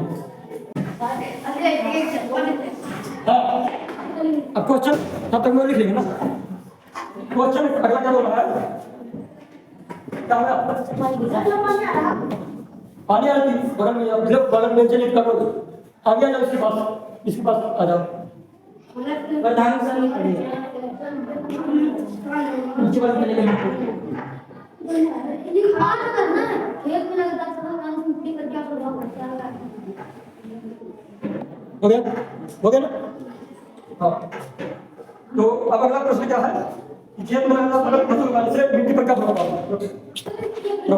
Speaker 2: अरे एक सेकंड।
Speaker 1: हाँ अब क्वेश्चन तब तक मैं लिख लेंगे ना। क्वेश्चन अगला क्या बोल रहा है? क्या है? पानी आ रही बगल में, मतलब बगल में चलिए करो, आगे आ जाओ, इसके पास आ जाओ।
Speaker 5: प्रधान सर नहीं पड़ेगा, नीचे वाले चले गए।
Speaker 2: ये खाना तो करना है, खेत में लगता है सब काम मिट्टी पर क्या प्रभाव पड़ता है।
Speaker 1: हो गया? हो गया ना? हाँ तो अब अगला प्रश्न क्या है? खेत में लगता है फसल उगाने से मिट्टी पर क्या प्रभाव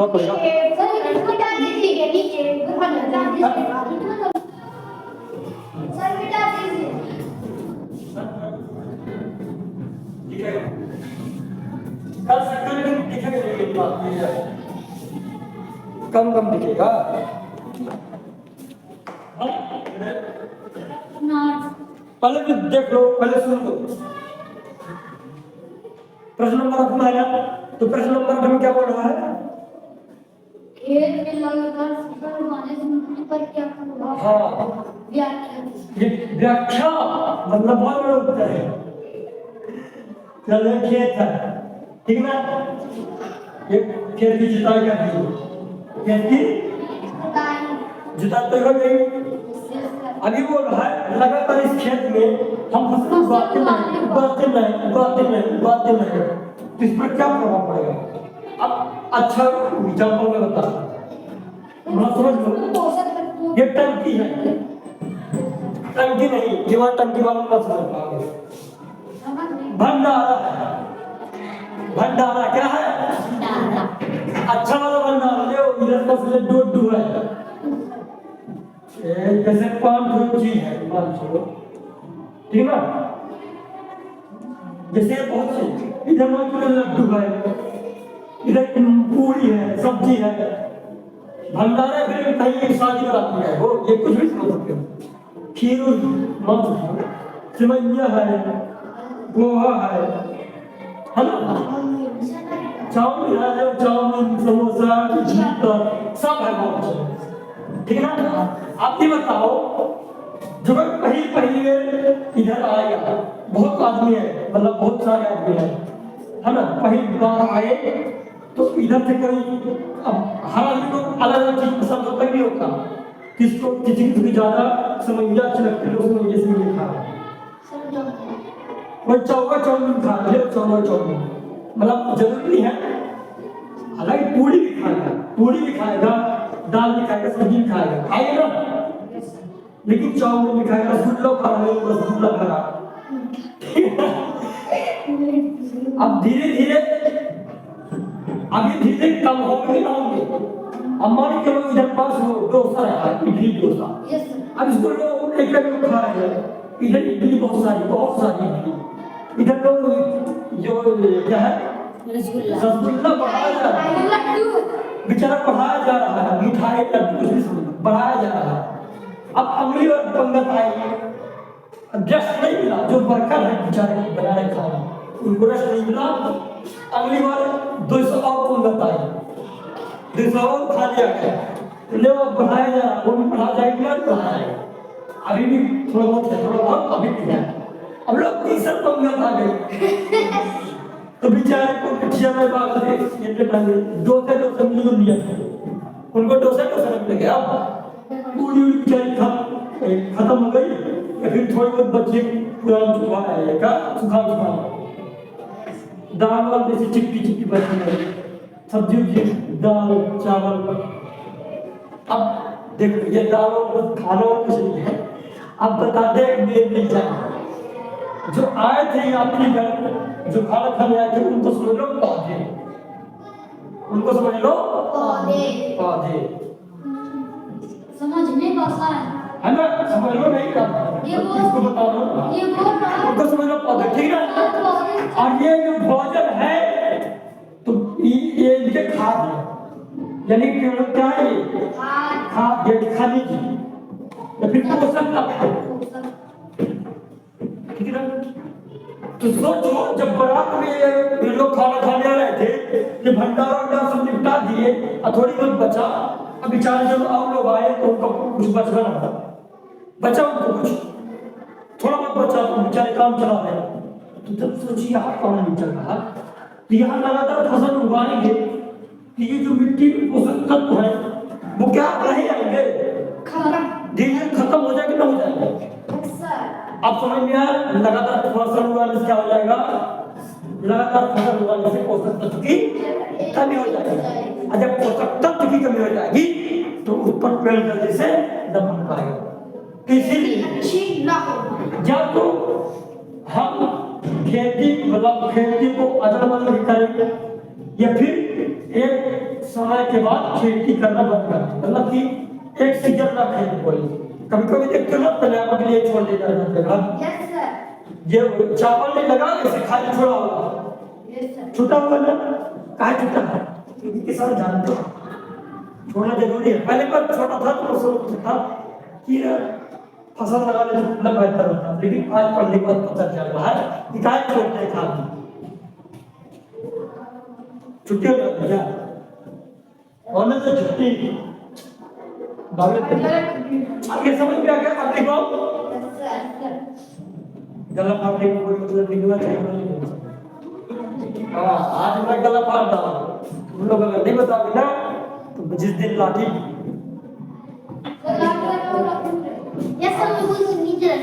Speaker 1: पड़ेगा?
Speaker 2: सर इसको डाल दीजिए नीचे, ऊपर डाल दीजिए। सर मिटा दीजिए।
Speaker 1: लिखेगा कल सकते लेकिन लिखेगा नहीं, ये बात नहीं है, कम कम लिखेगा। पहले भी देख लो, पहले सुन लो। प्रश्न नंबर 8 में आया तो प्रश्न नंबर 8 में क्या बोल रहा है?
Speaker 2: खेत में लगातार फसल उगाने से मिट्टी पर क्या प्रभाव?
Speaker 1: हाँ
Speaker 2: व्याख्या।
Speaker 1: ये व्याख्या मतलब बहुत बड़ा उत्तर है। चलो खेत है, ठीक ना? ये खेत की जुताई कर दी, खेत की जुताई तो हो गई। अभी बोल रहा है लगातार इस खेत में हम फसल उगाते नहीं, तो इस पर क्या प्रभाव पड़ेगा? अब अच्छा एग्जाम्पल में बता, समझ लो। ये टंकी है, टंकी नहीं, ये वहाँ टंकी वाला मत समझ पाओगे। भंडारा है, भंडारा क्या है? अच्छा वाला भंडारा ले, इधर का से डोडू है, जैसे 5 चीज है, 5 ठीक ना? जैसे बहुत सी इधर लड्डू है, इधर पूरी है, सब्जी है। भंडारा फिर कहीं शादी कराती है वो, ये कुछ भी समझ सकते हो। खीर सेवइया है, पोहा है ना? चाउमीन है, चाउमीन समोसा सब है बहुत, ठीक है ना? आप ये बताओ, जब पहले इधर आएगा, बहुत आदमी है, मतलब बहुत सारे आदमी है ना? पहली बार आए तो इधर से कोई, अब हर आदमी को अलग अलग चीज पसंद होता नहीं होता, किसको किसी की ज्यादा समैया अच्छी लगती है, उसको ये समझ खा कोई चाउमीन खा ले, चाउमीन मतलब जरूरी है। हालांकि पूरी भी खाएगा, दाल भी खाएगा, सब्जी भी खाएगा ना, लेकिन चाउमीन भी खाएगा, रसगुल्ला खा रहा। अब धीरे धीरे कम होंगे ना होंगे। अब मान के इधर पास हो डोसा है, इडली डोसा, अब इसको लोग एक खा रहे हैं, इधर इडली बहुत सारी इडली। इधर तो जो क्या है रसगुल्ला बढ़ाया जा रहा है,
Speaker 2: लड्डू
Speaker 1: बेचारा बढ़ाया जा रहा है, मिठाई लड्डू कुछ भी समझ बढ़ाया जा रहा है। अब अगली बार पंगत आएगी, रस नहीं मिला, जो वर्कर है बेचारे बना रहे खाना उनको रस नहीं मिला, अगली बार 200 और पंगत आई, 200 और खा लिया गया, ले वो बढ़ाया जा रहा है, वो भी बढ़ा जाएगी और बढ़ा जाएगा। अभी भी थोड़ा बहुत है, थोड़ा बहुत अभी भी है। अब लोग 30 पंगत आ गई तो बेचारे को पिछिया में बात थे ये टांगे डोसे मिल गया, उनको डोसे मिल गया। अब पूरी बेचारी खत्म हो गई, फिर थोड़ी बहुत बच्चे पुराना चुका है का सुखा दाल वाल जैसी चिपकी बची है, सब्जी दाल चावल। अब देखो ये दाल और खाना और कुछ नहीं है। अब बता दे मेरे जाए जो आए थे आपके घर, जो खाना खाने आए थे, उनको समझ लो पौधे, उनको समझ लो पौधे।
Speaker 2: समझने भाषा
Speaker 1: है ना, समझ लो नहीं करना, इसको बता दो उनको समझ लो पौधे, ठीक है। और ये जो भोजन है तो ये इनके खाद है, यानी पेड़ों क्या है ये खाद, ये खाने की या फिर पोषण तत्व, ठीक है। तो सोचो जब बारात में ये लोग खाना खाने आ रहे थे, ये भंडारा सब निपटा दिए और थोड़ी बहुत बचा, अब बेचारे जब और लोग आए तो उनको कुछ बचना था, बचा उनको कुछ थोड़ा बहुत बचा तो बेचारे काम चला रहे। तो जब सोचिए यहाँ काम नहीं चल रहा तो यहाँ लगातार फसल उगाएंगे कि ये जो मिट्टी में पोषक तत्व है वो क्या रहे आएंगे, धीरे खत्म हो जाएंगे, ना हो जाएंगे। अब समझ में आया, लगातार फसल उगाने से क्या हो जाएगा, लगातार फसल उगाने से पोषक तत्व की कमी हो जाएगी, और जब पोषक तत्व की कमी हो जाएगी तो ऊपर पेड़ जल्दी से दबन पाएगा। इसीलिए जब तो हम खेती को अदल बदल करेंगे या फिर एक समय के बाद खेती करना बंद कर, मतलब कि एक सीजन ना खेती कोई कभी देखते हो ना पर्यावरण के लिए छोड़ देता है, ये चावल नहीं लगा ऐसे खाली छोड़ा होगा, छूटा हुआ ना कहा छूटा है, क्योंकि किसान जानते हो छोड़ना जरूरी है। पहले पर छोटा था तो सोचता था कि फसल लगाने से कितना बेहतर होता है, लेकिन आज पढ़ने के बाद पता चल रहा है कि क्या छोड़ते हैं खाद छुट्टी हो जाती है, होने से छुट्टी आगे समझ में आ गया। अपने को गला फाड़ने का कोई मतलब निकलना चाहिए। हाँ आज मैं गला फाड़ रहा हूँ, तुम लोग अगर नहीं बताओगे ना तो जिस दिन लाठी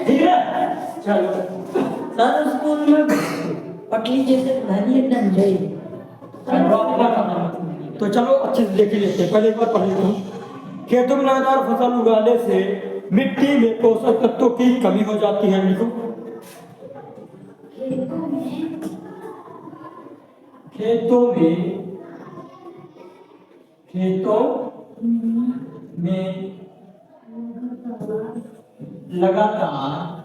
Speaker 1: ठीक है। चलो
Speaker 5: सर स्कूल में पटली जैसे धनी एकदम जय
Speaker 1: तो चलो अच्छे से देख ही लेते हैं, पहले एक बार पढ़ लेता हूँ। खेतों में लगातार फसल उगाने से मिट्टी में पोषक तत्वों की कमी हो जाती है। लिखो खेतों में लगातार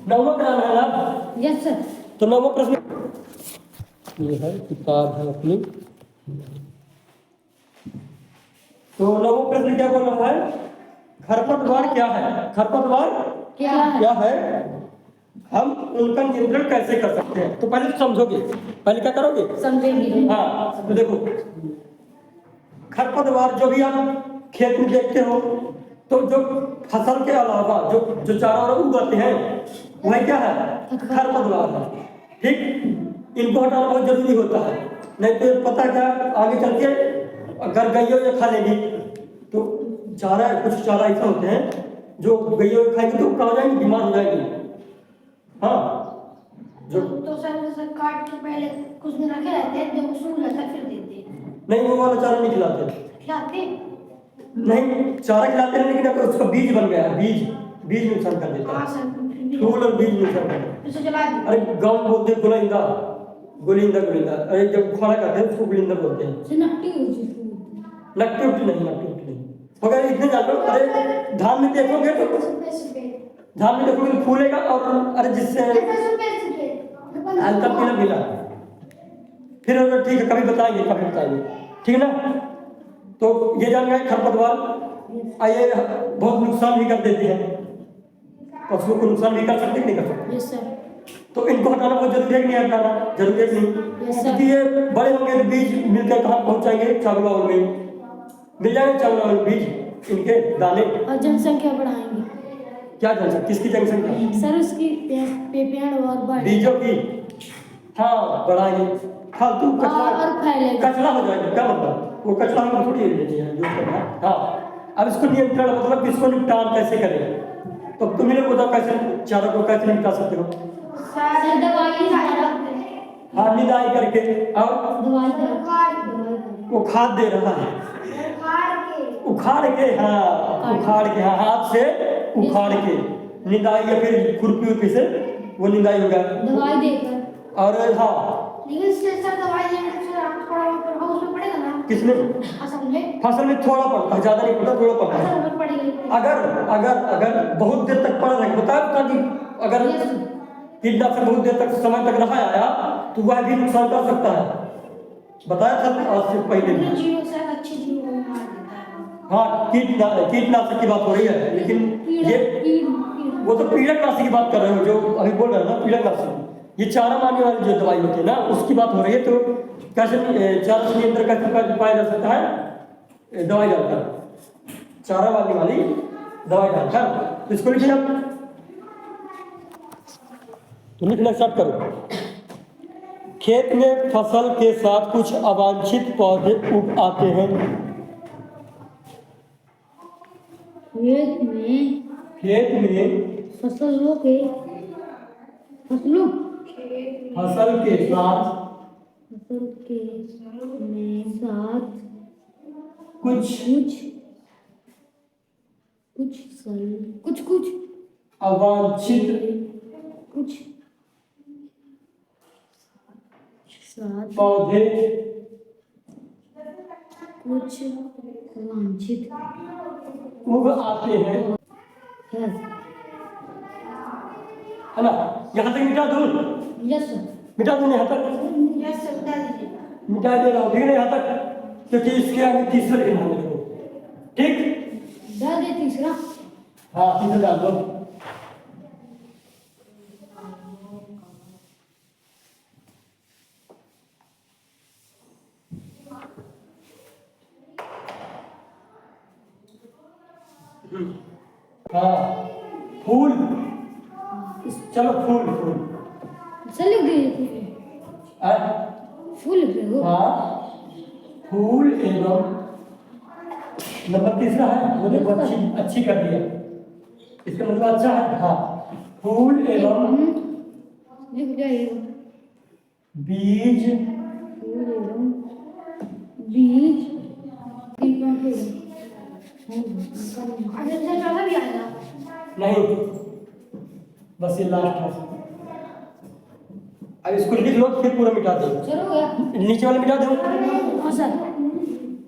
Speaker 1: नौवां क्या है ना?
Speaker 2: Yes sir.
Speaker 1: तो नौवां प्रश्न ये है, किताब है अपनी। तो नौवां प्रश्न क्या बोल रहा है? खरपतवार क्या है? खरपतवार क्या है? हम उनका नियंत्रण कैसे कर सकते हैं? तो पहले समझोगे, पहले क्या करोगे?
Speaker 2: समझेंगे।
Speaker 1: हाँ तो देखो खरपतवार जो भी आप खेत में देखते हो तो जो फसल के अलावा जो चारा उगाते हैं वह क्या है? खरपतवार है। ठीक, इनको हटाना बहुत जरूरी होता है, नहीं तो पता क्या आगे चल के अगर गैया या खा लेगी तो चारा, कुछ चारा ऐसा होते हैं जो गैया खाएगी तो कहाँ जाएंगे? बीमार हो जाएगी। हाँ जो
Speaker 2: तो सर काट के पहले कुछ दिन रखे रहते हैं, जब सूख जाता है फिर देते हैं।
Speaker 1: नहीं वो वाला चारा नहीं खिलाते, नहीं चारा खिलाते हैं लेकिन अगर उसका बीज बन गया, बीज नुकसान कर देता है, फूल और बीज नुकसान कर देता है। अरे गाँव बोलते गुलाइंदा, गोलिंदा गोलिंदा, अरे जब खाना खाते हैं उसको गोलिंदा बोलते हैं।
Speaker 2: से नट्टी हो जिसको
Speaker 1: नट्टी उट्टी नहीं, नट्टी उट्टी नहीं। मगर इतने जान लो, अरे धान में देखोगे तो धान में देखोगे तो फूलेगा और अरे जिससे हल्का पीला पीला। फिर अगर ठीक है कभी बताएंगे, कभी बताएंगे, ठीक है ना। तो ये जान गए खरपतवार ये बहुत नुकसान भी कर देती है, पशुओं को नुकसान भी कर सकते हैं, नहीं कर सकते।
Speaker 2: Yes sir.
Speaker 1: तो इनको हटाना बहुत जरूरी है कि नहीं हटाना? जरूरी है कि नहीं? क्योंकि ये बड़े होंगे तो बीज मिलकर कहाँ पहुँच जाएंगे? चावल वावल में मिल जाएंगे, चावल वावल बीज इनके दाने।
Speaker 2: और जनसंख्या बढ़ाएंगे।
Speaker 1: क्या जनसंख्या? किसकी जनसंख्या?
Speaker 2: सर उसकी पेड़ और बढ़
Speaker 1: बीजों की, हाँ बढ़ाएंगे। फालतू कचरा
Speaker 2: और फैलेगा।
Speaker 1: कचरा हो जाएगा, क्या मतलब? वो कचरा हम थोड़ी लेते हैं यूज करना। हाँ, अब इसको नियंत्रण मतलब इसको निपटान कैसे करें? तो तुम्हें लोग बताओ कैसे चारों को कैसे निपटा सकते हो?
Speaker 2: सर दवाई
Speaker 1: हाँ, निदाई करके और वो खाद दे रहा है, उखाड़ के, हाँ उखाड़ के, हाँ हाथ से उखाड़ के निदाई या फिर खुरपी उरपी से वो निदाई होगा
Speaker 2: दवाई देकर।
Speaker 1: और हाँ
Speaker 2: लेकिन सर दवाई देने से थोड़ा प्रभाव उसमें पड़ेगा ना?
Speaker 1: किसमें? फसल में थोड़ा पड़ता है, ज्यादा नहीं पड़ता, थोड़ा पड़ता है। अगर अगर अगर बहुत देर तक पड़ा रहेगा, बताया कि अगर कीटनाशक बहुत देर तक समय तक रहा आया तो वह भी नुकसान कर सकता है, बताया था आज से पहले भी। हाँ, कीटनाशक की बात हो रही है, लेकिन ये वो तो पीड़कनाशी की बात कर रहे हो, जो अभी बोल रहे हो ना पीड़कनाशी, ये चारा मारने वाली जो दवाई होती है ना उसकी बात हो रही है। तो कैसे चारा से नियंत्रण कैसे पाया जा सकता है? दवाई डालकर, चारा मारने वाली दवाई डालकर। तो इसको लिखिए आप, तो लिखना स्टार्ट करो। खेत में फसल के साथ कुछ अवांछित पौधे उग आते हैं। खेत में
Speaker 2: फसलों के
Speaker 1: फसल के साथ
Speaker 2: कुछ
Speaker 1: अवांछित पौधे उग आते हैं, है ना। यहाँ तक मिटा दूँ?
Speaker 2: Yes sir.
Speaker 1: मिटा दूँ यहाँ तक?
Speaker 2: यस सर, बता दीजिए।
Speaker 1: मिटा दे रहा हूँ, ठीक है ना यहाँ तक, क्योंकि इसके आगे तीसरा लिखना है मेरे को, ठीक?
Speaker 2: डाल दे तीसरा।
Speaker 1: हाँ तीसरा डाल दो। हाँ फूल, चलो फूल फूल
Speaker 2: सर लिख दीजिए। फूल लिख रहे हो?
Speaker 1: हाँ फूल एवं नंबर तीसरा है, वो देखो अच्छी कर दिया, इसका मतलब अच्छा है। हाँ फूल एवं
Speaker 2: लिख जाइए।
Speaker 1: बीज,
Speaker 2: फूल एवं बीज भी आएगा
Speaker 1: नहीं, बस ये लास्ट है। अब इसको लिख लो फिर पूरा मिटा दो।
Speaker 2: चलो गया।
Speaker 1: नीचे वाले मिटा दो।
Speaker 2: हाँ सर।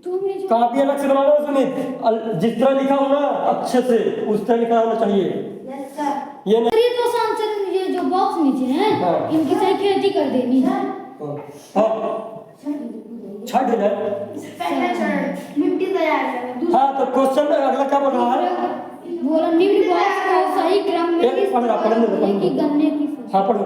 Speaker 2: तुम नीचे
Speaker 1: कॉपी अलग से बनाना उसमें, जिस तरह लिखा हो ना अच्छे से उस तरह लिखा होना चाहिए।
Speaker 2: Yes sir.
Speaker 1: ये नहीं,
Speaker 2: ये तो आसान सर, ये जो बॉक्स नीचे है
Speaker 1: हाँ।
Speaker 2: इनकी सही खेती कर देनी है।
Speaker 1: हाँ छठ हो जाए।
Speaker 2: मिट्टी तैयार करें।
Speaker 1: हाँ तो क्वेश्चन अगला क्या बोल रहा है?
Speaker 2: बोला निम्न बॉक्स को सही क्रम में
Speaker 1: एक पढ़ने दो।
Speaker 2: की गन्ने की फसल।
Speaker 1: हाँ पढ़ो।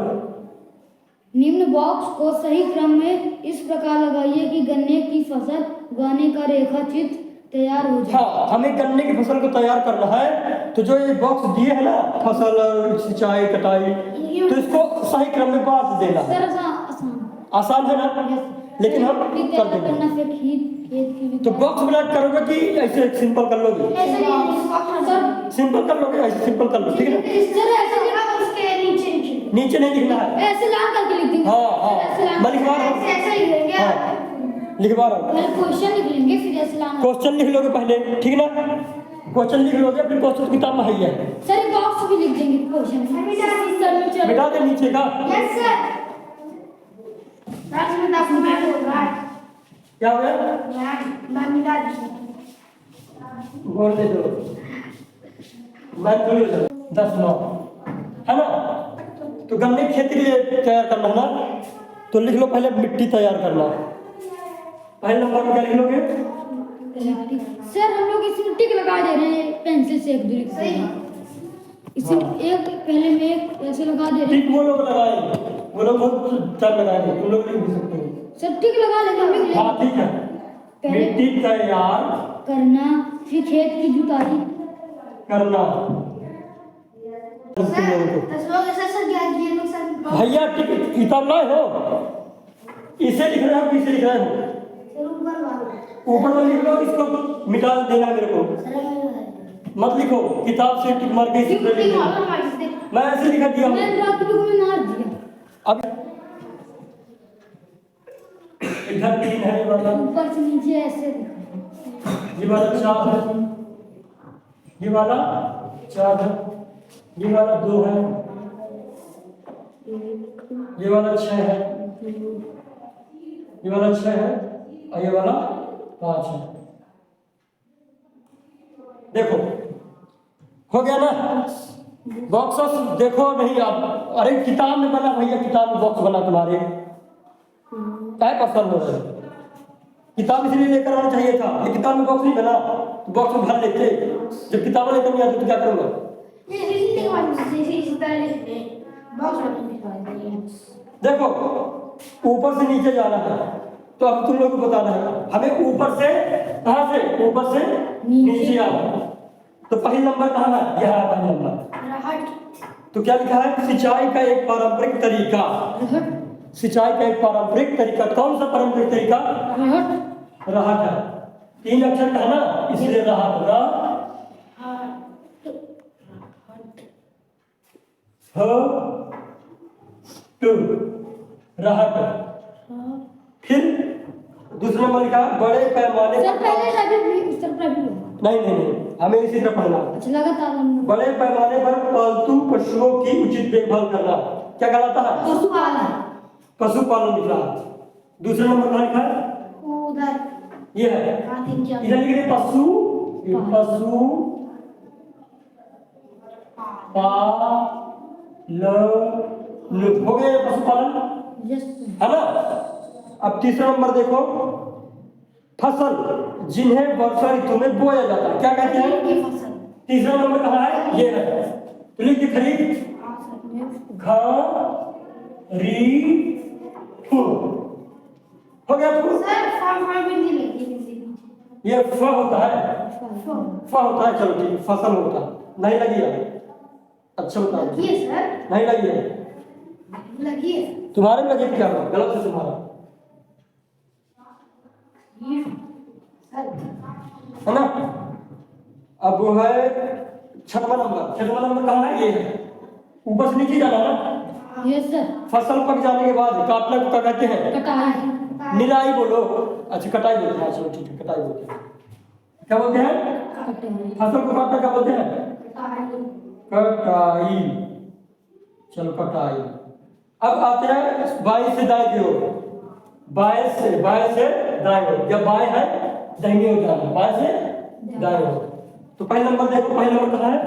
Speaker 2: निम्न बॉक्स को सही क्रम में इस प्रकार लगाइए कि गन्ने की फसल उगाने का रेखा चित्र तैयार हो जाए।
Speaker 1: हाँ हमें गन्ने की फसल को तैयार करना है, तो जो ये बॉक्स दिए है ना फसल और सिंचाई कटाई, तो इसको सही क्रम में बांट देना है।
Speaker 2: सर आसान
Speaker 1: आसान है ना, लेकिन हम कर देंगे।
Speaker 2: करना फिर खेत की
Speaker 1: तो बॉक्स बना करोगे कि ऐसे सिंपल कर लोगे?
Speaker 2: ऐसे सर
Speaker 1: सिंपल कर लोगे, ऐसे सिंपल कर लो, ठीक है ना।
Speaker 2: सर ऐसे लिखा उसके नीचे
Speaker 1: नीचे नहीं लिखना है।
Speaker 2: ऐसे लाल करके लिख देंगे।
Speaker 1: हाँ हाँ मैं लिखवा रहा हूँ।
Speaker 2: ऐसे लिख देंगे।
Speaker 1: हाँ लिखवा रहा हूँ।
Speaker 2: पहले क्वेश्चन लिख लेंगे फिर ऐसे लाना।
Speaker 1: क्वेश्चन लिख लोगे पहले, ठीक ना। क्वेश्चन लिख लोगे फिर क्वेश्चन किताब में है।
Speaker 2: सर बॉक्स भी लिख देंगे क्वेश्चन।
Speaker 1: मिटा दे नीचे का।
Speaker 2: Yes sir. रात में 10 मिनट हो रहा है
Speaker 1: क्या हो गया?
Speaker 2: मैं मिटा दी
Speaker 1: बोल दे दो मैं थोड़ी हो 10-9 है ना। तो गन्ने की खेती के लिए तैयार करना है ना, तो लिख लो पहले मिट्टी तैयार करना। पहले नंबर में क्या लिख लोगे?
Speaker 2: सर हम लोग इसी टिक लगा दे रहे हैं पेंसिल से एक दूरी सही इसी एक पहले में एक ऐसे लगा दे रहे हैं
Speaker 1: टिक वो लोग लगाएंगे, वो लोग बहुत टाइम लगाएंगे, तुम लोग लिख भी सकते हो।
Speaker 2: सर टिक लगा लेंगे हम लोग
Speaker 1: हाँ ठीक है।
Speaker 2: पहले
Speaker 1: मिट्टी तैयार
Speaker 2: करना फिर खेत की जुताई
Speaker 1: करना। भैया टिक किताब लाए हो, इसे लिख रहे हो कि इसे लिख रहे हो? ऊपर में लिख लो, इसको मिटा देना मेरे को, मत लिखो किताब से टिक मार के इसी पे लिख दो। मैं ऐसे लिखा दिया हूँ। अब इधर 3 है, ये वाला
Speaker 2: ऊपर से नीचे ऐसे
Speaker 1: ये वाला 4 है, ये वाला 4 है, ये वाला 2 है, ये वाला 6 है, ये वाला 6 है और ये वाला 5 है। देखो हो गया ना। बॉक्स देखो नहीं आप, अरे किताब में बना भैया, किताब में बॉक्स बना तुम्हारे क्या पसंद हो रहा है? किताब इसलिए लेकर आना चाहिए था, ये किताब में बॉक्स नहीं बना तो बॉक्स में भर लेते। जब किताब लेकर नहीं आती तो क्या करूँगा? देखो ऊपर से नीचे जाना है, तो अब तुम लोग को बताना है हमें ऊपर से कहाँ से, ऊपर से नीचे आना। तो पहला नंबर कहाँ है? यह है पहला नंबर। तो क्या लिखा है? सिंचाई का एक पारंपरिक तरीका। सिंचाई का एक पारंपरिक तरीका, कौन सा पारंपरिक तरीका? रहट है। 3 अक्षर का है ना, इसलिए रहट। रहट। फिर दूसरा नंबर लिखा बड़े पैमाने पर। नहीं नहीं नहीं, हमें इसी तरह पढ़ना।
Speaker 2: लगातार
Speaker 1: बड़े पैमाने पर पालतू पशुओं की उचित देखभाल करना। क्या कहलाता है?
Speaker 2: पशुपालन।
Speaker 1: पशुपालन लिख रहा है। दूसरा नंबर कहाँ लिखा है?
Speaker 2: उधर
Speaker 1: ये है, इधर लिख रहे पशु, पशु पालन। हो गया ये पशुपालन, है ना। अब तीसरा नंबर देखो, फसल जिन्हें वर्षा ऋतु में बोया जाता है, क्या कहते हैं? तीसरा नंबर कहाँ है? ये है। तो लिख दिया खरीफ, हो गया आपको? ये फ होता है, फ होता है। चलो ठीक, फसल होता है। नहीं लगी है? अच्छा बताओ। नहीं लगी है? तुम्हारे में लगी क्या? गलत है तुम्हारा, है ना। अब वो है 6वां नंबर। 6वां नंबर कहाँ है? ये है, ऊपर से नीचे जाना ना।
Speaker 2: Yes sir.
Speaker 1: फसल पक जाने के बाद काटने को क्या कहते हैं?
Speaker 2: कटाई।
Speaker 1: निराई बोलो। अच्छा कटाई बोलते हैं, चलो ठीक है, कटाई बोलते हैं। क्या बोलते हैं? फसल को काटना क्या बोलते हैं? कटाई। चलो कटाई। अब आते हैं बाएं से दाएं की ओर। बाएं से दाएं ओर, या बाएं है दाहिने ओर जाना, बाएं से दाएं ओर। तो पहला नंबर देखो, पहला नंबर कहाँ है?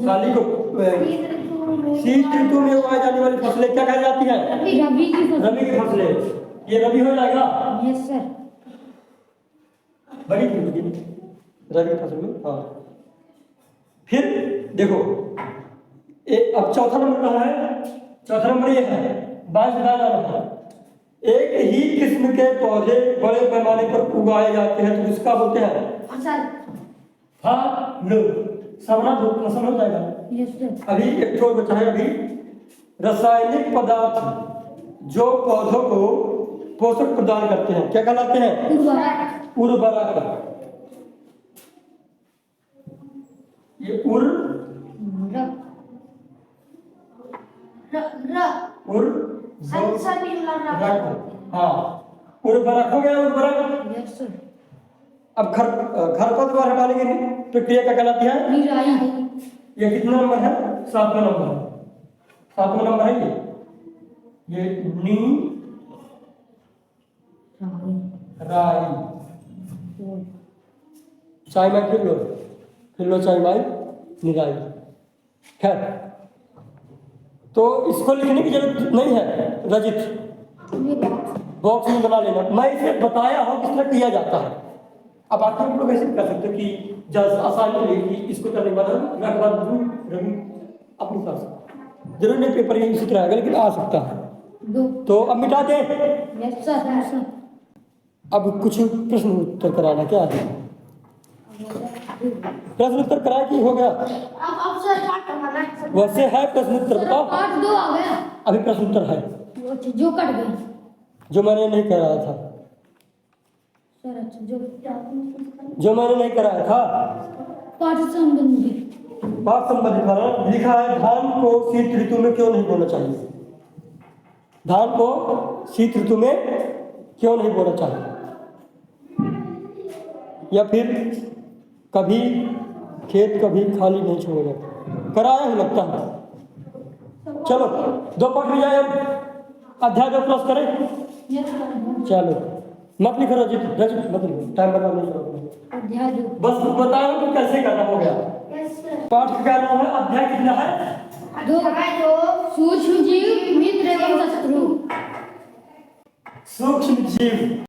Speaker 1: काली को शीत ऋतु में उगाई जाने वाली फसलें क्या कही जाती हैं?
Speaker 2: रबी की
Speaker 1: फसलें। ये रबी हो जाएगा?
Speaker 2: Yes sir.
Speaker 1: बड़ी रबी फसल में। हाँ फिर देखो अब चौथा नंबर कहाँ है? चौथा नंबर ये है, बाएं से दाएं जाना है। एक ही किस्म के पौधे बड़े पैमाने पर उगाए जाते हैं तो उसका बोलते हैं
Speaker 2: फसल।
Speaker 1: समरा दो फसल हो जाएगा।
Speaker 2: Yes sir.
Speaker 1: अभी एक छोड़ बचा है। अभी रासायनिक पदार्थ जो पौधों को पोषक प्रदान करते हैं क्या कहलाते हैं? उर्वरक। ये हाँ उर्वरक हो गया। उर्वरक।
Speaker 2: Yes sir.
Speaker 1: अब खरपतवार हटाने की प्रक्रिया क्या कहलाती है?
Speaker 2: निराई।
Speaker 1: ये कितना नंबर है? 7वां नंबर है। 7वां नंबर है ये। ये नी राई चाय में फिर लो चाय माई निराई। खैर, तो इसको लिखने की जरूरत नहीं है रजित, बॉक्स में बना लेना। मैं इसे बताया हूं किस तरह किया जाता है। अब आप लोग ऐसे कर सकते हो कि जज आसानी के लिए कि इसको करने के बाद रवि अपनी कर सकते, जरूर नहीं पेपर ये इसी तरह आएगा लेकिन आ सकता है। तो अब मिटा दे।
Speaker 2: Yes sir.
Speaker 1: अब कुछ प्रश्न उत्तर कराना क्या है? प्रश्न उत्तर कराया कि हो गया?
Speaker 2: अब सर पार्ट करना है।
Speaker 1: वैसे है प्रश्न उत्तर, बताओ।
Speaker 2: पार्ट 2 आ गया।
Speaker 1: अभी प्रश्न उत्तर है
Speaker 2: वो जो कट गया
Speaker 1: जो मैंने नहीं कराया था,
Speaker 2: सर। अच्छा
Speaker 1: जो मैंने नहीं कराया था।
Speaker 2: पार्ट संबंधी
Speaker 1: बात संबंधित वाला लिखा है, धान को शीत ऋतु में क्यों नहीं बोना चाहिए? धान को शीत ऋतु में क्यों नहीं बोना चाहिए? या फिर कभी खेत कभी खाली नहीं छोड़ा जाता, कराया ही लगता है। चलो 2 पार्ट में जाए, अब अध्याय 2 क्लोज करें।
Speaker 2: Yes sir.
Speaker 1: चलो मत लिखो रजित मत लिखो, टाइम बर्बाद नहीं करो,
Speaker 2: अध्याय 2।
Speaker 1: बस बताओ कि कैसे करना। हो गया।
Speaker 2: Yes sir.
Speaker 1: पाठ का क्या नाम है? अध्याय कितना है?
Speaker 2: 2 सूक्ष्म जीव मित्र एवं शत्रु।
Speaker 1: सूक्ष्म जीव।